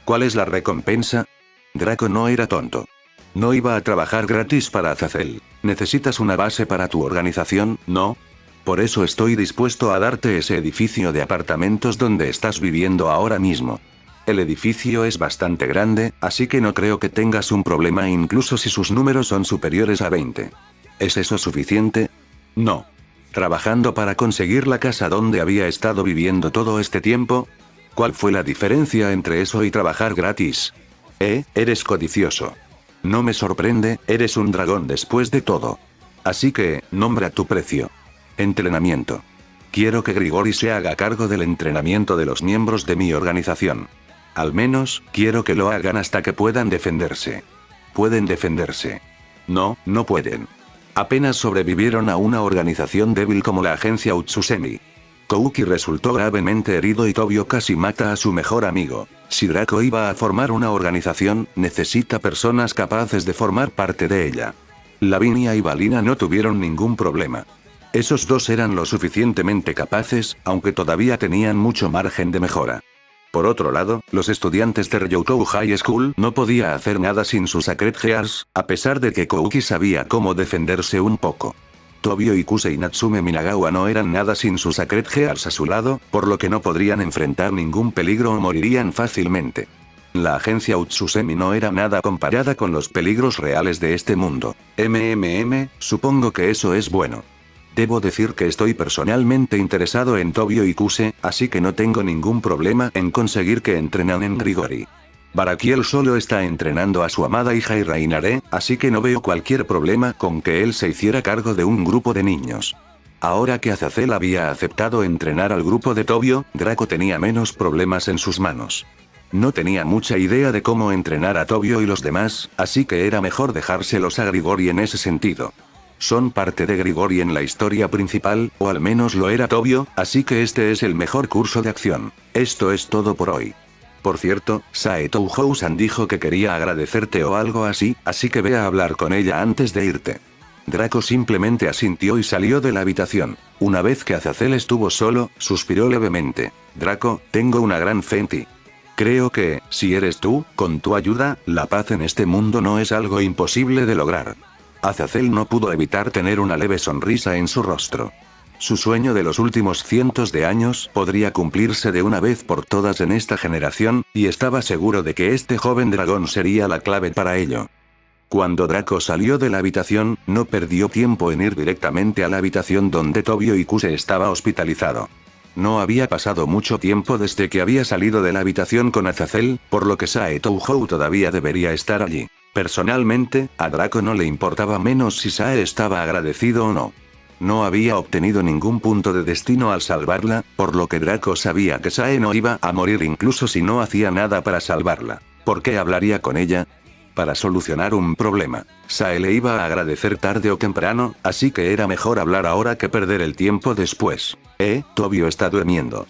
¿Cuál es la recompensa? Draco no era tonto. No iba a trabajar gratis para Azazel. ¿Necesitas una base para tu organización, no? Por eso estoy dispuesto a darte ese edificio de apartamentos donde estás viviendo ahora mismo. El edificio es bastante grande, así que no creo que tengas un problema incluso si sus números son superiores a 20. ¿Es eso suficiente? No. ¿Trabajando para conseguir la casa donde había estado viviendo todo este tiempo? ¿Cuál fue la diferencia entre eso y trabajar gratis? Eres codicioso. No me sorprende, eres un dragón después de todo. Así que, nombra tu precio. Entrenamiento. Quiero que Grigori se haga cargo del entrenamiento de los miembros de mi organización. Al menos, quiero que lo hagan hasta que puedan defenderse. ¿Pueden defenderse? No, no pueden. Apenas sobrevivieron a una organización débil como la agencia Utsusemi. Kouki resultó gravemente herido y Tobio casi mata a su mejor amigo. Si Draco iba a formar una organización, necesita personas capaces de formar parte de ella. Lavinia y Valina no tuvieron ningún problema. Esos dos eran lo suficientemente capaces, aunque todavía tenían mucho margen de mejora. Por otro lado, los estudiantes de Ryoukou High School no podía hacer nada sin sus Sacred Gears, a pesar de que Kouki sabía cómo defenderse un poco. Tobio y Kusei y Natsume Minagawa no eran nada sin sus Sacred Gears a su lado, por lo que no podrían enfrentar ningún peligro o morirían fácilmente. La agencia Utsusemi no era nada comparada con los peligros reales de este mundo. Supongo que eso es bueno. Debo decir que estoy personalmente interesado en Tobio y Kuse, así que no tengo ningún problema en conseguir que entrenen en Grigori. Barakiel solo está entrenando a su amada hija Irainare, así que no veo cualquier problema con que él se hiciera cargo de un grupo de niños. Ahora que Azazel había aceptado entrenar al grupo de Tobio, Draco tenía menos problemas en sus manos. No tenía mucha idea de cómo entrenar a Tobio y los demás, así que era mejor dejárselos a Grigori en ese sentido. Son parte de Grigori en la historia principal, o al menos lo era Tobio, así que este es el mejor curso de acción. Esto es todo por hoy. Por cierto, Sae Touhou-san dijo que quería agradecerte o algo así, así que ve a hablar con ella antes de irte. Draco simplemente asintió y salió de la habitación. Una vez que Azazel estuvo solo, suspiró levemente. Draco, tengo una gran fe en ti. Creo que, si eres tú, con tu ayuda, la paz en este mundo no es algo imposible de lograr. Azazel no pudo evitar tener una leve sonrisa en su rostro. Su sueño de los últimos cientos de años podría cumplirse de una vez por todas en esta generación, y estaba seguro de que este joven dragón sería la clave para ello. Cuando Draco salió de la habitación, no perdió tiempo en ir directamente a la habitación donde Tobio Ikuse estaba hospitalizado. No había pasado mucho tiempo desde que había salido de la habitación con Azazel, por lo que Sae Touhou todavía debería estar allí. Personalmente, a Draco no le importaba menos si Sae estaba agradecido o no. No había obtenido ningún punto de destino al salvarla, por lo que Draco sabía que Sae no iba a morir incluso si no hacía nada para salvarla. ¿Por qué hablaría con ella? Para solucionar un problema. Sae le iba a agradecer tarde o temprano, así que era mejor hablar ahora que perder el tiempo después. Tobio está durmiendo.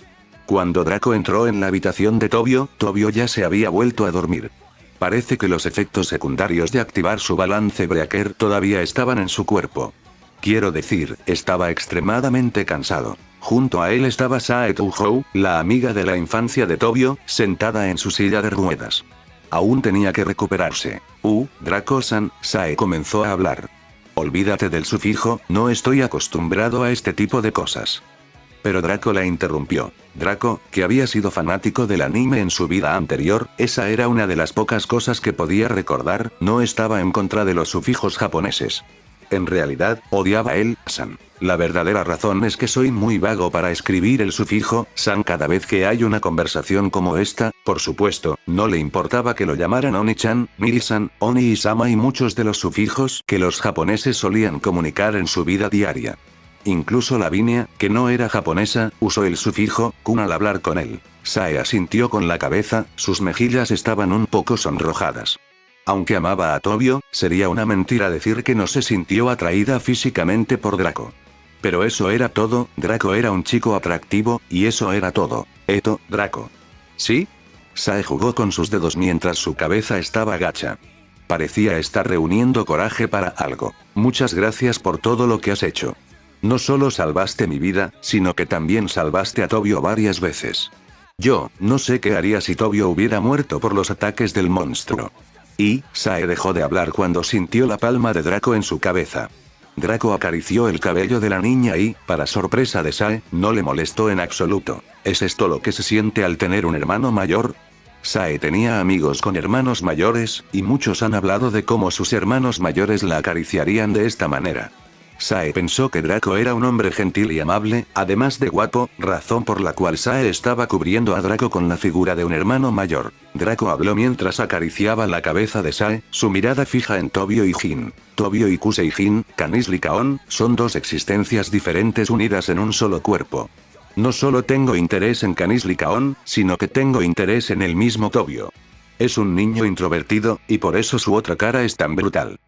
Cuando Draco entró en la habitación de Tobio, Tobio ya se había vuelto a dormir. Parece que los efectos secundarios de activar su balance breaker todavía estaban en su cuerpo. Quiero decir, estaba extremadamente cansado. Junto a él estaba Sae Touhou, la amiga de la infancia de Tobio, sentada en su silla de ruedas. Aún tenía que recuperarse. Draco-san, Sae comenzó a hablar. Olvídate del sufijo, no estoy acostumbrado a este tipo de cosas. Pero Draco la interrumpió. Draco, que había sido fanático del anime en su vida anterior, esa era una de las pocas cosas que podía recordar, no estaba en contra de los sufijos japoneses. En realidad, odiaba el san. La verdadera razón es que soy muy vago para escribir el sufijo san cada vez que hay una conversación como esta. Por supuesto, no le importaba que lo llamaran Oni-chan, Miri-san, Oni y Sama y muchos de los sufijos que los japoneses solían comunicar en su vida diaria. Incluso Lavinia, que no era japonesa, usó el sufijo kun al hablar con él. Sae asintió con la cabeza, sus mejillas estaban un poco sonrojadas. Aunque amaba a Tobio, sería una mentira decir que no se sintió atraída físicamente por Draco. Pero eso era todo, Draco era un chico atractivo, y eso era todo. Draco. ¿Sí? Sae jugó con sus dedos mientras su cabeza estaba gacha. Parecía estar reuniendo coraje para algo. Muchas gracias por todo lo que has hecho. No solo salvaste mi vida, sino que también salvaste a Tobio varias veces. Yo, no sé qué haría si Tobio hubiera muerto por los ataques del monstruo. Sae dejó de hablar cuando sintió la palma de Draco en su cabeza. Draco acarició el cabello de la niña y, para sorpresa de Sae, no le molestó en absoluto. ¿Es esto lo que se siente al tener un hermano mayor? Sae tenía amigos con hermanos mayores, y muchos han hablado de cómo sus hermanos mayores la acariciarían de esta manera. Sae pensó que Draco era un hombre gentil y amable, además de guapo, razón por la cual Sae estaba cubriendo a Draco con la figura de un hermano mayor. Draco habló mientras acariciaba la cabeza de Sae, su mirada fija en Tobio y Jin. Tobio Ikuse y Jin, Kanisli Kaon, son dos existencias diferentes unidas en un solo cuerpo. No solo tengo interés en Kanisli Kaon, sino que tengo interés en el mismo Tobio. Es un niño introvertido, y por eso su otra cara es tan brutal.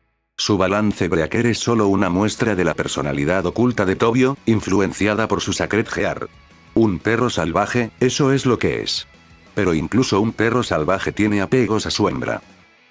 Su balance breaker es solo una muestra de la personalidad oculta de Tobio, influenciada por su Sacred Heart. Un perro salvaje, eso es lo que es. Pero incluso un perro salvaje tiene apegos a su hembra.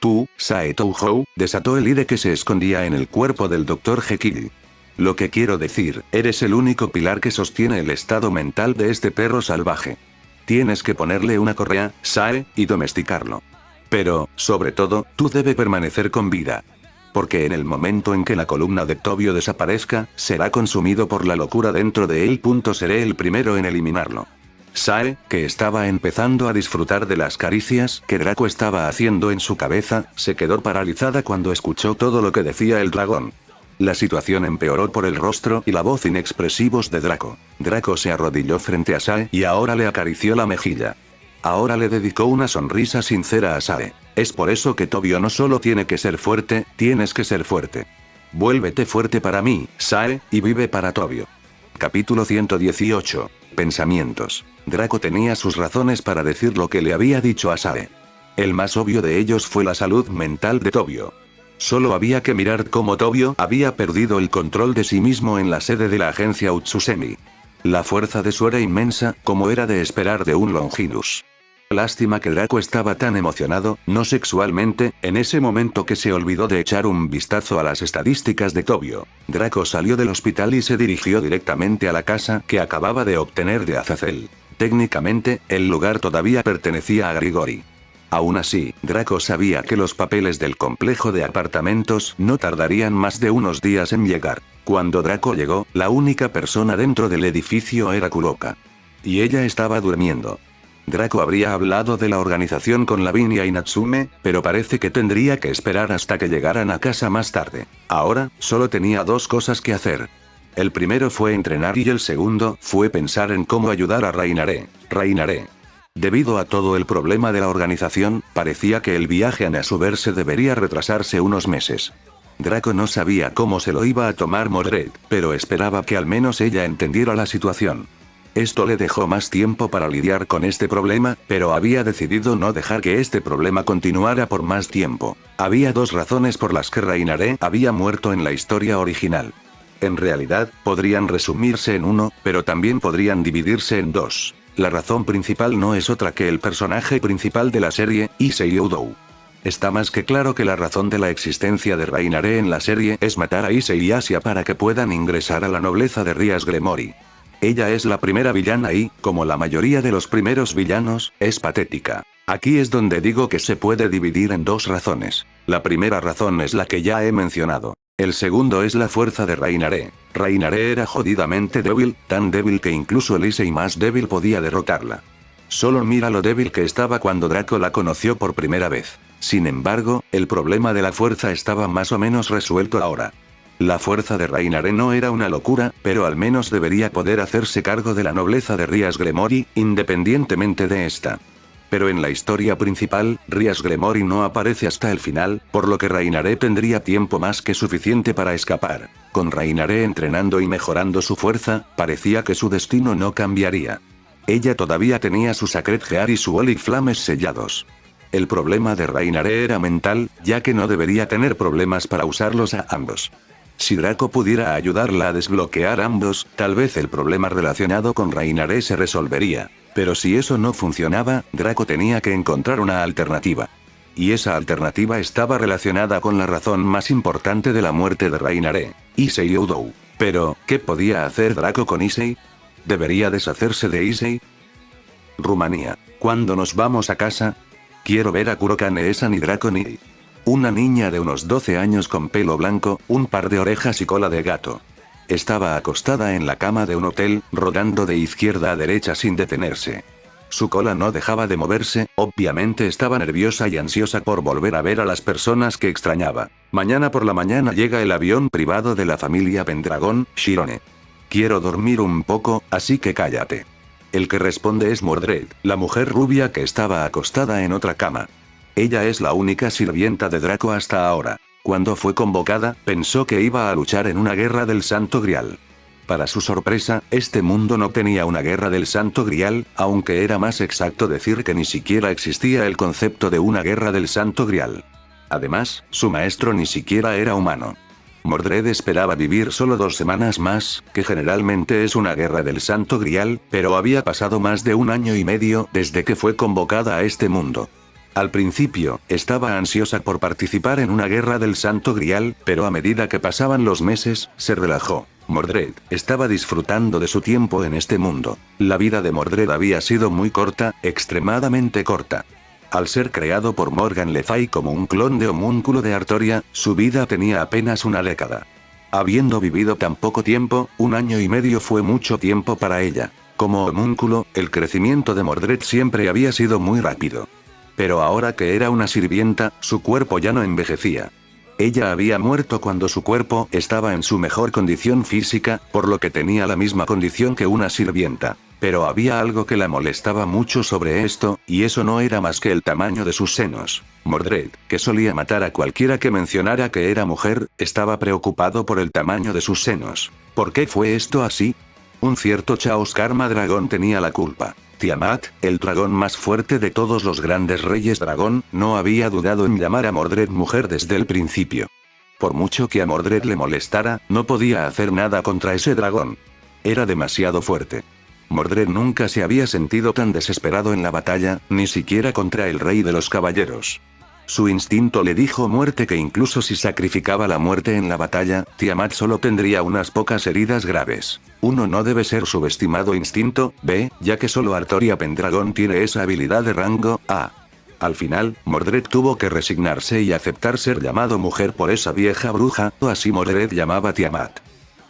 Tú, Sae Touhou, desató el ide que se escondía en el cuerpo del Dr. Jekyll. Lo que quiero decir, eres el único pilar que sostiene el estado mental de este perro salvaje. Tienes que ponerle una correa, Sae, y domesticarlo. Pero, sobre todo, tú debes permanecer con vida. Porque en el momento en que la columna de Tobio desaparezca, será consumido por la locura dentro de él. Seré el primero en eliminarlo. Sae, que estaba empezando a disfrutar de las caricias que Draco estaba haciendo en su cabeza, se quedó paralizada cuando escuchó todo lo que decía el dragón. La situación empeoró por el rostro y la voz inexpresivos de Draco. Draco se arrodilló frente a Sae y ahora le acarició la mejilla. Ahora le dedicó una sonrisa sincera a Sae. Es por eso que Tobio no solo tiene que ser fuerte, tienes que ser fuerte. Vuélvete fuerte para mí, Sae, y vive para Tobio. Capítulo 118. Pensamientos. Draco tenía sus razones para decir lo que le había dicho a Sae. El más obvio de ellos fue la salud mental de Tobio. Solo había que mirar cómo Tobio había perdido el control de sí mismo en la sede de la agencia Utsusemi. La fuerza de su era inmensa, como era de esperar de un Longinus. Lástima que Draco estaba tan emocionado, no sexualmente, en ese momento que se olvidó de echar un vistazo a las estadísticas de Tobio. Draco salió del hospital y se dirigió directamente a la casa que acababa de obtener de Azazel. Técnicamente, el lugar todavía pertenecía a Grigori. Aún así, Draco sabía que los papeles del complejo de apartamentos no tardarían más de unos días en llegar. Cuando Draco llegó, la única persona dentro del edificio era Kuroka. Y ella estaba durmiendo. Draco habría hablado de la organización con Lavinia y Natsume, pero parece que tendría que esperar hasta que llegaran a casa más tarde. Ahora, solo tenía dos cosas que hacer. El primero fue entrenar y el segundo fue pensar en cómo ayudar a Rainare. Debido a todo el problema de la organización, parecía que el viaje a Nasuverse debería retrasarse unos meses. Draco no sabía cómo se lo iba a tomar Mordred, pero esperaba que al menos ella entendiera la situación. Esto le dejó más tiempo para lidiar con este problema, pero había decidido no dejar que este problema continuara por más tiempo. Había dos razones por las que Rainare había muerto en la historia original. En realidad, podrían resumirse en uno, pero también podrían dividirse en dos. La razón principal no es otra que el personaje principal de la serie, Issei Oudou. Está más que claro que la razón de la existencia de Rainare en la serie es matar a Issei y Asia para que puedan ingresar a la nobleza de Rias Gremory. Ella es la primera villana y, como la mayoría de los primeros villanos, es patética. Aquí es donde digo que se puede dividir en dos razones. La primera razón es la que ya he mencionado. El segundo es la fuerza de Rainare. Rainare era jodidamente débil, tan débil que incluso el Issei más débil podía derrotarla. Solo mira lo débil que estaba cuando Draco la conoció por primera vez. Sin embargo, el problema de la fuerza estaba más o menos resuelto ahora. La fuerza de Rainare no era una locura, pero al menos debería poder hacerse cargo de la nobleza de Rias Gremory, independientemente de esta. Pero en la historia principal, Rias Gremory no aparece hasta el final, por lo que Rainare tendría tiempo más que suficiente para escapar. Con Rainare entrenando y mejorando su fuerza, parecía que su destino no cambiaría. Ella todavía tenía su Sacred Heart y su Olive Flames sellados. El problema de Rainare era mental, ya que no debería tener problemas para usarlos a ambos. Si Draco pudiera ayudarla a desbloquear ambos, tal vez el problema relacionado con Rainare se resolvería. Pero si eso no funcionaba, Draco tenía que encontrar una alternativa. Y esa alternativa estaba relacionada con la razón más importante de la muerte de Rainare, Issei Oudou. Pero, ¿qué podía hacer Draco con Issei? ¿Debería deshacerse de Issei? Rumanía. ¿Cuándo nos vamos a casa? Quiero ver a Kuroka Neesan y Draco Nii. Una niña de unos 12 años con pelo blanco, un par de orejas y cola de gato. Estaba acostada en la cama de un hotel, rodando de izquierda a derecha sin detenerse. Su cola no dejaba de moverse, obviamente estaba nerviosa y ansiosa por volver a ver a las personas que extrañaba. Mañana por la mañana llega el avión privado de la familia Pendragon, Shirone. Quiero dormir un poco, así que cállate. El que responde es Mordred, la mujer rubia que estaba acostada en otra cama. Ella es la única sirvienta de Draco hasta ahora. Cuando fue convocada, pensó que iba a luchar en una guerra del Santo Grial. Para su sorpresa, este mundo no tenía una guerra del Santo Grial, aunque era más exacto decir que ni siquiera existía el concepto de una guerra del Santo Grial. Además, su maestro ni siquiera era humano. Mordred esperaba vivir solo 2 semanas más, que generalmente es una guerra del Santo Grial, pero había pasado más de 1 año y medio desde que fue convocada a este mundo. Al principio, estaba ansiosa por participar en una guerra del Santo Grial, pero a medida que pasaban los meses, se relajó. Mordred estaba disfrutando de su tiempo en este mundo. La vida de Mordred había sido muy corta, extremadamente corta. Al ser creado por Morgan Le Fay como un clon de homúnculo de Artoria, su vida tenía apenas 1 década. Habiendo vivido tan poco tiempo, 1 año y medio fue mucho tiempo para ella. Como homúnculo, el crecimiento de Mordred siempre había sido muy rápido. Pero ahora que era una sirvienta, su cuerpo ya no envejecía. Ella había muerto cuando su cuerpo estaba en su mejor condición física, por lo que tenía la misma condición que una sirvienta. Pero había algo que la molestaba mucho sobre esto, y eso no era más que el tamaño de sus senos. Mordred, que solía matar a cualquiera que mencionara que era mujer, estaba preocupado por el tamaño de sus senos. ¿Por qué fue esto así? Un cierto Chaos Karma Dragón tenía la culpa. Tiamat, el dragón más fuerte de todos los grandes reyes dragón, no había dudado en llamar a Mordred mujer desde el principio. Por mucho que a Mordred le molestara, no podía hacer nada contra ese dragón. Era demasiado fuerte. Mordred nunca se había sentido tan desesperado en la batalla, ni siquiera contra el rey de los caballeros. Su instinto le dijo muerte que incluso si sacrificaba la muerte en la batalla, Tiamat solo tendría unas pocas heridas graves. Uno no debe ser subestimado instinto, B, ya que solo Artoria Pendragon tiene esa habilidad de rango A. Al final, Mordred tuvo que resignarse y aceptar ser llamado mujer por esa vieja bruja, o así Mordred llamaba Tiamat.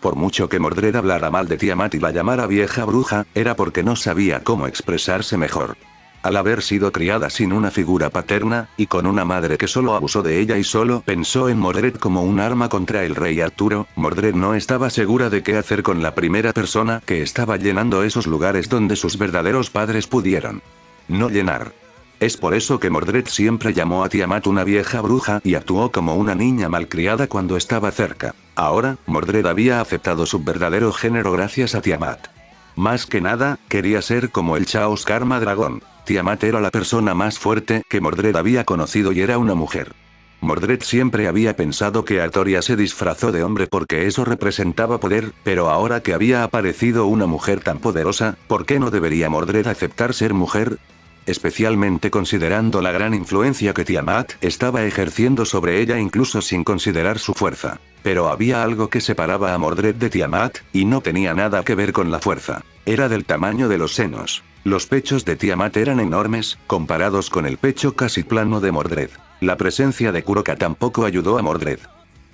Por mucho que Mordred hablara mal de Tiamat y la llamara vieja bruja, era porque no sabía cómo expresarse mejor. Al haber sido criada sin una figura paterna, y con una madre que solo abusó de ella y solo pensó en Mordred como un arma contra el rey Arturo, Mordred no estaba segura de qué hacer con la primera persona que estaba llenando esos lugares donde sus verdaderos padres pudieron no llenar. Es por eso que Mordred siempre llamó a Tiamat una vieja bruja y actuó como una niña malcriada cuando estaba cerca. Ahora, Mordred había aceptado su verdadero género gracias a Tiamat. Más que nada, quería ser como el Chaos Karma Dragón. Tiamat era la persona más fuerte que Mordred había conocido y era una mujer. Mordred siempre había pensado que Artoria se disfrazó de hombre porque eso representaba poder, pero ahora que había aparecido una mujer tan poderosa, ¿por qué no debería Mordred aceptar ser mujer? Especialmente considerando la gran influencia que Tiamat estaba ejerciendo sobre ella incluso sin considerar su fuerza. Pero había algo que separaba a Mordred de Tiamat, y no tenía nada que ver con la fuerza. Era del tamaño de los senos. Los pechos de Tiamat eran enormes, comparados con el pecho casi plano de Mordred. La presencia de Kuroka tampoco ayudó a Mordred.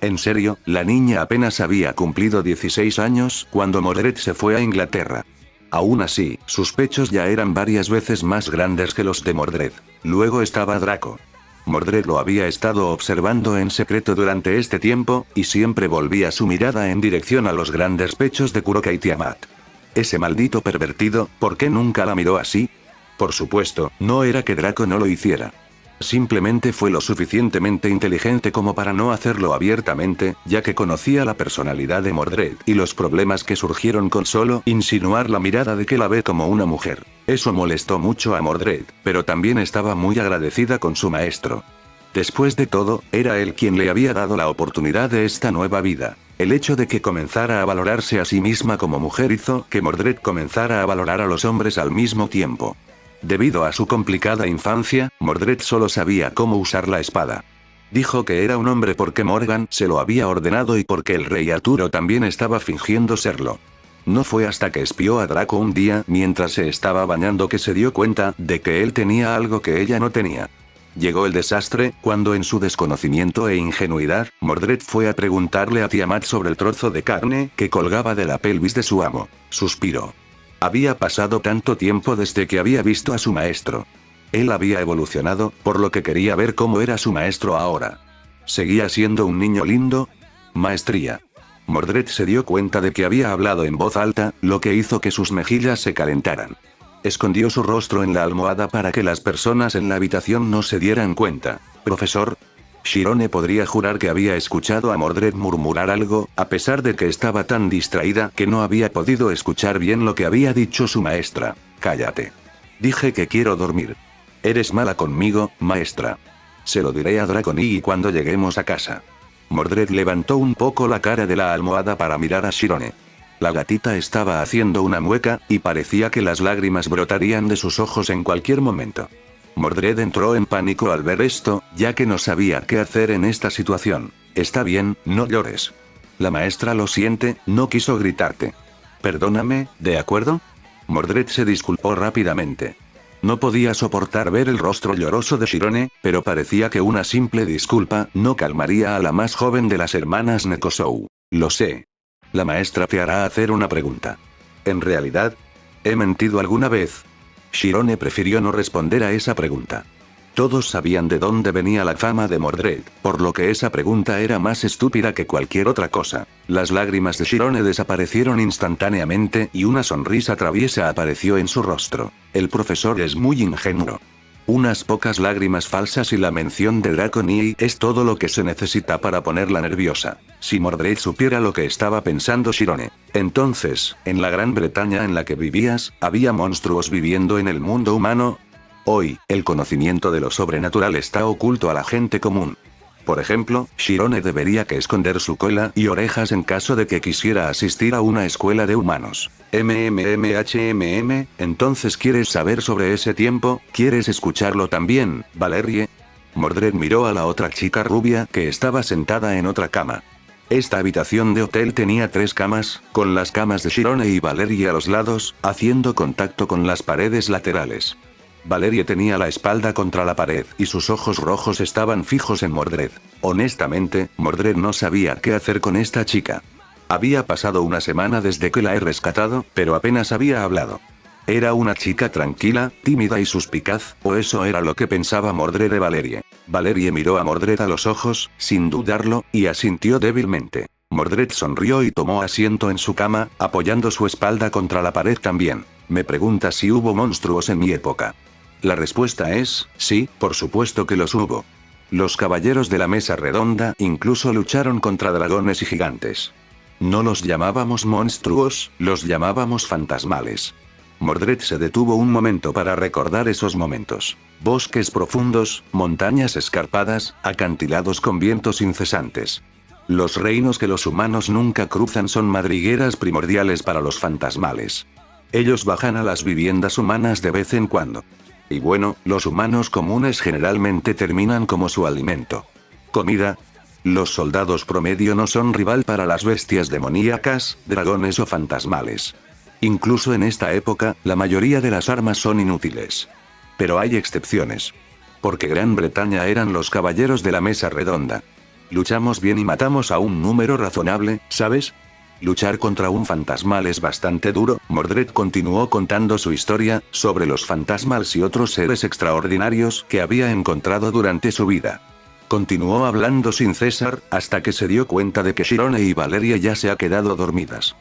En serio, la niña apenas había cumplido 16 años cuando Mordred se fue a Inglaterra. Aún así, sus pechos ya eran varias veces más grandes que los de Mordred. Luego estaba Draco. Mordred lo había estado observando en secreto durante este tiempo, y siempre volvía su mirada en dirección a los grandes pechos de Kuroka y Tiamat. Ese maldito pervertido, ¿por qué nunca la miró así? Por supuesto, no era que Draco no lo hiciera. Simplemente fue lo suficientemente inteligente como para no hacerlo abiertamente, ya que conocía la personalidad de Mordred y los problemas que surgieron con solo insinuar la mirada de que la ve como una mujer. Eso molestó mucho a Mordred, pero también estaba muy agradecida con su maestro. Después de todo, era él quien le había dado la oportunidad de esta nueva vida. El hecho de que comenzara a valorarse a sí misma como mujer hizo que Mordred comenzara a valorar a los hombres al mismo tiempo. Debido a su complicada infancia, Mordred solo sabía cómo usar la espada. Dijo que era un hombre porque Morgan se lo había ordenado y porque el rey Arturo también estaba fingiendo serlo. No fue hasta que espió a Draco un día mientras se estaba bañando que se dio cuenta de que él tenía algo que ella no tenía. Llegó el desastre, cuando en su desconocimiento e ingenuidad, Mordred fue a preguntarle a Tiamat sobre el trozo de carne que colgaba de la pelvis de su amo. Suspiró. Había pasado tanto tiempo desde que había visto a su maestro. Él había evolucionado, por lo que quería ver cómo era su maestro ahora. ¿Seguía siendo un niño lindo? Maestría. Mordred se dio cuenta de que había hablado en voz alta, lo que hizo que sus mejillas se calentaran. Escondió su rostro en la almohada para que las personas en la habitación no se dieran cuenta. Profesor. Shirone podría jurar que había escuchado a Mordred murmurar algo, a pesar de que estaba tan distraída que no había podido escuchar bien lo que había dicho su maestra. Cállate. Dije que quiero dormir. Eres mala conmigo, maestra. Se lo diré a Draconi cuando lleguemos a casa. Mordred levantó un poco la cara de la almohada para mirar a Shirone. La gatita estaba haciendo una mueca, y parecía que las lágrimas brotarían de sus ojos en cualquier momento. Mordred entró en pánico al ver esto, ya que no sabía qué hacer en esta situación. Está bien, no llores. La maestra lo siente, no quiso gritarte. Perdóname, ¿de acuerdo? Mordred se disculpó rápidamente. No podía soportar ver el rostro lloroso de Shirone, pero parecía que una simple disculpa no calmaría a la más joven de las hermanas Nekosou. Lo sé. La maestra te hará hacer una pregunta. ¿En realidad? ¿He mentido alguna vez? Shirone prefirió no responder a esa pregunta. Todos sabían de dónde venía la fama de Mordred, por lo que esa pregunta era más estúpida que cualquier otra cosa. Las lágrimas de Shirone desaparecieron instantáneamente y una sonrisa traviesa apareció en su rostro. El profesor es muy ingenuo. Unas pocas lágrimas falsas y la mención de Draconi es todo lo que se necesita para ponerla nerviosa. Si Mordred supiera lo que estaba pensando Shirone. Entonces, en la Gran Bretaña en la que vivías, ¿había monstruos viviendo en el mundo humano? Hoy, el conocimiento de lo sobrenatural está oculto a la gente común. Por ejemplo, Shirone debería que esconder su cola y orejas en caso de que quisiera asistir a una escuela de humanos. Entonces ¿quieres saber sobre ese tiempo? ¿Quieres escucharlo también, Valerie? Mordred miró a la otra chica rubia que estaba sentada en otra cama. Esta habitación de hotel tenía 3 camas, con las camas de Shirone y Valerie a los lados, haciendo contacto con las paredes laterales. Valerie tenía la espalda contra la pared y sus ojos rojos estaban fijos en Mordred. Honestamente, Mordred no sabía qué hacer con esta chica. Había pasado una semana desde que la he rescatado, pero apenas había hablado. Era una chica tranquila, tímida y suspicaz, o eso era lo que pensaba Mordred de Valerie. Valerie miró a Mordred a los ojos, sin dudarlo, y asintió débilmente. Mordred sonrió y tomó asiento en su cama, apoyando su espalda contra la pared también. Me pregunta si hubo monstruos en mi época. La respuesta es, sí, por supuesto que los hubo. Los caballeros de la mesa redonda incluso lucharon contra dragones y gigantes. No los llamábamos monstruos, los llamábamos fantasmales. Mordred se detuvo un momento para recordar esos momentos. Bosques profundos, montañas escarpadas, acantilados con vientos incesantes. Los reinos que los humanos nunca cruzan son madrigueras primordiales para los fantasmales. Ellos bajan a las viviendas humanas de vez en cuando. Y bueno, los humanos comunes generalmente terminan como su alimento. Comida. Los soldados promedio no son rival para las bestias demoníacas, dragones o fantasmales. Incluso en esta época, la mayoría de las armas son inútiles. Pero hay excepciones. Porque Gran Bretaña eran los caballeros de la mesa redonda. Luchamos bien y matamos a un número razonable, ¿sabes? Luchar contra un fantasmal es bastante duro. Mordred continuó contando su historia, sobre los fantasmals y otros seres extraordinarios que había encontrado durante su vida. Continuó hablando sin cesar, hasta que se dio cuenta de que Shirone y Valeria ya se han quedado dormidas.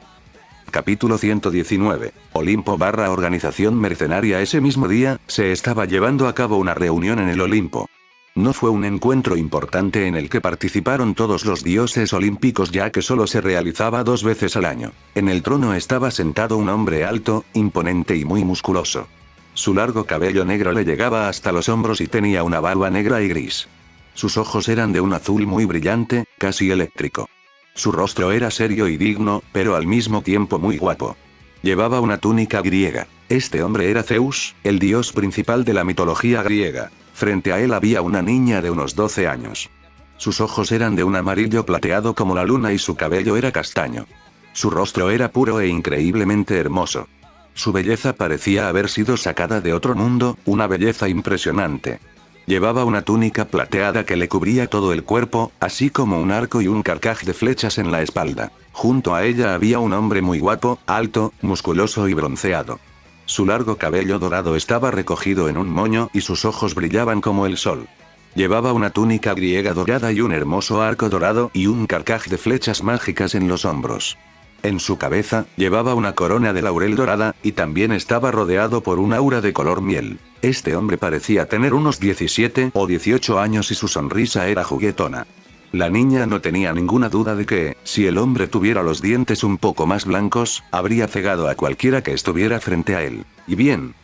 Capítulo 119. Olimpo / organización mercenaria. Ese mismo día, se estaba llevando a cabo una reunión en el Olimpo. No fue un encuentro importante en el que participaron todos los dioses olímpicos, ya que solo se realizaba 2 veces al año. En el trono estaba sentado un hombre alto, imponente y muy musculoso. Su largo cabello negro le llegaba hasta los hombros y tenía una barba negra y gris. Sus ojos eran de un azul muy brillante, casi eléctrico. Su rostro era serio y digno, pero al mismo tiempo muy guapo. Llevaba una túnica griega. Este hombre era Zeus, el dios principal de la mitología griega. Frente a él había una niña de unos 12 años. Sus ojos eran de un amarillo plateado como la luna y su cabello era castaño. Su rostro era puro e increíblemente hermoso. Su belleza parecía haber sido sacada de otro mundo, una belleza impresionante. Llevaba una túnica plateada que le cubría todo el cuerpo, así como un arco y un carcaj de flechas en la espalda. Junto a ella había un hombre muy guapo, alto, musculoso y bronceado. Su largo cabello dorado estaba recogido en un moño y sus ojos brillaban como el sol. Llevaba una túnica griega dorada y un hermoso arco dorado y un carcaj de flechas mágicas en los hombros. En su cabeza, llevaba una corona de laurel dorada, y también estaba rodeado por un aura de color miel. Este hombre parecía tener unos 17 o 18 años y su sonrisa era juguetona. La niña no tenía ninguna duda de que, si el hombre tuviera los dientes un poco más blancos, habría cegado a cualquiera que estuviera frente a él. ¿Y bien?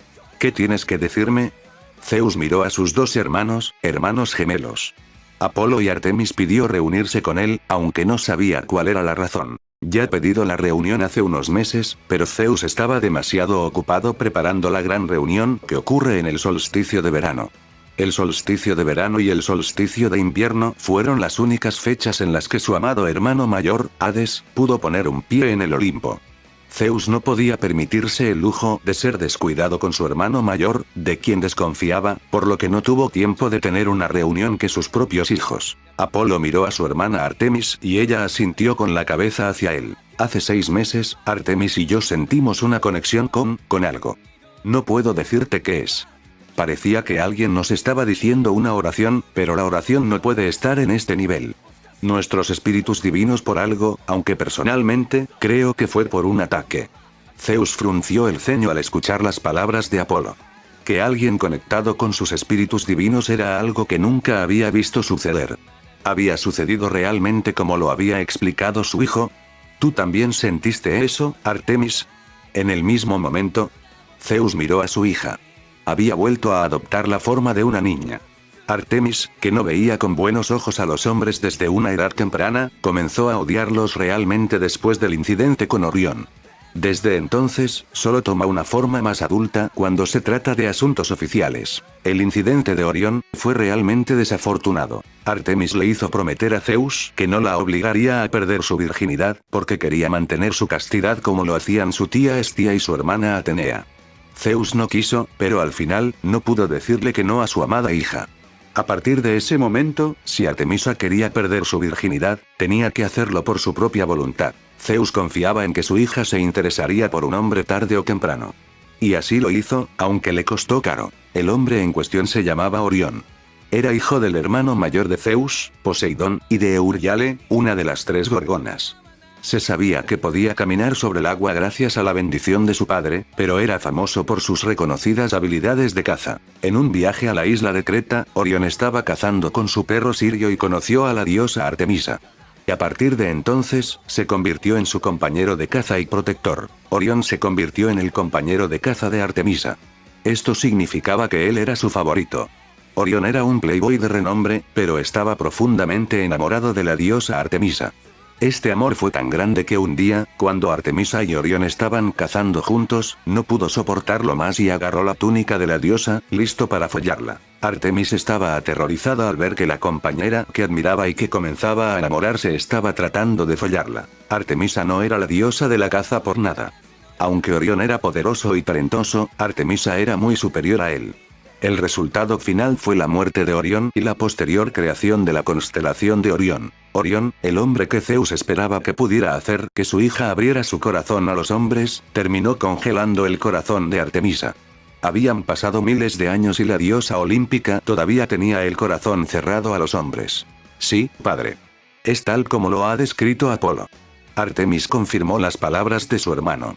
¿Qué tienes que decirme? Zeus miró a sus 2 hermanos gemelos. Apolo y Artemis pidió reunirse con él, aunque no sabía cuál era la razón. Ya he pedido la reunión hace unos meses, pero Zeus estaba demasiado ocupado preparando la gran reunión que ocurre en el solsticio de verano. El solsticio de verano y el solsticio de invierno fueron las únicas fechas en las que su amado hermano mayor, Hades, pudo poner un pie en el Olimpo. Zeus no podía permitirse el lujo de ser descuidado con su hermano mayor, de quien desconfiaba, por lo que no tuvo tiempo de tener una reunión que sus propios hijos. Apolo miró a su hermana Artemis y ella asintió con la cabeza hacia él. Hace 6 meses, Artemis y yo sentimos una conexión con algo. No puedo decirte qué es. Parecía que alguien nos estaba diciendo una oración, pero la oración no puede estar en este nivel. Nuestros espíritus divinos por algo, aunque personalmente, creo que fue por un ataque. Zeus frunció el ceño al escuchar las palabras de Apolo. Que alguien conectado con sus espíritus divinos era algo que nunca había visto suceder. ¿Había sucedido realmente como lo había explicado su hijo? ¿Tú también sentiste eso, Artemis? En el mismo momento, Zeus miró a su hija. Había vuelto a adoptar la forma de una niña. Artemis, que no veía con buenos ojos a los hombres desde una edad temprana, comenzó a odiarlos realmente después del incidente con Orión. Desde entonces, solo toma una forma más adulta cuando se trata de asuntos oficiales. El incidente de Orión fue realmente desafortunado. Artemis le hizo prometer a Zeus que no la obligaría a perder su virginidad, porque quería mantener su castidad como lo hacían su tía Hestia y su hermana Atenea. Zeus no quiso, pero al final, no pudo decirle que no a su amada hija. A partir de ese momento, si Artemisa quería perder su virginidad, tenía que hacerlo por su propia voluntad. Zeus confiaba en que su hija se interesaría por un hombre tarde o temprano. Y así lo hizo, aunque le costó caro. El hombre en cuestión se llamaba Orión. Era hijo del hermano mayor de Zeus, Poseidón, y de Euríale, una de las 3 gorgonas. Se sabía que podía caminar sobre el agua gracias a la bendición de su padre, pero era famoso por sus reconocidas habilidades de caza. En un viaje a la isla de Creta, Orión estaba cazando con su perro Sirio y conoció a la diosa Artemisa. Y a partir de entonces, se convirtió en su compañero de caza y protector. Orión se convirtió en el compañero de caza de Artemisa. Esto significaba que él era su favorito. Orión era un playboy de renombre, pero estaba profundamente enamorado de la diosa Artemisa. Este amor fue tan grande que un día, cuando Artemisa y Orión estaban cazando juntos, no pudo soportarlo más y agarró la túnica de la diosa, listo para follarla. Artemis estaba aterrorizada al ver que la compañera que admiraba y que comenzaba a enamorarse estaba tratando de follarla. Artemisa no era la diosa de la caza por nada. Aunque Orión era poderoso y talentoso, Artemisa era muy superior a él. El resultado final fue la muerte de Orión y la posterior creación de la constelación de Orión. Orión, el hombre que Zeus esperaba que pudiera hacer que su hija abriera su corazón a los hombres, terminó congelando el corazón de Artemisa. Habían pasado miles de años y la diosa olímpica todavía tenía el corazón cerrado a los hombres. Sí, padre. Es tal como lo ha descrito Apolo. Artemis confirmó las palabras de su hermano.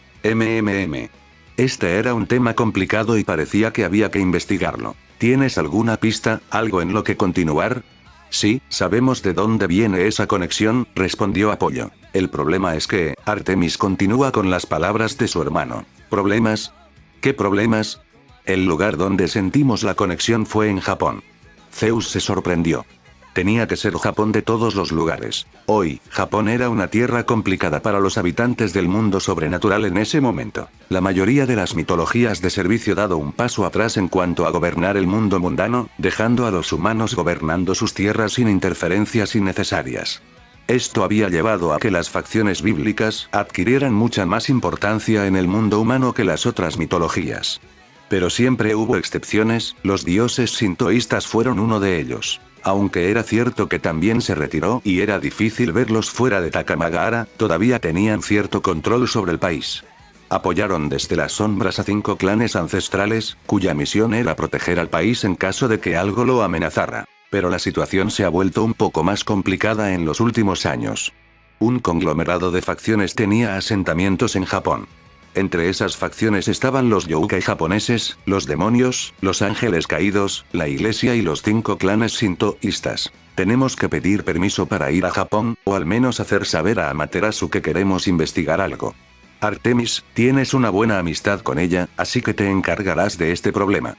Este era un tema complicado y parecía que había que investigarlo. ¿Tienes alguna pista, algo en lo que continuar? Sí, sabemos de dónde viene esa conexión, respondió Apolo. El problema es que, Artemis continúa con las palabras de su hermano. ¿Problemas? ¿Qué problemas? El lugar donde sentimos la conexión fue en Japón. Zeus se sorprendió. Tenía que ser Japón de todos los lugares. Hoy, Japón era una tierra complicada para los habitantes del mundo sobrenatural en ese momento. La mayoría de las mitologías de servicio dado un paso atrás en cuanto a gobernar el mundo mundano, dejando a los humanos gobernando sus tierras sin interferencias innecesarias. Esto había llevado a que las facciones bíblicas adquirieran mucha más importancia en el mundo humano que las otras mitologías. Pero siempre hubo excepciones, los dioses sintoístas fueron uno de ellos. Aunque era cierto que también se retiró y era difícil verlos fuera de Takamagahara, todavía tenían cierto control sobre el país. Apoyaron desde las sombras a 5 clanes ancestrales, cuya misión era proteger al país en caso de que algo lo amenazara. Pero la situación se ha vuelto un poco más complicada en los últimos años. Un conglomerado de facciones tenía asentamientos en Japón. Entre esas facciones estaban los yokai japoneses, los demonios, los ángeles caídos, la iglesia y los 5 clanes sintoístas. Tenemos que pedir permiso para ir a Japón, o al menos hacer saber a Amaterasu que queremos investigar algo. Artemis, tienes una buena amistad con ella, así que te encargarás de este problema.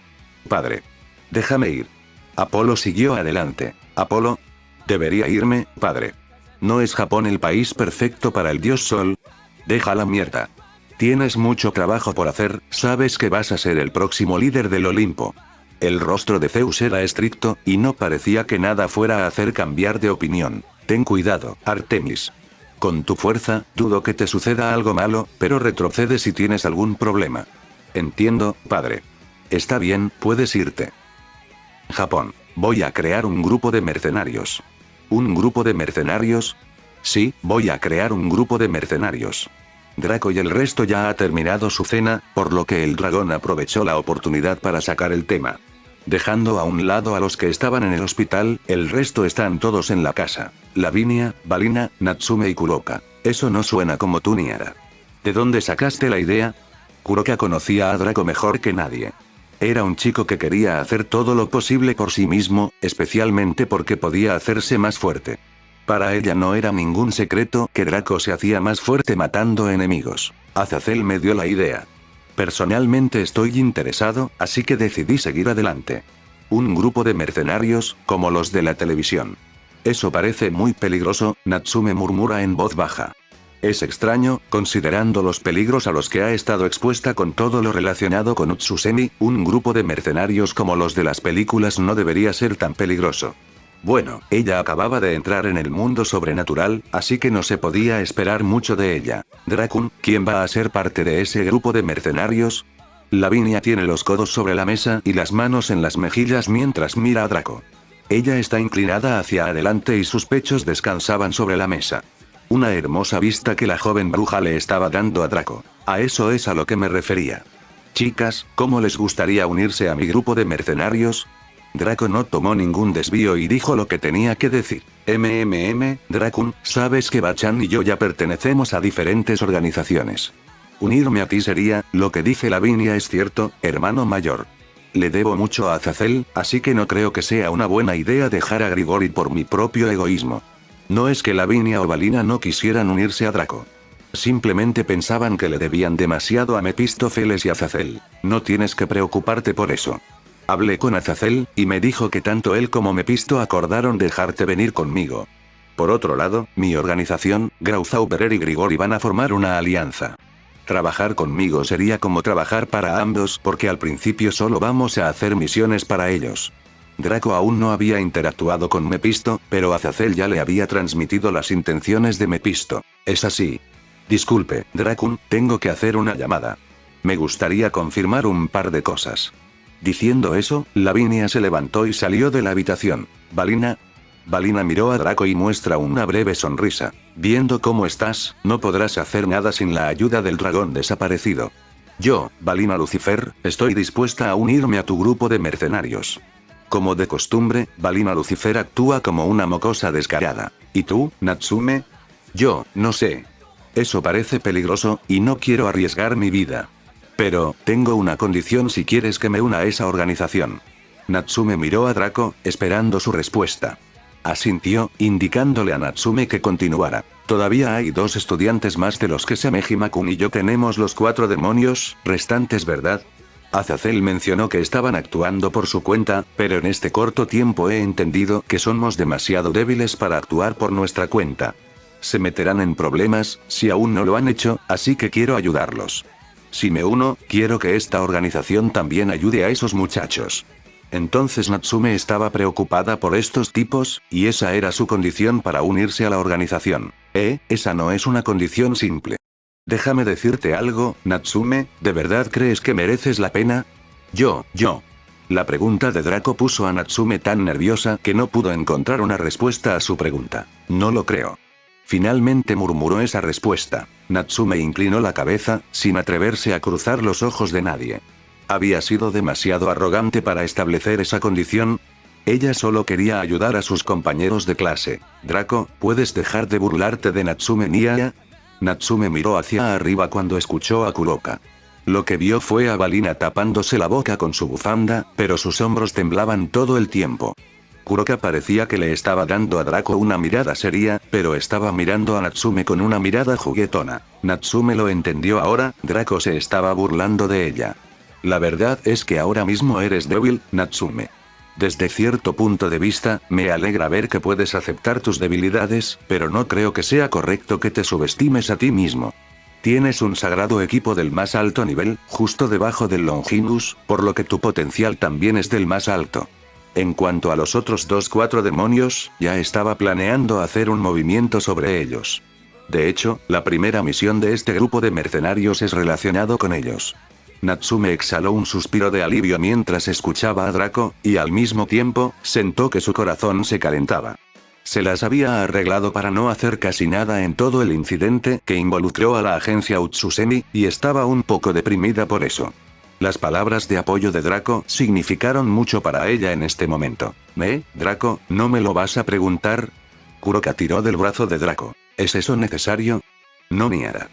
Padre. Déjame ir. Apolo siguió adelante. Apolo. Debería irme, padre. ¿No es Japón el país perfecto para el dios Sol? Deja la mierda. Tienes mucho trabajo por hacer, sabes que vas a ser el próximo líder del Olimpo. El rostro de Zeus era estricto, y no parecía que nada fuera a hacer cambiar de opinión. Ten cuidado, Artemis. Con tu fuerza, dudo que te suceda algo malo, pero retrocede si tienes algún problema. Entiendo, padre. Está bien, puedes irte. Japón. Voy a crear un grupo de mercenarios. ¿Un grupo de mercenarios? Sí, voy a crear un grupo de mercenarios. Draco y el resto ya ha terminado su cena, por lo que el dragón aprovechó la oportunidad para sacar el tema. Dejando a un lado a los que estaban en el hospital, el resto están todos en la casa. Lavinia, Balina, Natsume y Kuroka. Eso no suena como tú ni Ara. ¿De dónde sacaste la idea? Kuroka conocía a Draco mejor que nadie. Era un chico que quería hacer todo lo posible por sí mismo, especialmente porque podía hacerse más fuerte. Para ella no era ningún secreto que Draco se hacía más fuerte matando enemigos. Azazel me dio la idea. Personalmente estoy interesado, así que decidí seguir adelante. Un grupo de mercenarios, como los de la televisión. Eso parece muy peligroso, Natsume murmura en voz baja. Es extraño, considerando los peligros a los que ha estado expuesta con todo lo relacionado con Utsusemi, un grupo de mercenarios como los de las películas no debería ser tan peligroso. Bueno, ella acababa de entrar en el mundo sobrenatural, así que no se podía esperar mucho de ella. Dracun, ¿quién va a ser parte de ese grupo de mercenarios? Lavinia tiene los codos sobre la mesa y las manos en las mejillas mientras mira a Draco. Ella está inclinada hacia adelante y sus pechos descansaban sobre la mesa. Una hermosa vista que la joven bruja le estaba dando a Draco. A eso es a lo que me refería. Chicas, ¿cómo les gustaría unirse a mi grupo de mercenarios? Draco no tomó ningún desvío y dijo lo que tenía que decir. Dracon, sabes que Bachan y yo ya pertenecemos a diferentes organizaciones. Unirme a ti sería, lo que dice Lavinia es cierto, hermano mayor. Le debo mucho a Azazel, así que no creo que sea una buena idea dejar a Grigori por mi propio egoísmo. No es que Lavinia o Balina no quisieran unirse a Draco. Simplemente pensaban que le debían demasiado a Mephistófeles y Azazel. No tienes que preocuparte por eso. Hablé con Azazel, y me dijo que tanto él como Mephisto acordaron dejarte venir conmigo. Por otro lado, mi organización, Grauzauberer y Grigori van a formar una alianza. Trabajar conmigo sería como trabajar para ambos porque al principio solo vamos a hacer misiones para ellos. Draco aún no había interactuado con Mephisto, pero Azazel ya le había transmitido las intenciones de Mephisto. Es así. Disculpe, Dracon, tengo que hacer una llamada. Me gustaría confirmar un par de cosas. Diciendo eso, Lavinia se levantó y salió de la habitación. Balina miró a Draco y muestra una breve sonrisa. Viendo cómo estás, no podrás hacer nada sin la ayuda del dragón desaparecido. Yo, Balina Lucifer, estoy dispuesta a unirme a tu grupo de mercenarios. Como de costumbre, Balina Lucifer actúa como una mocosa descarada. ¿Y tú, Natsume? Yo, no sé. Eso parece peligroso, y no quiero arriesgar mi vida. Pero, tengo una condición si quieres que me una a esa organización. Natsume miró a Draco, esperando su respuesta. Asintió, indicándole a Natsume que continuara. Todavía hay 2 estudiantes más de los que Samehima-kun y yo tenemos los 4 demonios restantes, ¿verdad? Azazel mencionó que estaban actuando por su cuenta, pero en este corto tiempo he entendido que somos demasiado débiles para actuar por nuestra cuenta. Se meterán en problemas, si aún no lo han hecho, así que quiero ayudarlos. Si me uno, quiero que esta organización también ayude a esos muchachos. Entonces Natsume estaba preocupada por estos tipos, y esa era su condición para unirse a la organización. Esa no es una condición simple. Déjame decirte algo, Natsume, ¿de verdad crees que mereces la pena? Yo. La pregunta de Draco puso a Natsume tan nerviosa que no pudo encontrar una respuesta a su pregunta. No lo creo. Finalmente murmuró esa respuesta. Natsume inclinó la cabeza, sin atreverse a cruzar los ojos de nadie. Había sido demasiado arrogante para establecer esa condición. Ella solo quería ayudar a sus compañeros de clase. Draco, ¿puedes dejar de burlarte de Natsume Nia? Natsume miró hacia arriba cuando escuchó a Kuroka. Lo que vio fue a Balina tapándose la boca con su bufanda, pero sus hombros temblaban todo el tiempo. Kuroka parecía que le estaba dando a Draco una mirada seria, pero estaba mirando a Natsume con una mirada juguetona. Natsume lo entendió ahora, Draco se estaba burlando de ella. La verdad es que ahora mismo eres débil, Natsume. Desde cierto punto de vista, me alegra ver que puedes aceptar tus debilidades, pero no creo que sea correcto que te subestimes a ti mismo. Tienes un sagrado equipo del más alto nivel, justo debajo del Longinus, por lo que tu potencial también es del más alto. En cuanto a los otros 4 demonios, ya estaba planeando hacer un movimiento sobre ellos. De hecho, la primera misión de este grupo de mercenarios es relacionado con ellos. Natsume exhaló un suspiro de alivio mientras escuchaba a Draco, y al mismo tiempo, sentó que su corazón se calentaba. Se las había arreglado para no hacer casi nada en todo el incidente que involucró a la agencia Utsusemi, y estaba un poco deprimida por eso. Las palabras de apoyo de Draco significaron mucho para ella en este momento. Draco, ¿no me lo vas a preguntar? Kuroka tiró del brazo de Draco. ¿Es eso necesario? No, Niara.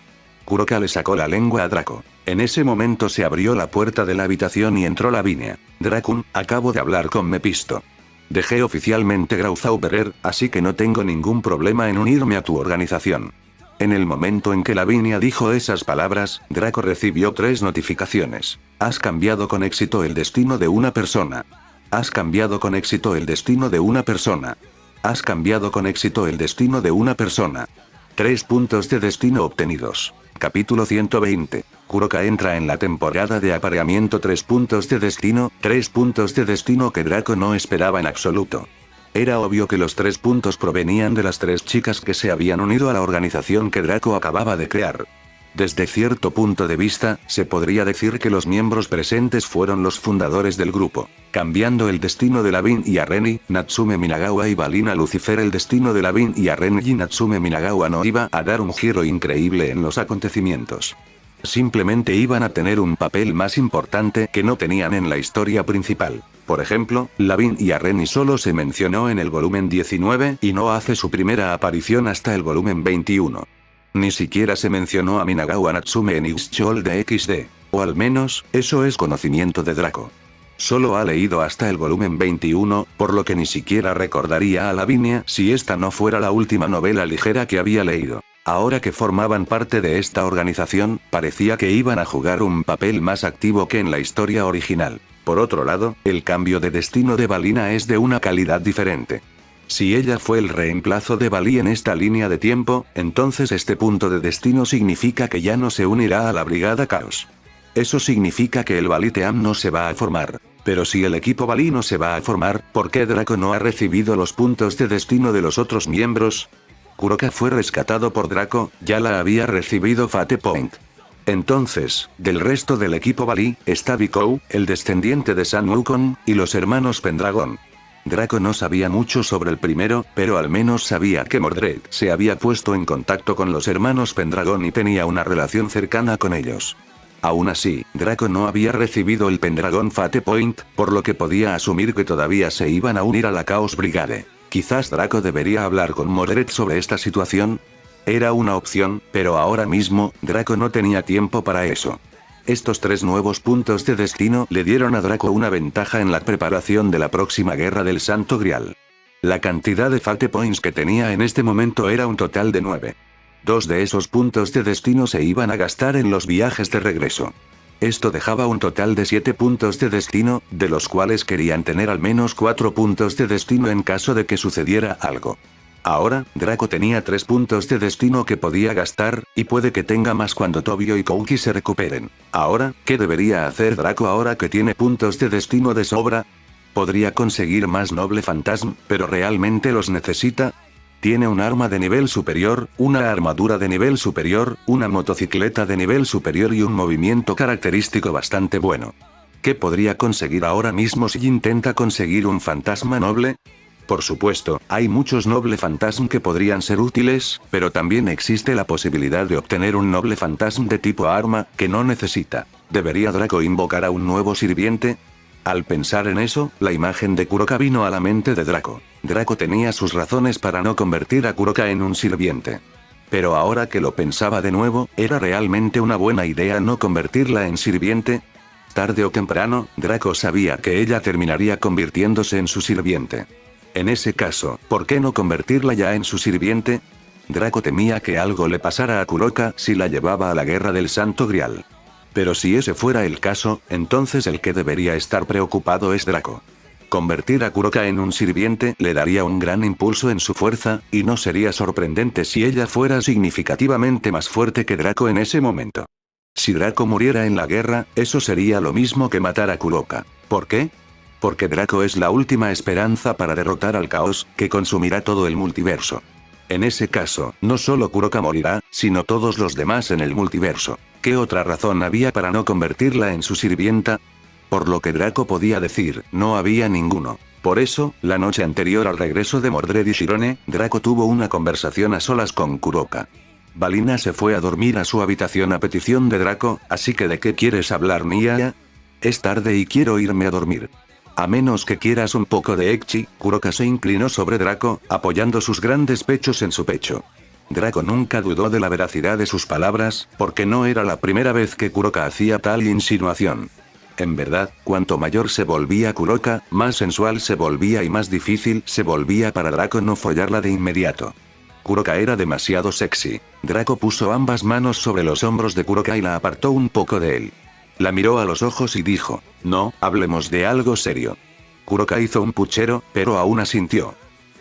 Kuroka le sacó la lengua a Draco. En ese momento se abrió la puerta de la habitación y entró Lavinia. Dracon, acabo de hablar con Mephisto. Dejé oficialmente Grauzauberer, así que no tengo ningún problema en unirme a tu organización. En el momento en que Lavinia dijo esas palabras, Draco recibió 3 notificaciones. Has cambiado con éxito el destino de una persona. Has cambiado con éxito el destino de una persona. Has cambiado con éxito el destino de una persona. 3 puntos de destino obtenidos. Capítulo 120. Kuroka entra en la temporada de apareamiento. 3 puntos de destino, 3 puntos de destino que Draco no esperaba en absoluto. Era obvio que los 3 puntos provenían de las 3 chicas que se habían unido a la organización que Draco acababa de crear. Desde cierto punto de vista, se podría decir que los miembros presentes fueron los fundadores del grupo. Cambiando el destino de Lavin y Areni, Natsume Minagawa y Balina Lucifer. El destino de Lavin y Areni y Natsume Minagawa no iba a dar un giro increíble en los acontecimientos. Simplemente iban a tener un papel más importante que no tenían en la historia principal. Por ejemplo, Lavin y Areni solo se mencionó en el volumen 19 y no hace su primera aparición hasta el volumen 21. Ni siquiera se mencionó a Minagawa Natsume en X-Shoal de XD. O al menos, eso es conocimiento de Draco. Solo ha leído hasta el volumen 21, por lo que ni siquiera recordaría a Lavinia si esta no fuera la última novela ligera que había leído. Ahora que formaban parte de esta organización, parecía que iban a jugar un papel más activo que en la historia original. Por otro lado, el cambio de destino de Balina es de una calidad diferente. Si ella fue el reemplazo de Bali en esta línea de tiempo, entonces este punto de destino significa que ya no se unirá a la Brigada Caos. Eso significa que el Bali Team no se va a formar. Pero si el equipo Bali no se va a formar, ¿por qué Draco no ha recibido los puntos de destino de los otros miembros? Kuroka fue rescatado por Draco, ya la había recibido Fate Point. Entonces, del resto del equipo Bali, está Biko, el descendiente de San Wukong, y los hermanos Pendragon. Draco no sabía mucho sobre el primero, pero al menos sabía que Mordred se había puesto en contacto con los hermanos Pendragon y tenía una relación cercana con ellos. Aún así, Draco no había recibido el Pendragon Fate Point, por lo que podía asumir que todavía se iban a unir a la Chaos Brigade. Quizás Draco debería hablar con Mordred sobre esta situación. Era una opción, pero ahora mismo, Draco no tenía tiempo para eso. Estos 3 nuevos puntos de destino le dieron a Draco una ventaja en la preparación de la próxima guerra del Santo Grial. La cantidad de Fate Points que tenía en este momento era un total de 9. 2 de esos puntos de destino se iban a gastar en los viajes de regreso. Esto dejaba un total de 7 puntos de destino, de los cuales querían tener al menos 4 puntos de destino en caso de que sucediera algo. Ahora, Draco tenía 3 puntos de destino que podía gastar, y puede que tenga más cuando Tobio y Kouki se recuperen. Ahora, ¿qué debería hacer Draco ahora que tiene puntos de destino de sobra? Podría conseguir más Noble Phantasm, pero ¿realmente los necesita? Tiene un arma de nivel superior, una armadura de nivel superior, una motocicleta de nivel superior y un movimiento característico bastante bueno. ¿Qué podría conseguir ahora mismo si intenta conseguir un fantasma noble? Por supuesto, hay muchos Noble Phantasm que podrían ser útiles, pero también existe la posibilidad de obtener un Noble Phantasm de tipo arma, que no necesita. ¿Debería Draco invocar a un nuevo sirviente? Al pensar en eso, la imagen de Kuroka vino a la mente de Draco. Draco tenía sus razones para no convertir a Kuroka en un sirviente. Pero ahora que lo pensaba de nuevo, ¿era realmente una buena idea no convertirla en sirviente? Tarde o temprano, Draco sabía que ella terminaría convirtiéndose en su sirviente. En ese caso, ¿por qué no convertirla ya en su sirviente? Draco temía que algo le pasara a Kuroka si la llevaba a la guerra del Santo Grial. Pero si ese fuera el caso, entonces el que debería estar preocupado es Draco. Convertir a Kuroka en un sirviente le daría un gran impulso en su fuerza, y no sería sorprendente si ella fuera significativamente más fuerte que Draco en ese momento. Si Draco muriera en la guerra, eso sería lo mismo que matar a Kuroka. ¿Por qué? Porque Draco es la última esperanza para derrotar al caos, que consumirá todo el multiverso. En ese caso, no solo Kuroka morirá, sino todos los demás en el multiverso. ¿Qué otra razón había para no convertirla en su sirvienta? Por lo que Draco podía decir, no había ninguno. Por eso, la noche anterior al regreso de Mordred y Shirone, Draco tuvo una conversación a solas con Kuroka. Balina se fue a dormir a su habitación a petición de Draco, así que ¿de qué quieres hablar, Nia? Es tarde y quiero irme a dormir. A menos que quieras un poco de ecchi. Kuroka se inclinó sobre Draco, apoyando sus grandes pechos en su pecho. Draco nunca dudó de la veracidad de sus palabras, porque no era la primera vez que Kuroka hacía tal insinuación. En verdad, cuanto mayor se volvía Kuroka, más sensual se volvía y más difícil se volvía para Draco no follarla de inmediato. Kuroka era demasiado sexy. Draco puso ambas manos sobre los hombros de Kuroka y la apartó un poco de él. La miró a los ojos y dijo, no, hablemos de algo serio. Kuroka hizo un puchero, pero aún asintió.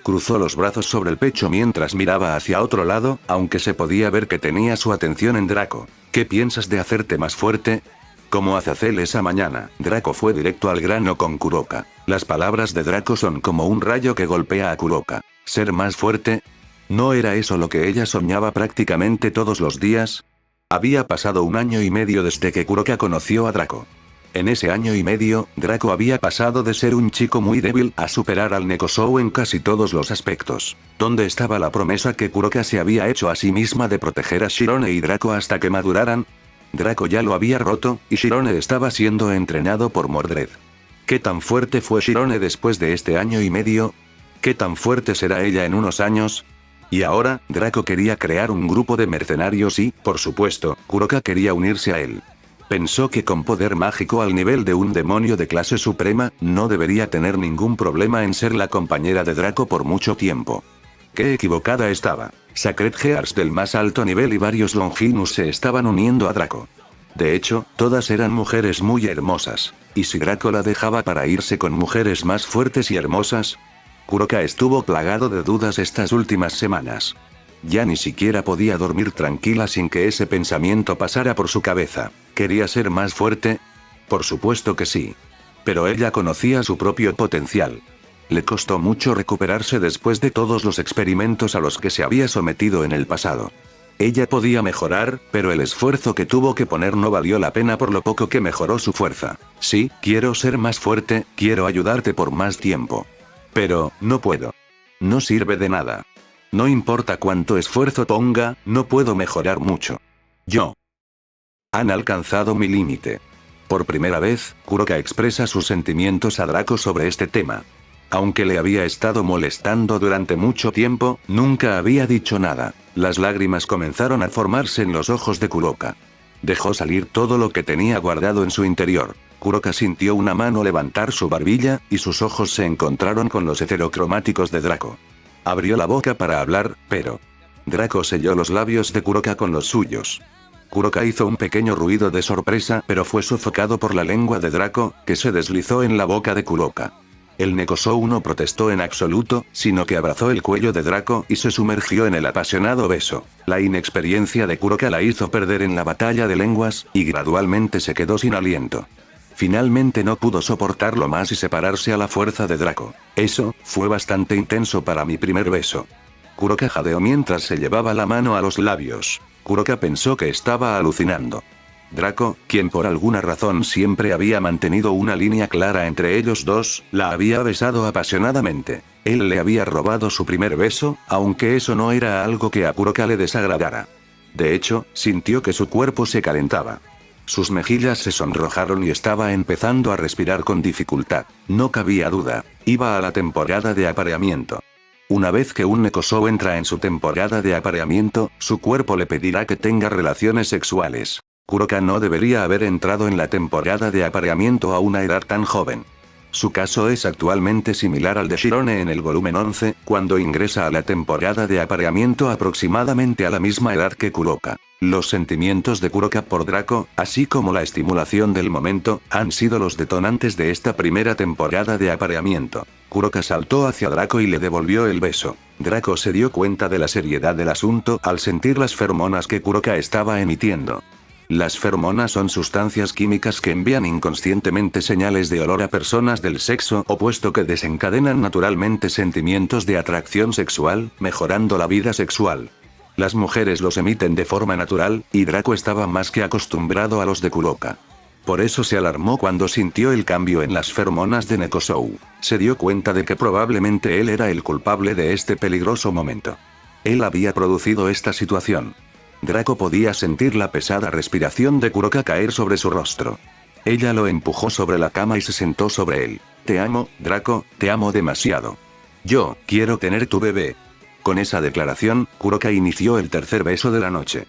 Cruzó los brazos sobre el pecho mientras miraba hacia otro lado, aunque se podía ver que tenía su atención en Draco. ¿Qué piensas de hacerte más fuerte? Como Azazel esa mañana, Draco fue directo al grano con Kuroka. Las palabras de Draco son como un rayo que golpea a Kuroka. ¿Ser más fuerte? ¿No era eso lo que ella soñaba prácticamente todos los días? Había pasado 1 año y medio desde que Kuroka conoció a Draco. En ese 1 año y medio, Draco había pasado de ser un chico muy débil a superar al Nekozou en casi todos los aspectos. ¿Dónde estaba la promesa que Kuroka se había hecho a sí misma de proteger a Shirone y Draco hasta que maduraran? Draco ya lo había roto, y Shirone estaba siendo entrenado por Mordred. ¿Qué tan fuerte fue Shirone después de este 1 año y medio? ¿Qué tan fuerte será ella en unos años? Y ahora, Draco quería crear un grupo de mercenarios y, por supuesto, Kuroka quería unirse a él. Pensó que con poder mágico al nivel de un demonio de clase suprema, no debería tener ningún problema en ser la compañera de Draco por mucho tiempo. Qué equivocada estaba. Sacred Hearts del más alto nivel y varios Longinus se estaban uniendo a Draco. De hecho, todas eran mujeres muy hermosas. ¿Y si Draco la dejaba para irse con mujeres más fuertes y hermosas? Kuroka estuvo plagado de dudas estas últimas semanas. Ya ni siquiera podía dormir tranquila sin que ese pensamiento pasara por su cabeza. ¿Quería ser más fuerte? Por supuesto que sí. Pero ella conocía su propio potencial. Le costó mucho recuperarse después de todos los experimentos a los que se había sometido en el pasado. Ella podía mejorar, pero el esfuerzo que tuvo que poner no valió la pena por lo poco que mejoró su fuerza. Sí, quiero ser más fuerte, quiero ayudarte por más tiempo. Pero, no puedo. No sirve de nada. No importa cuánto esfuerzo ponga, no puedo mejorar mucho. Han alcanzado mi límite. Por primera vez, Kuroka expresa sus sentimientos a Draco sobre este tema. Aunque le había estado molestando durante mucho tiempo, nunca había dicho nada. Las lágrimas comenzaron a formarse en los ojos de Kuroka. Dejó salir todo lo que tenía guardado en su interior. Kuroka sintió una mano levantar su barbilla, y sus ojos se encontraron con los heterocromáticos de Draco. Abrió la boca para hablar, pero Draco selló los labios de Kuroka con los suyos. Kuroka hizo un pequeño ruido de sorpresa, pero fue sofocado por la lengua de Draco, que se deslizó en la boca de Kuroka. El Nekozou no protestó en absoluto, sino que abrazó el cuello de Draco y se sumergió en el apasionado beso. La inexperiencia de Kuroka la hizo perder en la batalla de lenguas, y gradualmente se quedó sin aliento. Finalmente no pudo soportarlo más y separarse a la fuerza de Draco. Eso fue bastante intenso para mi primer beso. Kuroka jadeó mientras se llevaba la mano a los labios. Kuroka pensó que estaba alucinando. Draco, quien por alguna razón siempre había mantenido una línea clara entre ellos dos, la había besado apasionadamente. Él le había robado su primer beso, aunque eso no era algo que a Kuroka le desagradara. De hecho, sintió que su cuerpo se calentaba. Sus mejillas se sonrojaron y estaba empezando a respirar con dificultad. No cabía duda, iba a la temporada de apareamiento. Una vez que un Nekozou entra en su temporada de apareamiento, su cuerpo le pedirá que tenga relaciones sexuales. Kuroka no debería haber entrado en la temporada de apareamiento a una edad tan joven. Su caso es actualmente similar al de Shirone en el volumen 11, cuando ingresa a la temporada de apareamiento aproximadamente a la misma edad que Kuroka. Los sentimientos de Kuroka por Draco, así como la estimulación del momento, han sido los detonantes de esta primera temporada de apareamiento. Kuroka saltó hacia Draco y le devolvió el beso. Draco se dio cuenta de la seriedad del asunto al sentir las feromonas que Kuroka estaba emitiendo. Las feromonas son sustancias químicas que envían inconscientemente señales de olor a personas del sexo opuesto que desencadenan naturalmente sentimientos de atracción sexual, mejorando la vida sexual. Las mujeres los emiten de forma natural, y Draco estaba más que acostumbrado a los de Kuroka. Por eso se alarmó cuando sintió el cambio en las feromonas de Nekozou. Se dio cuenta de que probablemente él era el culpable de este peligroso momento. Él había producido esta situación. Draco podía sentir la pesada respiración de Kuroka caer sobre su rostro. Ella lo empujó sobre la cama y se sentó sobre él. Te amo, Draco, te amo demasiado. Yo quiero tener tu bebé. Con esa declaración, Kuroka inició el tercer beso de la noche.